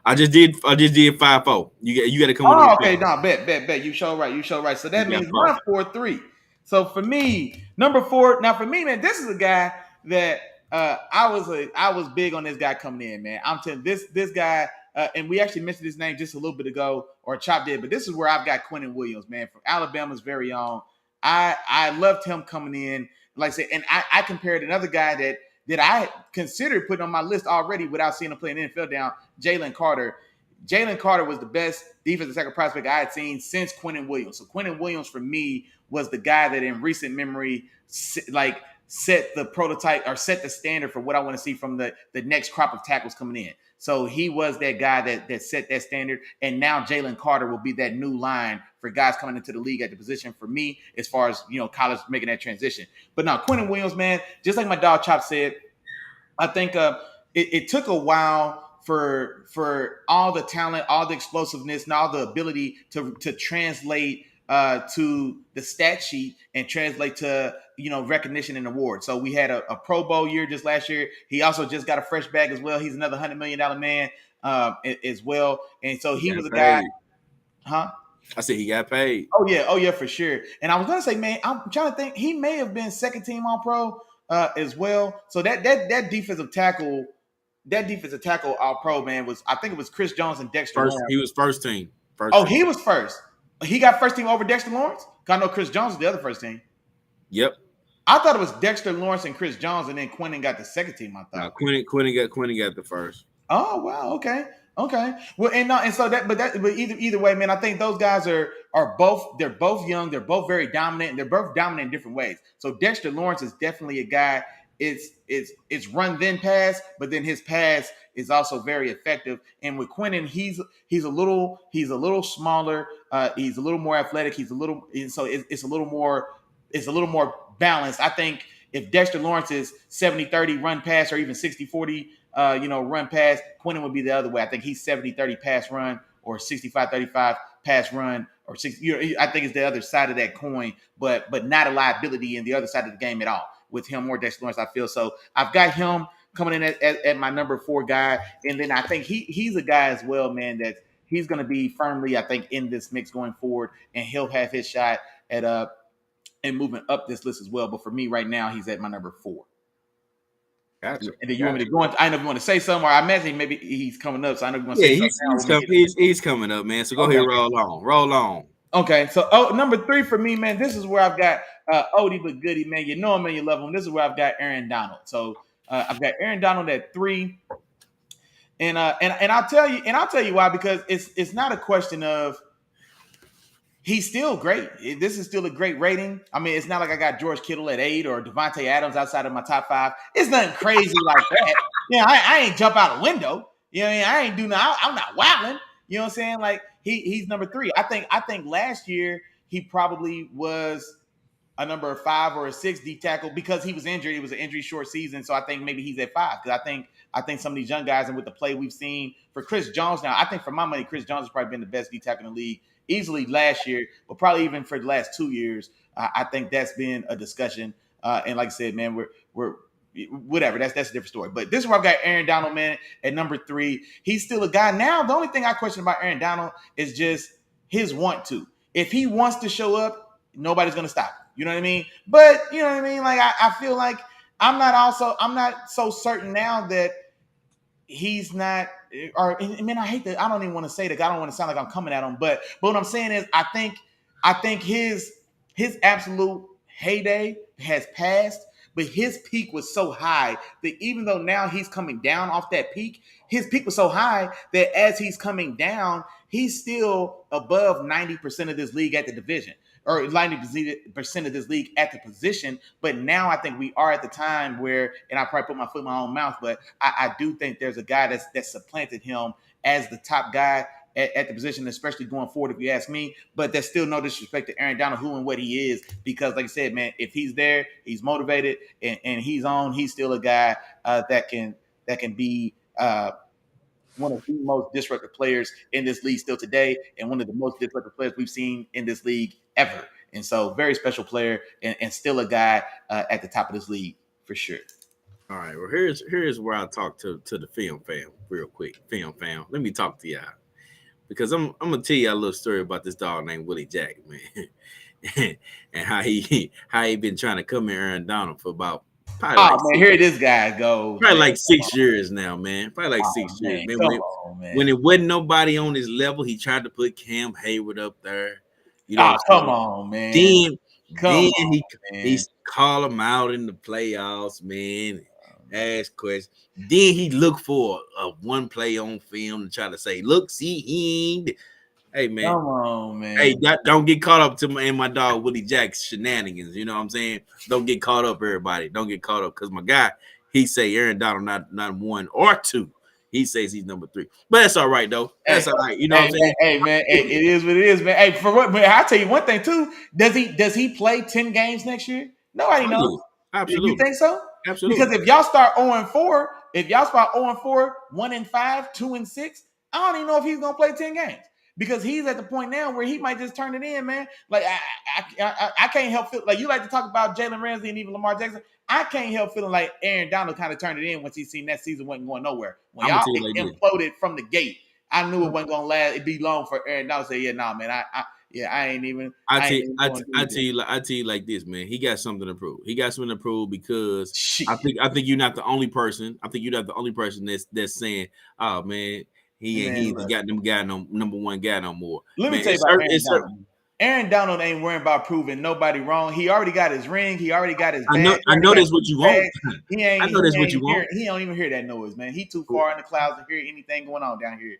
I just did 5-4. You got to come with Oh, number okay. 4. No, bet. You show right. You show right. So that You got means 4. my 4-3. So for me, number 4. Now for me, man, this is a guy that I was big on this guy coming in, man. I'm telling this guy, and we actually mentioned his name just a little bit ago, or Chop did, but this is where I've got Quentin Williams, man, from Alabama's very own. I loved him coming in, like I said, and I compared another guy that I considered putting on my list already without seeing him play in the NFL down, Jalen Carter. Jalen Carter was the best defensive tackle prospect I had seen since Quentin Williams. So Quentin Williams for me was the guy that in recent memory like set the prototype or set the standard for what I want to see from the next crop of tackles coming in. So he was that guy that set that standard. And now Jalen Carter will be that new line for guys coming into the league at the position for me, as far as college making that transition. But now Quentin Williams, man, just like my dog Chop said, I think it took a while for all the talent, all the explosiveness, and all the ability to translate to the stat sheet and translate to recognition and awards. So we had a Pro Bowl year just last year. He also just got a fresh bag as well. He's another $100 million man as well. And so he was a guy, Paid. huh? I said he got paid. Oh yeah, for sure. And I was gonna say, man, I'm trying to think. He may have been second team All Pro as well. So that defensive tackle. That defensive tackle All Pro, man, I think it was Chris Jones and Dexter First, Lawrence. he was first team. Oh, he was first. He got first team over Dexter Lawrence? I know Chris Jones is the other first team. Yep. I thought it was Dexter Lawrence and Chris Jones, and then Quentin got the second team, I thought. Quentin got the first. Oh, wow. Okay. Okay. Well, and no, and so but either way, man, I think those guys are both they're both young, they're both very dominant, and they're both dominant in different ways. So Dexter Lawrence is definitely a guy. It's run then pass, but then his pass is also very effective. And with Quinnen, he's a little smaller, he's a little more athletic, he's a little so it's a little more balanced. I think if Dexter Lawrence is 70-30 run pass or even 60-40 run pass. Quentin would be the other way. I think he's 70-30 pass run or 65-35 pass run or 60. I think it's the other side of that coin, but not a liability in the other side of the game at all with him or Dexter Lawrence, I feel. So I've got him coming in at my number 4 guy. And then I think he's a guy as well, man, that he's going to be firmly, I think, in this mix going forward, and he'll have his shot at and moving up this list as well. But for me right now, he's at my number 4. Gotcha. And then you want me to go into, I know if you want to say something, or I imagine maybe he's coming up, so I know you want to say something. He's coming up, man. So go ahead, roll on. Okay, so number 3 for me, man, this is where I've got Odie but Goody, man. You know him and you love him. This is where I've got Aaron Donald. So I've got Aaron Donald at 3. And I'll tell you why, because it's not a question of he's still great. This is still a great rating. I mean, it's not like I got George Kittle at 8 or Devontae Adams outside of my top 5. It's nothing crazy like that. Yeah, I ain't jump out a window. You know what I mean? I ain't do nothing. I'm not wilding. You know what I'm saying? Like he's number 3. I think last year he probably was a number 5 or a 6 D tackle because he was injured. It was an injury short season, so I think maybe he's at 5 because I think some of these young guys and with the play we've seen for Chris Jones now, I think for my money, Chris Jones has probably been the best D tackle in the league easily last year, but probably even for the last 2 years. I think that's been a discussion. And like I said, man, we're whatever. That's a different story. But this is where I've got Aaron Donald, man, at number 3. He's still a guy. Now, the only thing I question about Aaron Donald is just his want to. If he wants to show up, nobody's going to stop him. You know what I mean? But you know what I mean? Like I feel like I'm not so certain now that he's not, or I mean, I don't even want to say that. I don't want to sound like I'm coming at him, but what I'm saying is I think his absolute heyday has passed, but his peak was so high that even though now he's coming down off that peak, his peak was so high that as he's coming down, he's still above 90% of this league at the division, or 90% of this league at the position. But now I think we are at the time where, and I probably put my foot in my own mouth, but I do think there's a guy that's supplanted him as the top guy at the position, especially going forward, if you ask me. But there's still no disrespect to Aaron Donald, who and what he is, because like I said, man, if he's there, he's motivated, and he's on, he's still a guy that can be one of the most disruptive players in this league still today, and one of the most disruptive players we've seen in this league ever. And so very special player and still a guy at the top of this league for sure. All right. Well, here's where I talk to the film fam real quick. Film fam, let me talk to y'all because I'm gonna tell you a little story about this dog named Willie Jack, man, and how he been trying to come in Aaron Donald for about. Here this guy goes. Probably like 6 years now, man. Probably like 6 years, man. When it wasn't nobody on his level, he tried to put Cam Hayward up there. You know, come on, man. Then he call him out in the playoffs, man. Ask questions. Then he look for a one play on film to try to say, "Look, see, he ain't." Hey, man. Come on, man. Hey, don't get caught up to my dog Willie Jack's shenanigans. You know what I'm saying? Don't get caught up, everybody. Don't get caught up because my guy, he say Aaron Donald not 1 or 2. He says he's number 3. But that's all right, though. That's all right. You know what I'm saying? Hey, man, it is what it is, man. Hey, for what, man, I'll tell you one thing, too. Does he play 10 games next year? Nobody knows. Absolutely. You think so? Absolutely. Because if y'all start 0-4, 1-4, 2-6, I don't even know if he's going to play 10 games. Because he's at the point now where he might just turn it in, man. Like, I can't help feel like you like to talk about Jalen Ramsey and even Lamar Jackson. I can't help feeling like Aaron Donald kind of turned it in once he seen that season wasn't going nowhere. When y'all imploded from the gate, I knew it wasn't going to last. It'd be long for Aaron Donald to say, yeah, nah, man, I ain't even. I tell you like this, man. He got something to prove. He got something to prove because I think you're not the only person. I think you're not the only person that's saying, oh, man, he ain't got them guy no number 1 guy no more. Let me tell you about Aaron Donald. Aaron Donald ain't worrying about proving nobody wrong. He already got his ring. He already got his bag. I know that's what you want. I know that's what you want. He don't even hear that noise, man. He too far in the clouds to hear anything going on down here.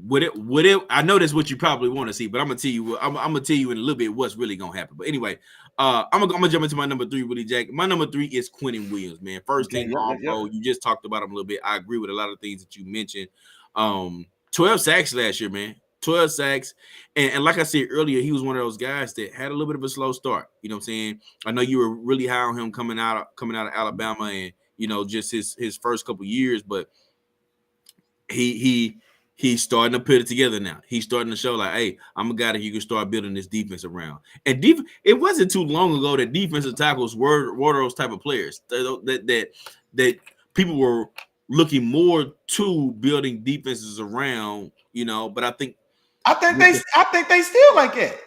would it I know that's what you probably want to see, but I'm gonna tell you I'm gonna tell you in a little bit what's really gonna happen. But anyway, I'm gonna jump into my number three, Willie Jack. My number three is Quentin Williams, man. First Okay, team yep, All yep, Pro. yep. You just talked about him a little bit. I agree with a lot of things that you mentioned. 12 sacks last year, man. 12 sacks. And like I said earlier, he was one of those guys that had a little bit of a slow start. You know what I'm saying? I know you were really high on him coming out of Alabama and just his first couple years, but he's starting to put it together now. He's starting to show like, hey, I'm a guy that you can start building this defense around. And it wasn't too long ago that defensive tackles were those type of players that people were looking more to building defenses around. But I think they still like it.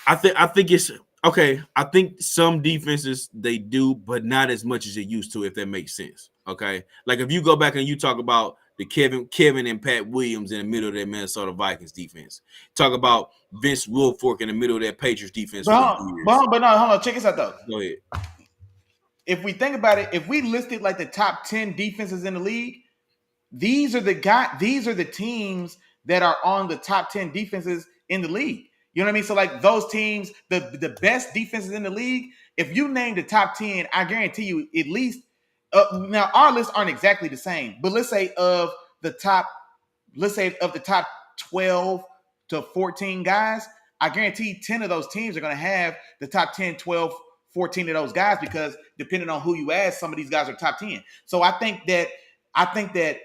I think it's okay. I think some defenses they do, but not as much as it used to, if that makes sense. Okay. Like if you go back and you talk about the Kevin and Pat Williams in the middle of that Minnesota Vikings defense. Talk about Vince Wilfork in the middle of that Patriots defense for years. But no, hold on, check this out though. Go ahead. If we think about it, if we listed like the top 10 defenses in the league, these are the teams that are on the top 10 defenses in the league. You know what I mean? So like those teams, the best defenses in the league, if you name the top 10, I guarantee you at least now our lists aren't exactly the same, but let's say of the top 12 to 14 guys, I guarantee 10 of those teams are going to have the top 10, 12, 14 of those guys because depending on who you ask, some of these guys are top 10. So I think that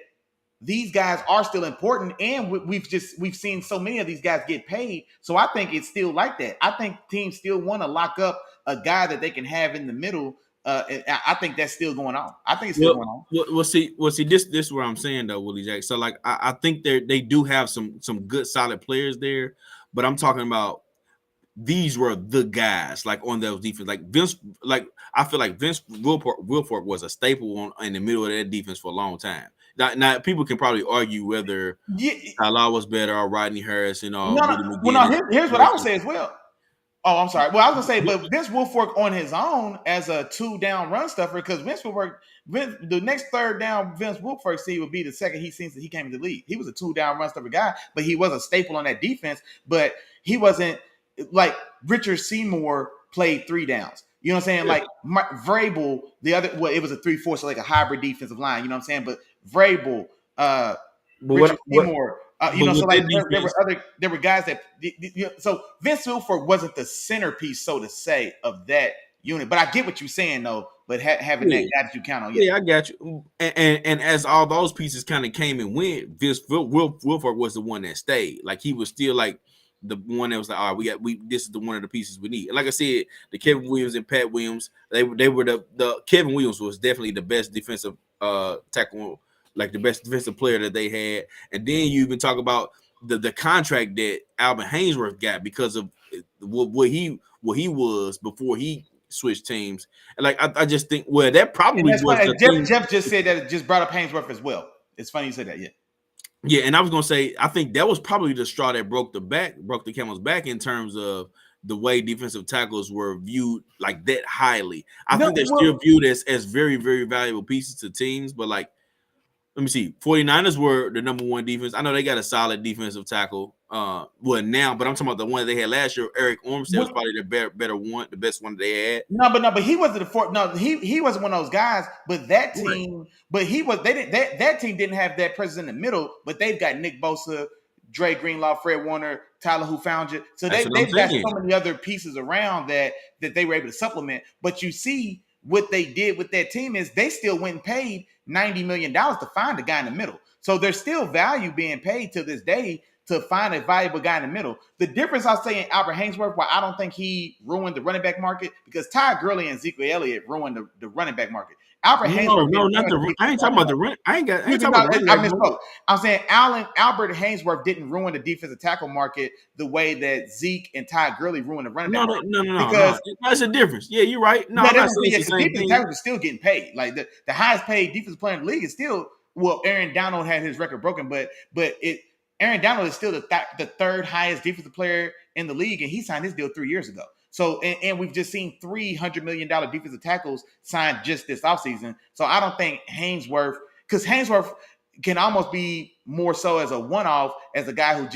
these guys are still important, and we've seen so many of these guys get paid. So I think it's still like that. I think teams still want to lock up a guy that they can have in the middle. I think that's still going on. I think it's still going on. Well, see, this is what I'm saying though, Willie Jack. So like, I think they do have some good solid players there, but I'm talking about these were the guys like on those defense. Like Vince, like I feel like Vince Wilfork was a staple in the middle of that defense for a long time. Now people can probably argue whether Tyler was better or Rodney Harrison or here's what I would say as well. Oh, I'm sorry. Well, I was gonna say, but Vince Wilfork on his own as a 2-down run stuffer, because the next third down Vince Wilfork see would be the second he seems that he came into the league. He was a 2-down run stuffer guy, but he was a staple on that defense. But he wasn't like Richard Seymour played 3 downs. You know what I'm saying? Yeah. Like Vrabel, it was a 3-4, so like a hybrid defensive line. You know what I'm saying? But Vrabel, Richard Seymour. So like there were guys that so Vince Wilfork wasn't the centerpiece, so to say, of that unit. But I get what you're saying though. But having that guy that you count on, yeah, I got you. And as all those pieces kind of came and went, Vince Wilfork was the one that stayed. Like he was still like the one that was like, all right, this is the one of the pieces we need. And like I said, the Kevin Williams and Pat Williams, they were the Kevin Williams was definitely the best defensive tackle. Like the best defensive player that they had. And then you even talk about the contract that Alvin Haynesworth got because of what he was before he switched teams. And like I just think that probably was Jeff just said that it just brought up Haynesworth as well. It's funny you said that, yeah. Yeah, and I was gonna say I think that was probably the straw that broke the camel's back in terms of the way defensive tackles were viewed like that highly. I think they're still viewed as very, very valuable pieces to teams, but like let me see. 49ers were the number one defense. I know they got a solid defensive tackle. Now, but I'm talking about the one they had last year. Eric Armstead was probably the better one, the best one they had. But he wasn't the fourth. No, he wasn't one of those guys. But that team, that team didn't have that presence in the middle. But they've got Nick Bosa, Dre Greenlaw, Fred Warner, Tyler Who Found You. So they've got so many other pieces around that they were able to supplement. But you see what they did with that team is they still went and paid $90 million to find a guy in the middle. So there's still value being paid to this day to find a valuable guy in the middle. The difference I'll say in Albert Haynesworth, why I don't think he ruined the running back market, because Ty Gurley and Ezekiel Elliott ruined the running back market. Albert Haynesworth. No, not the. I ain't talking about the run. I ain't talking about. I misspoke. I'm saying Albert Haynesworth didn't ruin the defensive tackle market the way that Zeke and Ty Gurley ruined the running back market. No. That's a difference. Yeah, you're right. No, I'm not saying the same defensive tackles are still getting paid. Like the highest paid defensive player in the league is still. Well, Aaron Donald had his record broken, but Aaron Donald is still the third highest defensive player in the league, and he signed his deal 3 years ago. So, and we've just seen $300 million defensive tackles signed just this offseason. So I don't think Haynesworth, because Haynesworth can almost be more so as a one-off, as a guy who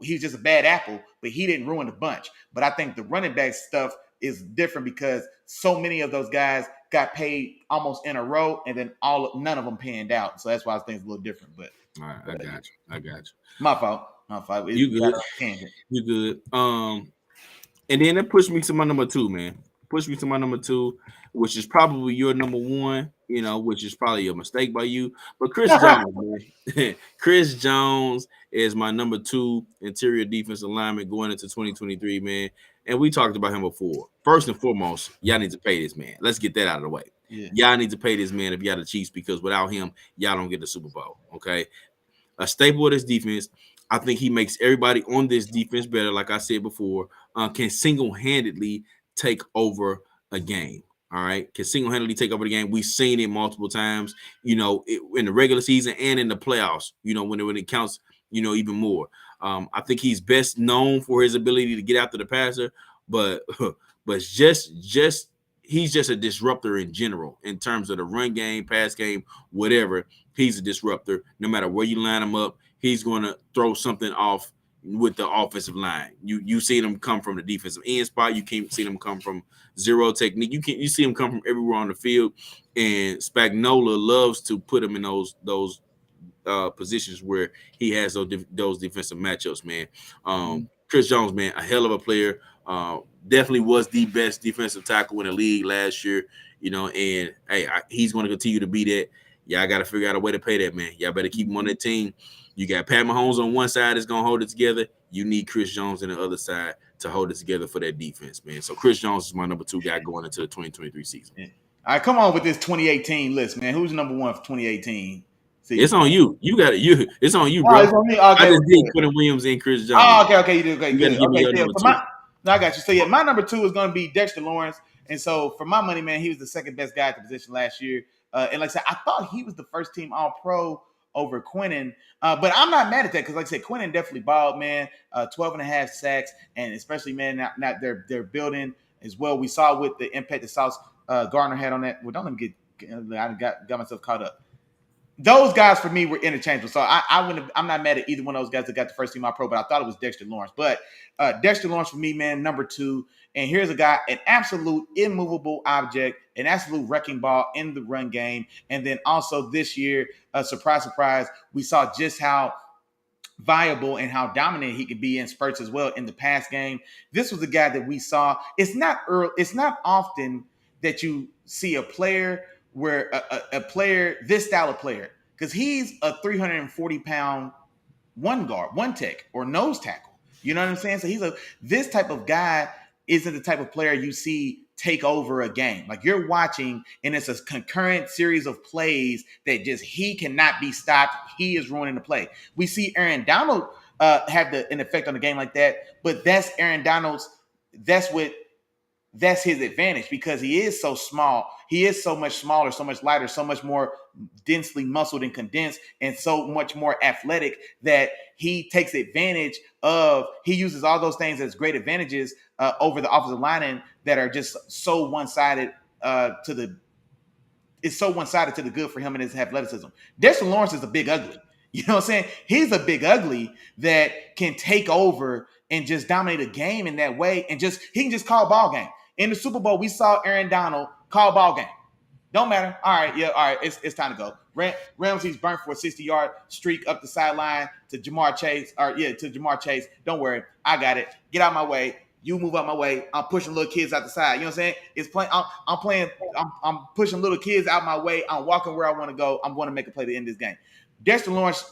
he's just a bad apple, but he didn't ruin the bunch. But I think the running back stuff is different because so many of those guys got paid almost in a row, and then none of them panned out. So that's why I think it's a little different. But All right, I got you. I got you. my fault. My fault. You good? You good? And then it pushed me to my number two, man. Pushed me to my number two, which is probably your number one. You know, which is probably a mistake by you. But Chris Jones, man. Chris Jones is my number two interior defensive lineman going into 2023, man. And we talked about him before. First and foremost, y'all need to pay this man. Let's get that out of the way. Yeah. Y'all need to pay this man if y'all the Chiefs, because without him, y'all don't get the Super Bowl. Okay. A staple of this defense. I think he makes everybody on this defense better. Like I said before, can single-handedly take over a game. All right. Can single-handedly take over the game. We've seen it multiple times, you know, in the regular season and in the playoffs, you know, when it counts, you know, even more. I think he's best known for his ability to get after the passer, but just he's just a disruptor in general in terms of the run game, pass game, whatever. He's a disruptor. No matter where you line him up, he's going to throw something off with the offensive line. You see them come from the defensive end spot. You can't see them come from zero technique. You see them come from everywhere on the field. And Spagnuolo loves to put him in those positions where he has those defensive matchups, man. Chris Jones, man, a hell of a player. Definitely was the best defensive tackle in the league last year, you know, and hey, he's going to continue to be that. Y'all got to figure out a way to pay that man. Y'all better keep him on that team. You got Pat Mahomes on one side that's going to hold it together. You need Chris Jones on the other side to hold it together for that defense, man. So Chris Jones is my number two guy going into the 2023 season. Yeah. All right, come on with this 2018 list, man. Who's number one for 2018? See, it's on you. You got it. It's on you, bro. It's on me. Okay, I just did Quentin Williams and Chris Jones. Oh, okay, you do. Okay, you good. Okay, no, I got you. So yeah, my number two is going to be Dexter Lawrence. And so for my money, man, he was the second best guy at the position last year. And like I said, I thought he was the first team All-Pro over Quinnen. But I'm not mad at that because, like I said, Quinnen definitely balled, man. 12 and a half sacks, and especially, man, now they're building as well. We saw with the impact that Sauce Gardner had on that. Well, don't let me I got myself caught up. Those guys for me were interchangeable. So I'm not mad at either one of those guys that got the first team All-Pro, but I thought it was Dexter Lawrence. But Dexter Lawrence for me, man, number two. And here's a guy, an absolute immovable object, an absolute wrecking ball in the run game. And then also this year, surprise, we saw just how viable and how dominant he could be in spurts as well in the pass game. This was a guy that we saw. It's not often that you see a player where a player, this style of player, because he's a 340-pound one tech or nose tackle. You know what I'm saying? So this type of guy isn't the type of player you see take over a game. Like you're watching, and it's a concurrent series of plays that just he cannot be stopped. He is ruining the play. We see Aaron Donald have an effect on the game like that, but that's Aaron Donald's. That's his advantage because he is so small. He is so much smaller, so much lighter, so much more densely muscled and condensed, and so much more athletic that he takes advantage of. He uses all those things as great advantages over the offensive linemen that are just so one-sided it's so one-sided to the good for him and his athleticism. Dexter Lawrence is a big ugly. You know what I'm saying? He's a big ugly that can take over and just dominate a game in that way, and he can just call ball game. In the Super Bowl, we saw Aaron Donald call ball game. Don't matter. All right, it's time to go. Ramsey's burnt for a 60-yard streak up the sideline to Jamar Chase. Don't worry, I got it. Get out of my way. You move out my way. I'm pushing little kids out the side. You know what I'm saying? I'm pushing little kids out my way. I'm walking where I want to go. I'm going to make a play to end this game. Dexter Lawrence,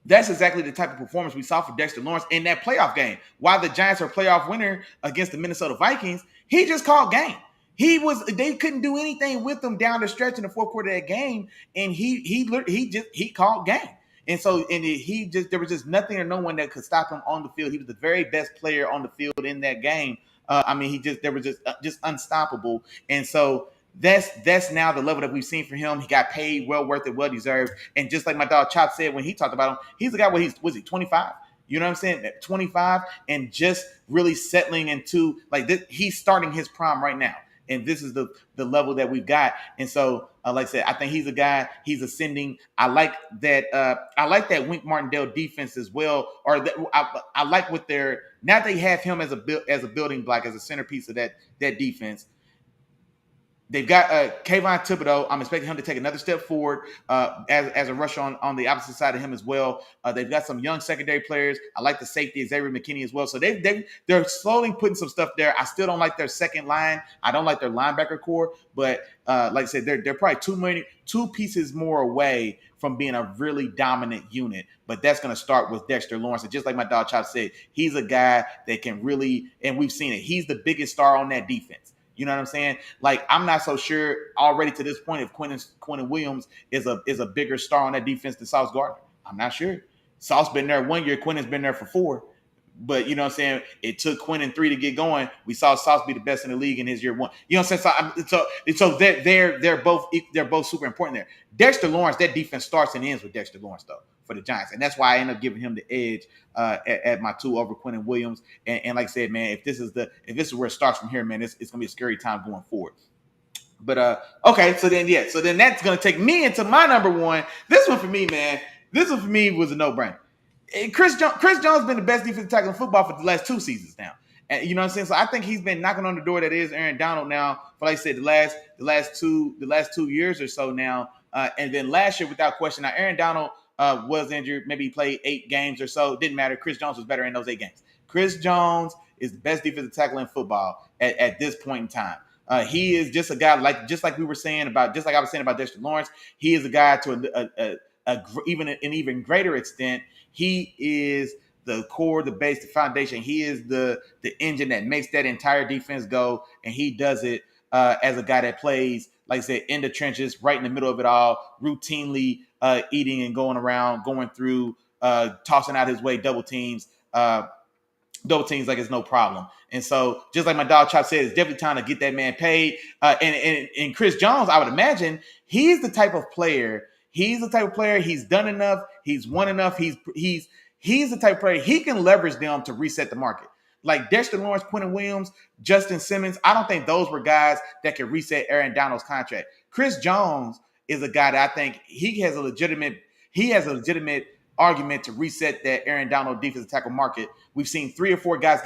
that's exactly the type of performance we saw for Dexter Lawrence in that playoff game. While the Giants are playoff winner against the Minnesota Vikings, he just called game. They couldn't do anything with him down the stretch in the fourth quarter of that game, and he called game. And so there was just nothing or no one that could stop him on the field. He was the very best player on the field in that game. There was just unstoppable. And so that's now the level that we've seen from him. He got paid, well worth it, well deserved. And just like my dog Chop said when he talked about him, he's a guy where was he 25? You know what I'm saying? At 25, and just really settling into like this, he's starting his prime right now. and this is the level that we've got. And so, like I said, I think he's a guy. He's ascending. I like that. I like that Wink Martindale defense as well. Or that, I like what they're now. They have him as a building block, as a centerpiece of that defense. They've got Kayvon Thibodeau. I'm expecting him to take another step forward as a rusher on the opposite side of him as well. They've got some young secondary players. I like the safety Xavier McKinney as well. So they're slowly putting some stuff there. I still don't like their second line. I don't like their linebacker core. But like I said, they're probably two pieces more away from being a really dominant unit. But that's going to start with Dexter Lawrence. And just like my dog Chop said, he's a guy that can really, and we've seen it, he's the biggest star on that defense. You know what I'm saying? Like, I'm not so sure already to this point if Quentin Williams is a bigger star on that defense than Sauce Gardner. I'm not sure. Sauce been there 1 year. Quentin's been there for 4. But you know what I'm saying? It took Quentin 3 to get going. We saw Sauce be the best in the league in his year 1. You know what I'm saying? So they're both super important there. Dexter Lawrence, that defense starts and ends with Dexter Lawrence though for the Giants, and that's why I end up giving him the edge at my 2 over Quentin Williams. And like I said, man, if this is where it starts from here, man, it's gonna be a scary time going forward. But okay, so then that's gonna take me into my number 1. This one for me, man. This one for me was a no-brainer. Chris Jones been the best defensive tackle in football for the last 2 seasons now. And you know what I'm saying? So I think he's been knocking on the door that is Aaron Donald now for, like I said, the last 2 years or so now. And then last year, without question, now Aaron Donald was injured. Maybe he played 8 games or so. Didn't matter. Chris Jones was better in those 8 games. Chris Jones is the best defensive tackle in football at this point in time. He is just a guy like we were saying about, just like I was saying about Dexter Lawrence. He is a guy to even an even greater extent. He is the core, the base, the foundation. He is the engine that makes that entire defense go, and he does it as a guy that plays, like I said, in the trenches, right in the middle of it all, routinely eating and going around, going through, tossing out his way, double teams like it's no problem. And so, just like my dog Chop said, it's definitely time to get that man paid. And Chris Jones, I would imagine, he's the type of player. He's done enough. He's won enough. He's the type of player, he can leverage them to reset the market. Like Dexter Lawrence, Quentin Williams, Justin Simmons, I don't think those were guys that could reset Aaron Donald's contract. Chris Jones is a guy that I think he has a legitimate argument to reset that Aaron Donald defensive tackle market. We've seen 3 or 4 guys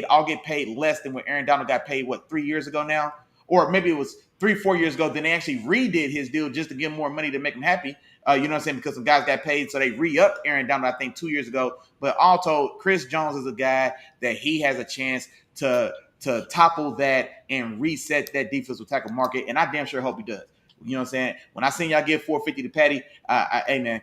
all get paid less than what Aaron Donald got paid, 3 years ago now? Or maybe it was 3 or 4 years ago. Then they actually redid his deal just to give him more money to make him happy. You know what I'm saying? Because some guys got paid, so they re-upped Aaron Donald, I think, 2 years ago. But all told, Chris Jones is a guy that he has a chance to topple that and reset that defensive tackle market, and I damn sure hope he does. You know what I'm saying? When I seen y'all give $450 to Patty, hey man,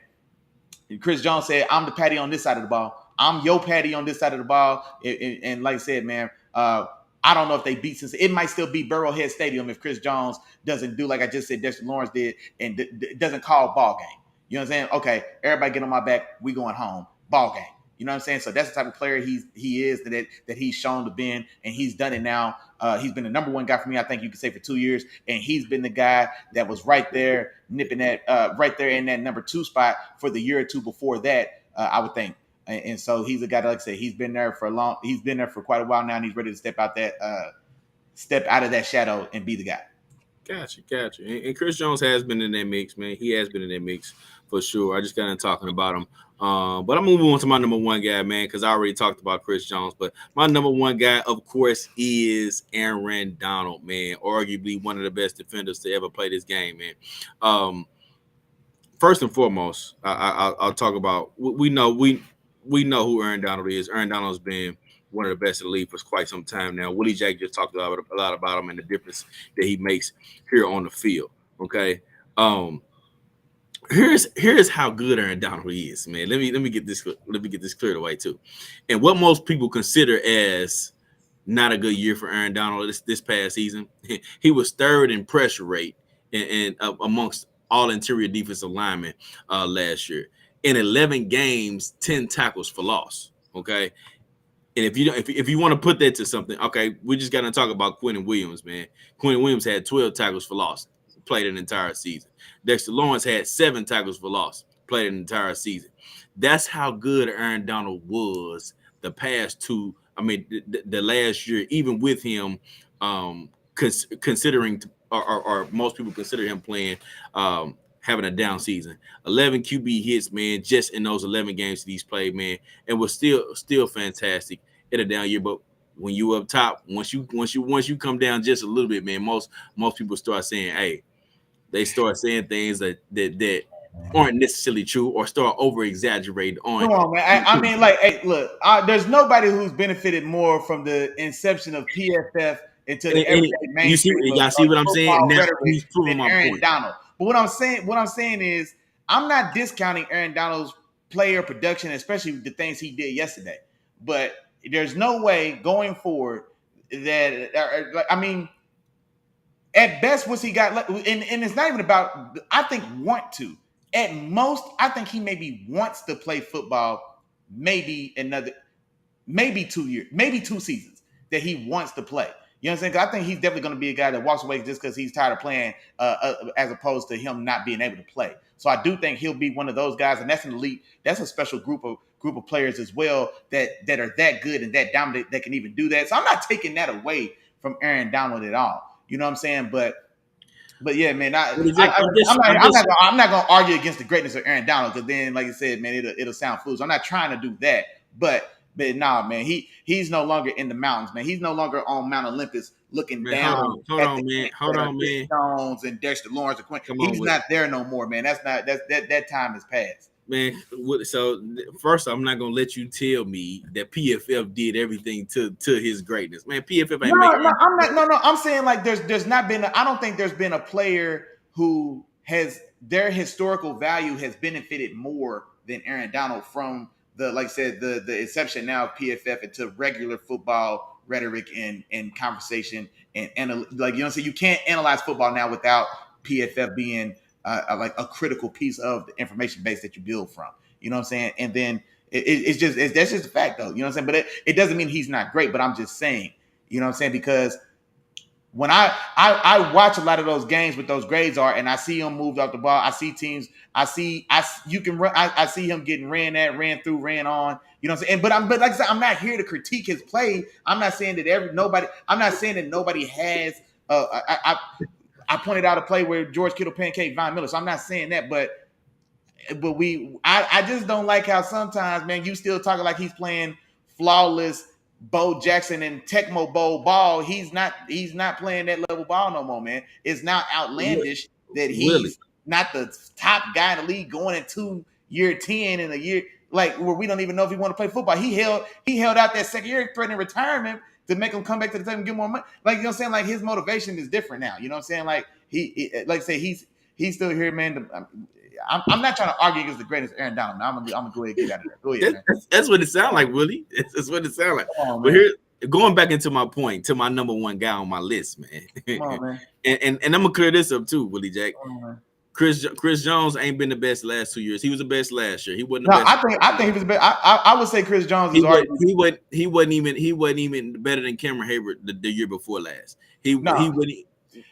Chris Jones said, "I'm the Patty on this side of the ball. I'm your Patty on this side of the ball." And like I said, man, I don't know if they beat since it might still be Burrowhead Stadium if Chris Jones doesn't do like I just said Dexter Lawrence did and doesn't call ball game. You know what I'm saying? Okay, everybody get on my back. We going home. Ball game. You know what I'm saying? So that's the type of player he is that he's shown to be, and he's done it now. He's been the number 1 guy for me, I think you could say, for 2 years, and he's been the guy that was right there nipping that right there in that number 2 spot for the year or 2 before that, I would think. And so he's a guy that, like I said, he's been there for quite a while now, and he's ready to step out of that shadow and be the guy. Gotcha. And Chris Jones has been in that mix, man. He has been in that mix for sure. I just got in talking about him. But I'm moving on to my number 1 guy, man, because I already talked about Chris Jones. But my number 1 guy, of course, is Aaron Donald, man. Arguably one of the best defenders to ever play this game, man. First and foremost, I'll talk about we know who Aaron Donald is. Aaron Donald's been one of the best in the league for quite some time now. Willie Jack just talked a lot about him and the difference that he makes here on the field. Okay. Here's how good Aaron Donald is, man. Let me get this cleared away too. And what most people consider as not a good year for Aaron Donald this past season, he was 3rd in pressure rate and amongst all interior defensive linemen last year. In 11 games, 10 tackles for loss. Okay. And if you want to put that to something, okay, we just got to talk about Quentin Williams, man. Quentin Williams had 12 tackles for loss, played an entire season. Dexter Lawrence had 7 tackles for loss, played an entire season. That's how good Aaron Donald was the past 2. I mean, the last year, even with him considering, or most people consider him playing, having a down season. 11 QB hits, man, just in those 11 games that he's played, man, and was still fantastic in a down year. But when you up top, once you come down just a little bit, man, most people start saying, hey, they start saying things that aren't necessarily true, or start over exaggerating on. Come on, man. I mean, like, hey, look, there's nobody who's benefited more from the inception of PFF into the everyday mainstream. Y'all see what I'm saying? Now he's proving my Aaron point. Donald. But what I'm saying is, I'm not discounting Aaron Donald's player production, especially the things he did yesterday. But there's no way going forward that, I mean, at best, what's he got? And it's not even about, I think, want to. At most, I think he maybe wants to play football, maybe 2 years, maybe 2 seasons that he wants to play. You know what I'm saying? 'Cause I think he's definitely going to be a guy that walks away just because he's tired of playing, as opposed to him not being able to play. So I do think he'll be one of those guys, and that's an elite. That's a special group of players as well that are that good and that dominant that can even do that. So I'm not taking that away from Aaron Donald at all. You know what I'm saying? But yeah, man, I'm not gonna argue against the greatness of Aaron Donald, because then, like you said, man, it'll sound foolish. I'm not trying to do that, but nah, man, he's no longer in the mountains, man. He's no longer on Mount Olympus looking down. Hold on, man. Jones and Dexter Lawrence and Quinn. He's not there no more, man. That time has passed. Man, so first, I'm not gonna let you tell me that PFF did everything to his greatness, man. PFF ain't I'm saying, like, there's not been. I don't think there's been a player who has their historical value has benefited more than Aaron Donald from the, like I said, the inception now of PFF into regular football rhetoric and conversation and like, you know what I'm saying. You can't analyze football now without PFF being like a critical piece of the information base that you build from. You know what I'm saying? And then that's just a fact, though. You know what I'm saying? But it doesn't mean he's not great, but I'm just saying, you know what I'm saying? Because when I watch a lot of those games with those grades are, and I see him moved off the ball, I see teams, I see him getting ran through, ran on. You know what I'm saying? But like I said, I'm not here to critique his play. I'm not saying that I'm not saying that nobody has. I pointed out a play where George Kittle pancaked Von Miller, so I'm not saying that, but I just don't like how sometimes, man, you still talking like he's playing flawless Bo Jackson and Tecmo Bowl ball. He's not playing that level ball no more, man. It's now outlandish that he's not the top guy in the league going into year 10 in a year like where we don't even know if he want to play football. He held out that second year, threatening retirement to make him come back to the team and get more money. Like, you know what I'm saying? Like, his motivation is different now. You know what I'm saying? Like, he like I say, he's still here, man. I'm not trying to argue against the greatest Aaron Donald. I'm gonna go ahead and get out of there. Go ahead, man. That's what it sounds like, Willie. That's what it sounds like. But here, going back into my point, to my number one guy on my list, man. Come on, man. and I'm gonna clear this up too, Willie Jack. Chris Jones ain't been the best the last 2 years. He was the best last year. He wasn't the best. I think he was the best. I would say Chris Jones is he wasn't even better than Cameron Hayward the year before last. He wasn't.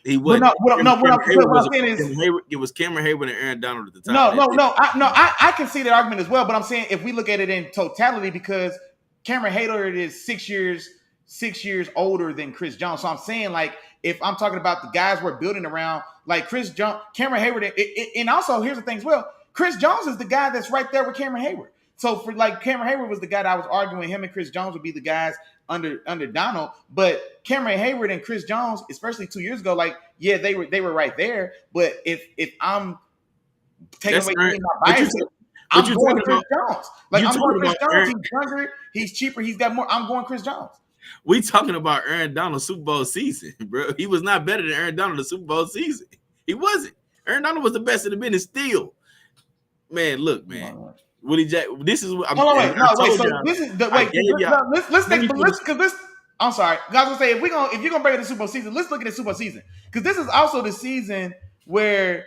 What I'm saying is, it was Cameron Hayward and Aaron Donald at the time. I can see that argument as well. But I'm saying, if we look at it in totality, because Cameron Hayward is 6 years older than Chris Jones. So I'm saying, like, if I'm talking about the guys we're building around, like Chris Jones, Cameron Hayward, and also here's the thing as well. Chris Jones is the guy that's right there with Cameron Hayward. So for, like, Cameron Hayward was the guy that I was arguing him and Chris Jones would be the guys under Donald. But Cameron Hayward and Chris Jones, especially 2 years ago, like, yeah, they were right there. But if I'm taking away my bias, I'm going Chris Jones. Like, I'm going Chris Jones. He's younger, he's cheaper, he's got more. I'm going Chris Jones. We talking about Aaron Donald Super Bowl season, bro. He was not better than Aaron Donald the Super Bowl season. He wasn't. Aaron Donald was the best in the business still. Man, look, man. Willie Jack, this is what I'm saying. So this is the wait. I'm sorry. I was gonna say, if you're gonna break it the Super Bowl season, let's look at the Super Bowl season. Because this is also the season where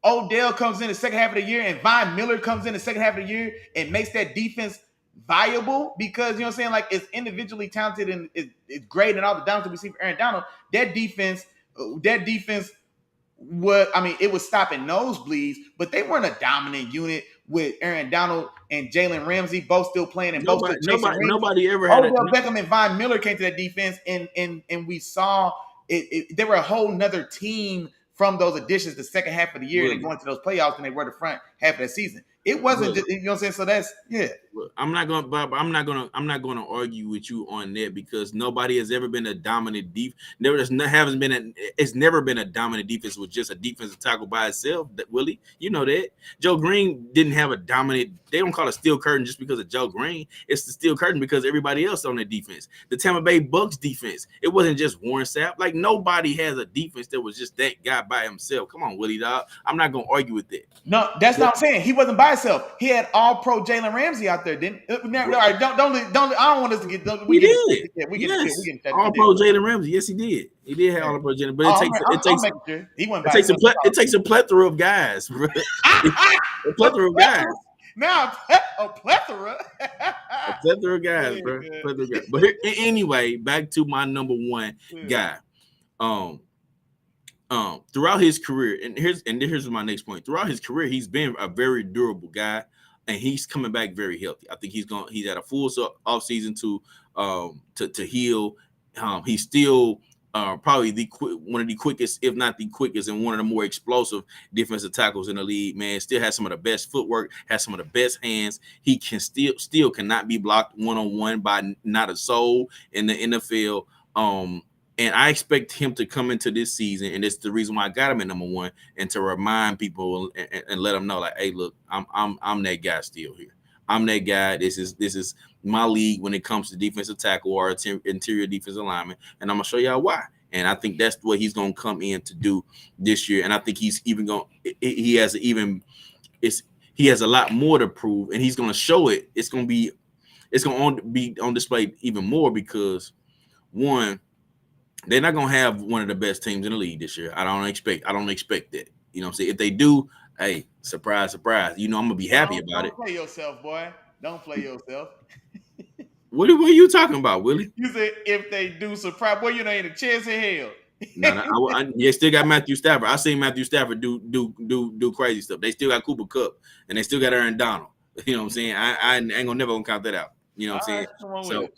Odell comes in the second half of the year and Von Miller comes in the second half of the year and makes that defense viable, because, you know what I'm saying, like, it's individually talented and it's great, and all the downs that we see for Aaron Donald, that defense it was stopping nosebleeds, but they weren't a dominant unit with Aaron Donald and Jalen Ramsey both still playing, and nobody ever had Odell Beckham and Von Miller came to that defense, and we saw they were a whole nother team from those additions the second half of the year and then Willie, going to those playoffs than they were the front half of the season. It wasn't Willie. just, you know what I'm saying? So that's, yeah. Look, I'm not gonna argue with you on that because nobody has ever been a dominant it's never been a dominant defense with just a defensive tackle by itself. That Willie, you know that Joe Green didn't have a dominant. They don't call it steel curtain just because of Joe Green. It's the steel curtain because everybody else on the defense. The Tampa Bay Bucks defense. It wasn't just Warren Sapp. Like nobody has a defense that was just that guy by himself. Come on, Willie, dog. I'm not gonna argue with that. No, that's not what I'm saying. He wasn't by himself. He had all pro Jalen Ramsey out there, didn't? All right, don't. I don't want us to get. He did. We Yes. get All pro Jalen Ramsey. Yes, he did. He did have all pro Jalen, but I'm making sure he went by himself. it takes a plethora of guys, bro. A plethora of guys. Now a plethora. A plethora of guys, bro. Plethora of guys. But anyway, back to my number one guy. Throughout his career, and here's my next point. Throughout his career, he's been a very durable guy, and he's coming back very healthy. I think he's had a full off season to heal. He's still probably one of the quickest, if not the quickest, and one of the more explosive defensive tackles in the league. Man, still has some of the best footwork, has some of the best hands. He can still cannot be blocked one-on-one by not a soul in the NFL. And I expect him to come into this season, and it's the reason why I got him at number one, and to remind people and let them know, like, hey, look, I'm that guy still here. I'm that guy. This is my league when it comes to defensive tackle or interior defensive lineman, and I'm gonna show y'all why. And I think that's what he's gonna come in to do this year. And I think he's even going. He has a lot more to prove, and he's gonna show it. It's gonna be on display even more because one. They're not gonna have one of the best teams in the league this year. I don't expect that. You know what I'm saying? If they do, hey, surprise, surprise. You know I'm gonna be happy about it. Don't play yourself, boy. Don't play yourself. What are you talking about, Willie? You said if they do, surprise. Boy, you know ain't a chance in hell. No, still got Matthew Stafford. I seen Matthew Stafford do crazy stuff. They still got Cooper Kupp and they still got Aaron Donald. You know what I'm saying? I ain't gonna count that out. You know what I'm saying? So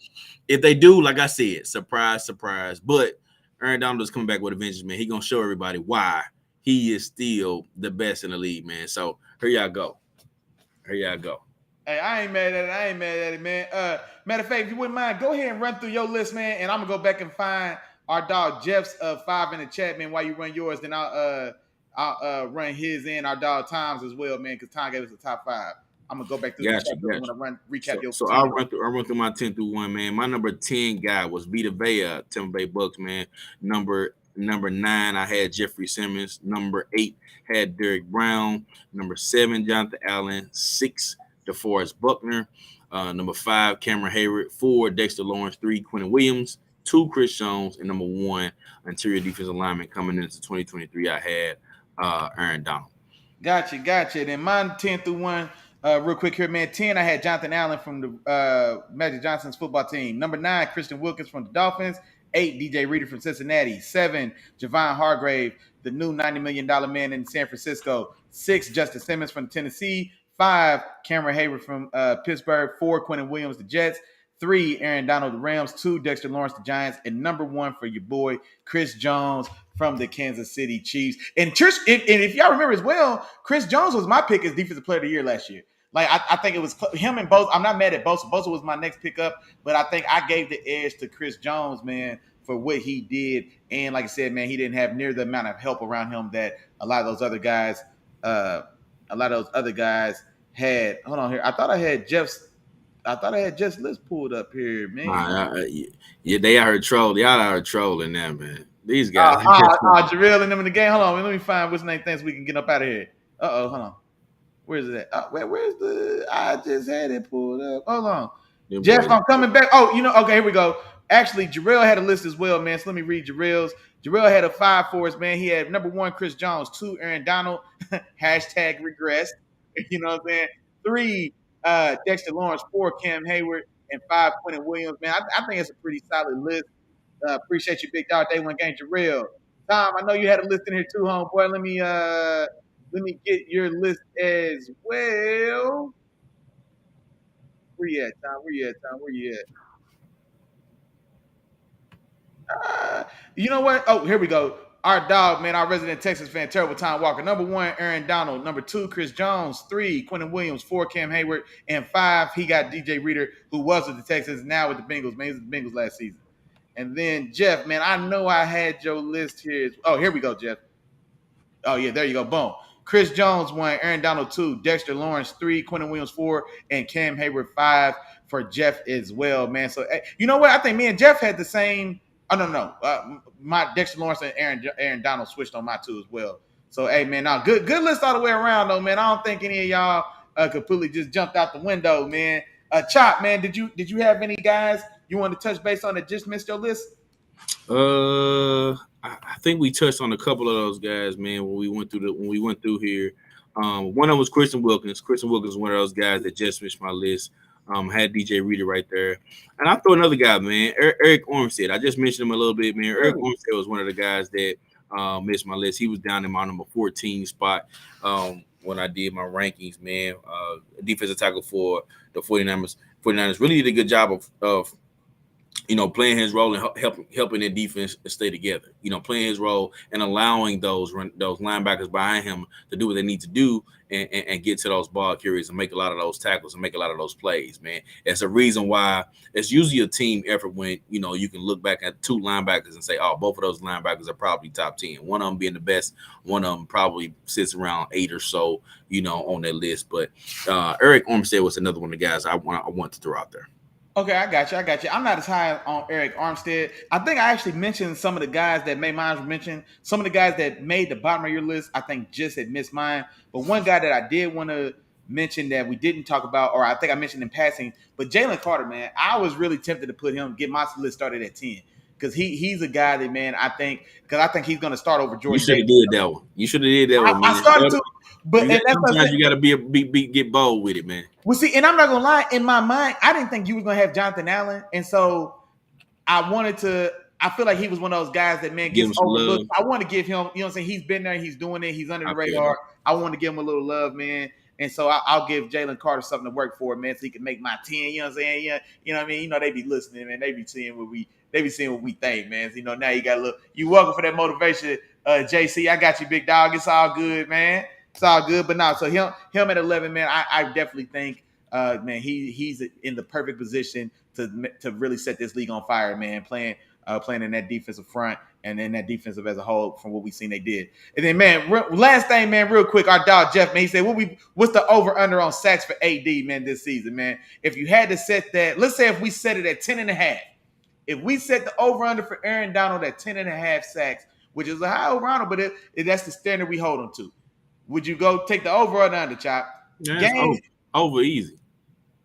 if they do, like I said, surprise, surprise. But Aaron Donald is coming back with a vengeance, man. He gonna show everybody why he is still the best in the league, man. So here y'all go. Hey, I ain't mad at it, man. Matter of fact, if you wouldn't mind, go ahead and run through your list, man. And I'm gonna go back and find our dog Jeff's 5 in the chat, man. While you run yours, then I'll run his in our dog Tom's as well, man. Because Tom gave us the top 5. I'm gonna go back through the chat. I'm gonna recap your. So I'll run through my 10 through 1, man. My number 10 guy was Vita Vea, Tampa Bay Bucks, man. Number 9, I had Jeffrey Simmons. Number 8 had Derek Brown. Number 7, Jonathan Allen. 6, DeForest Buckner. Number 5, Cameron Hayward. 4, Dexter Lawrence. 3, Quentin Williams. 2, Chris Jones. And number 1, interior defensive lineman coming into 2023. I had Aaron Donald. Gotcha. Then mine 10 through 1. Real quick here, man. 10, I had Jonathan Allen from the Magic Johnson's football team. Number 9, Christian Wilkins from the Dolphins. 8, DJ Reader from Cincinnati. 7, Javon Hargrave, the new $90 million man in San Francisco. 6, Justin Simmons from Tennessee. 5, Cameron Hayward from Pittsburgh. 4, Quentin Williams, the Jets. 3, Aaron Donald, the Rams. 2, Dexter Lawrence, the Giants. And number 1 for your boy, Chris Jones from the Kansas City Chiefs. And if y'all remember as well, Chris Jones was my pick as Defensive Player of the Year last year. Like, I think it was him and Bosa. I'm not mad at Bosa. Bosa was my next pickup, but I think I gave the edge to Chris Jones, man, for what he did. And like I said, man, he didn't have near the amount of help around him that a lot of those other guys had. Hold on here. I thought I had Jeff's list pulled up here, man. Yeah, they out here trolling. Y'all out here trolling now, man. These guys. Jarrell and them in the game. Hold on, let me find which name things we can get up out of here. Hold on. Where's it at? Where's the? I just had it pulled up. Hold on. Yeah, Jeff, I'm coming back. Oh, okay, here we go. Actually, Jarrell had a list as well, man. So let me read Jarrell's. Jarrell had a 5 for us, man. He had number 1, Chris Jones. 2, Aaron Donald. Hashtag regress. You know what I'm saying? 3, Dexter Lawrence. 4, Cam Hayward. And 5, Quentin Williams. Man, I think it's a pretty solid list. Appreciate you, Big Dog. Day 1 game, Jarrell. Tom, I know you had a list in here too, homeboy. Let me get your list as well. Where you at, Tom? You know what? Oh, here we go. Our dog, man, our resident Texas fan, Terrible Time Walker. Number 1, Aaron Donald. Number 2, Chris Jones. 3, Quentin Williams. 4, Cam Hayward. And 5, he got DJ Reader, who was with the Texans, now with the Bengals. Man, he was with the Bengals last season. And then Jeff, man, I know I had your list here. Oh, here we go, Jeff. Oh, yeah, there you go. Boom. Chris Jones 1, Aaron Donald 2, Dexter Lawrence 3, Quentin Williams 4, and Cam Hayward 5 for Jeff as well, man. So, you know what? I think me and Jeff had the same. Oh, no. My Dexter Lawrence and Aaron Donald switched on my 2 as well. So, hey, man, now good list all the way around, though, man. I don't think any of y'all completely just jumped out the window, man. Chop, man, did you have any guys you want to touch base on that just missed your list? I think we touched on a couple of those guys, man, when we went through here. One of them was Christian Wilkins. Christian Wilkins was one of those guys that just missed my list. Had DJ Reader right there, and I throw another guy, man, Eric Armstead. I just mentioned him a little bit, man. Eric Armstead was one of the guys that missed my list. He was down in my number 14 spot when I did my rankings, man. Defensive tackle for the 49ers. 49ers really did a good job of playing his role and helping the defense stay together. Playing his role and allowing those linebackers behind him to do what they need to do and get to those ball carriers and make a lot of those tackles and make a lot of those plays, man. It's a reason why it's usually a team effort when, you can look back at 2 linebackers and say, oh, both of those linebackers are probably top 10. One of them being the best. One of them probably sits around 8 or so, on that list. But Eric Armstead was another one of the guys I want to throw out there. Okay, I got you. I'm not as high on Eric Armstead. I think I actually mentioned some of the guys that made mine mention. Some of the guys that made the bottom of your list, I think just had missed mine. But one guy that I did want to mention that we didn't talk about, or I think I mentioned in passing, but Jalen Carter, man, I was really tempted to put him, get my list started at 10. Because he's a guy that, man, I think he's going to start over Jordan. You should have did that one. Man. I started to. But sometimes you got to get bold with it, man. Well, see, and I'm not gonna lie. In my mind, I didn't think you were gonna have Jonathan Allen, and so I wanted to. I feel like he was one of those guys that, man, gets overlooked. I want to give him. You know what I'm saying? He's been there. He's doing it. He's under the radar. I want to give him a little love, man. And so I'll give Jalen Carter something to work for, man, so he can make my 10. You know what I'm saying? Yeah. You know what I mean? They be listening, man. They be seeing what we think, man. So, now you got a little. You welcome for that motivation, JC. I got you, big dog. It's all good, man. It's all good, but no. So him at 11, man. I definitely think, man, he's in the perfect position to really set this league on fire, man. Playing in that defensive front and then that defensive as a whole from what we've seen they did. And then, man, last thing, man, real quick, our dog Jeff, man, he said, what's the over under on sacks for AD, man, this season, man? If you had to set that, let's say if we set it at 10.5, if we set the over under for Aaron Donald at 10.5 sacks, which is a high over under, but that's the standard we hold him to. Would you go take the over or the under, Chop? Yeah, over easy.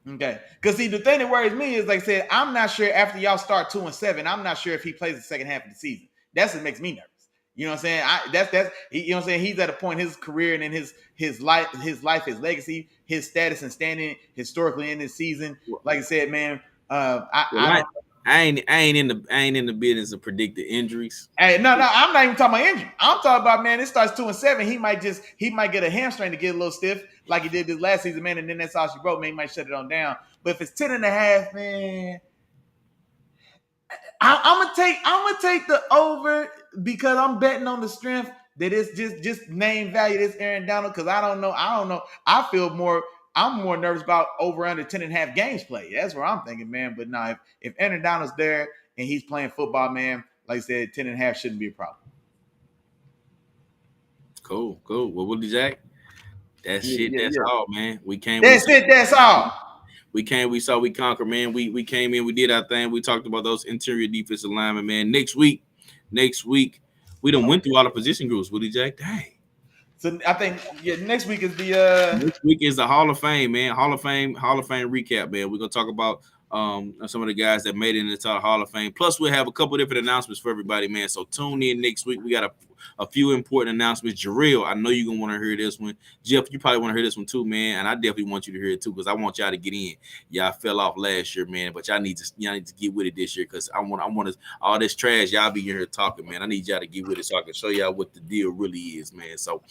Okay. Because, see, the thing that worries me is, like I said, I'm not sure after y'all start 2-7, I'm not sure if he plays the second half of the season. That's what makes me nervous. You know what I'm saying? You know what I'm saying? He's at a point in his career and in his life, his legacy, his status and standing historically in this season. Like I said, man, I ain't in the business of predicting injuries. Hey, no, I'm not even talking about injury. I'm talking about, man, it starts 2-7. He might get a hamstring to get a little stiff like he did this last season, man, and then that's all she wrote, man. He might shut it on down. But if it's 10.5, man, I'm gonna take the over because I'm betting on the strength that it's just name value this Aaron Donald, because I don't know. I'm more nervous about over under 10.5 games played. That's where I'm thinking, man. But no, if Aaron Donald's there and he's playing football, man, like I said, 10.5 shouldn't be a problem. Cool. Well, Willie Jack, that's all, man. We came. That's all. We came, we saw, we conquered, man. We came in, we did our thing. We talked about those interior defensive linemen, man. Next week, we done went through all the position groups, Willie Jack. Dang. So I think next week is the Hall of Fame, man. Hall of Fame recap, man. We're gonna talk about some of the guys that made it into the Hall of Fame. Plus, we'll have a couple different announcements for everybody, man. So tune in next week. We got a few important announcements. Jarrell, I know you're gonna want to hear this one. Jeff, you probably want to hear this one too, man. And I definitely want you to hear it too, because I want y'all to get in. Y'all fell off last year, man, but y'all need to get with it this year, because I want all this trash y'all be here talking, man. I need y'all to get with it so I can show y'all what the deal really is, man. So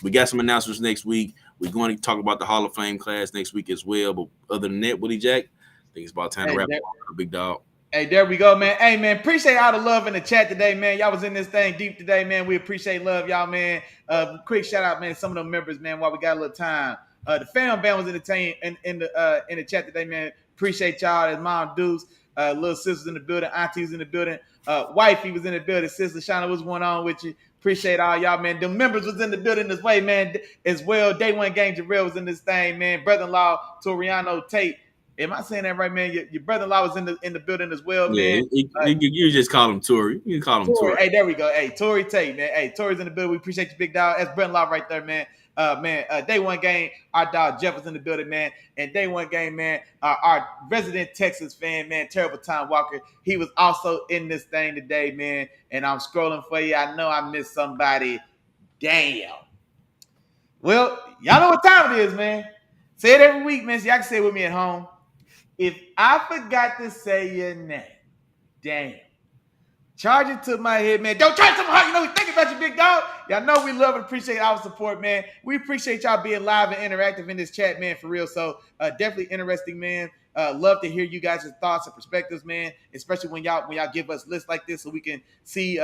we got some announcements next week. We're going to talk about the Hall of Fame class next week as well. But other than that, Willie Jack, I think it's about time to wrap up, big dog. Hey, there we go, man. Hey, man, appreciate all the love in the chat today, man. Y'all was in this thing deep today, man. We appreciate love, y'all, man. Quick shout out, man, some of the members, man, while we got a little time. The fam band was entertained in the chat today, man. Appreciate y'all. As Mom Deuce, little sisters in the building, aunties in the building, wifey was in the building, sister Shauna, what's going on with you? Appreciate all y'all, man. The members was in the building this way, man, as well. Day one gang Jarrell was in this thing, man. Brother-in-law Toriano Tate. Am I saying that right, man? Your brother-in-law was in the building as well, Yeah, man. you just call him Tory. You can call him Tori, Tory. hey, there we go. Hey, Tori Tate, man. Hey, Tori's in the building. We appreciate you, big dog. That's brother-in-law right there, man. Day one game, our dog Jeff was in the building, man. And day one game, man, our resident Texas fan, man, Terrible Time Walker, he was also in this thing today, man. And I'm scrolling for you. I know I missed somebody. Damn. Well, y'all know what time it is, man. Say it every week, man. So y'all can say it with me at home. If I forgot to say your name, damn. Charge it to my head, man. Don't charge it to my heart. You know, we think about you, big dog. Y'all know we love and appreciate our support, man. We appreciate y'all being live and interactive in this chat, man, for real. So definitely interesting, man. Love to hear you guys' thoughts and perspectives, man. Especially when y'all give us lists like this so we can see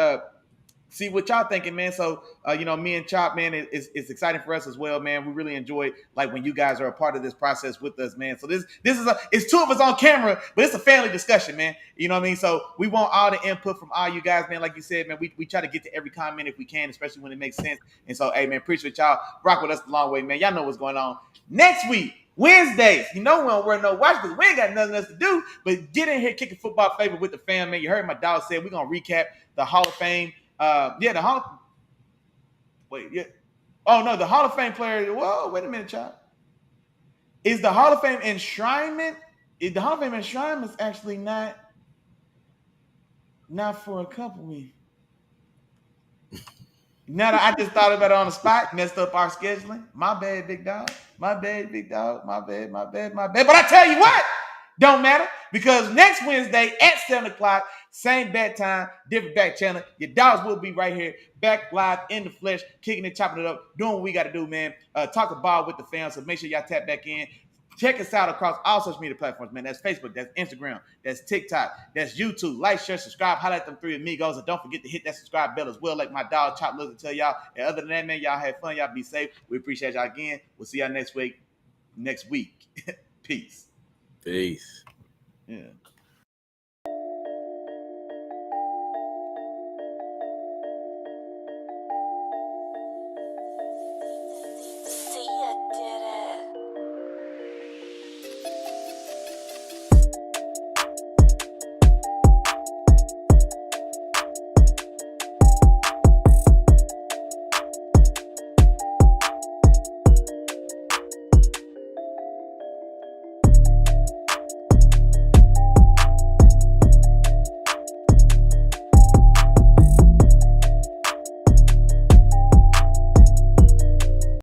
what y'all thinking, man. So, me and Chop, man, it's exciting for us as well, man. We really enjoy like when you guys are a part of this process with us, man. So this is it's two of us on camera, but it's a family discussion, man. You know what I mean? So we want all the input from all you guys, man. Like you said, man, we try to get to every comment if we can, especially when it makes sense. And so, hey, man, appreciate y'all rock with us the long way, man. Y'all know what's going on. Next week, Wednesdays, we don't wear no watch because we ain't got nothing else to do. But get in here, kicking football favor with the fam, man. You heard my dog say we're gonna recap the Hall of Fame. The Hall. Wait, yeah. Oh no, the Hall of Fame player. Whoa, wait a minute, child. Is the Hall of Fame enshrinement? Is the Hall of Fame enshrinement actually not for a couple weeks? Now that I just thought about it on the spot, messed up our scheduling. My bad, big dog. My bad, big dog. My bad. But I tell you what, don't matter because next Wednesday at 7 o'clock, same bat time, different back channel. Your dogs will be right here, back live in the flesh, kicking it, chopping it up, doing what we got to do, man. Talk about with the fans, so make sure y'all tap back in. Check us out across all social media platforms, man. That's Facebook, that's Instagram, that's TikTok, that's YouTube. Like, share, subscribe, highlight them three amigos, and don't forget to hit that subscribe bell as well, like my dog Chop Willie tell y'all. And other than that, man, y'all have fun, y'all be safe. We appreciate y'all again. We'll see y'all next week. Peace. Peace. Yeah.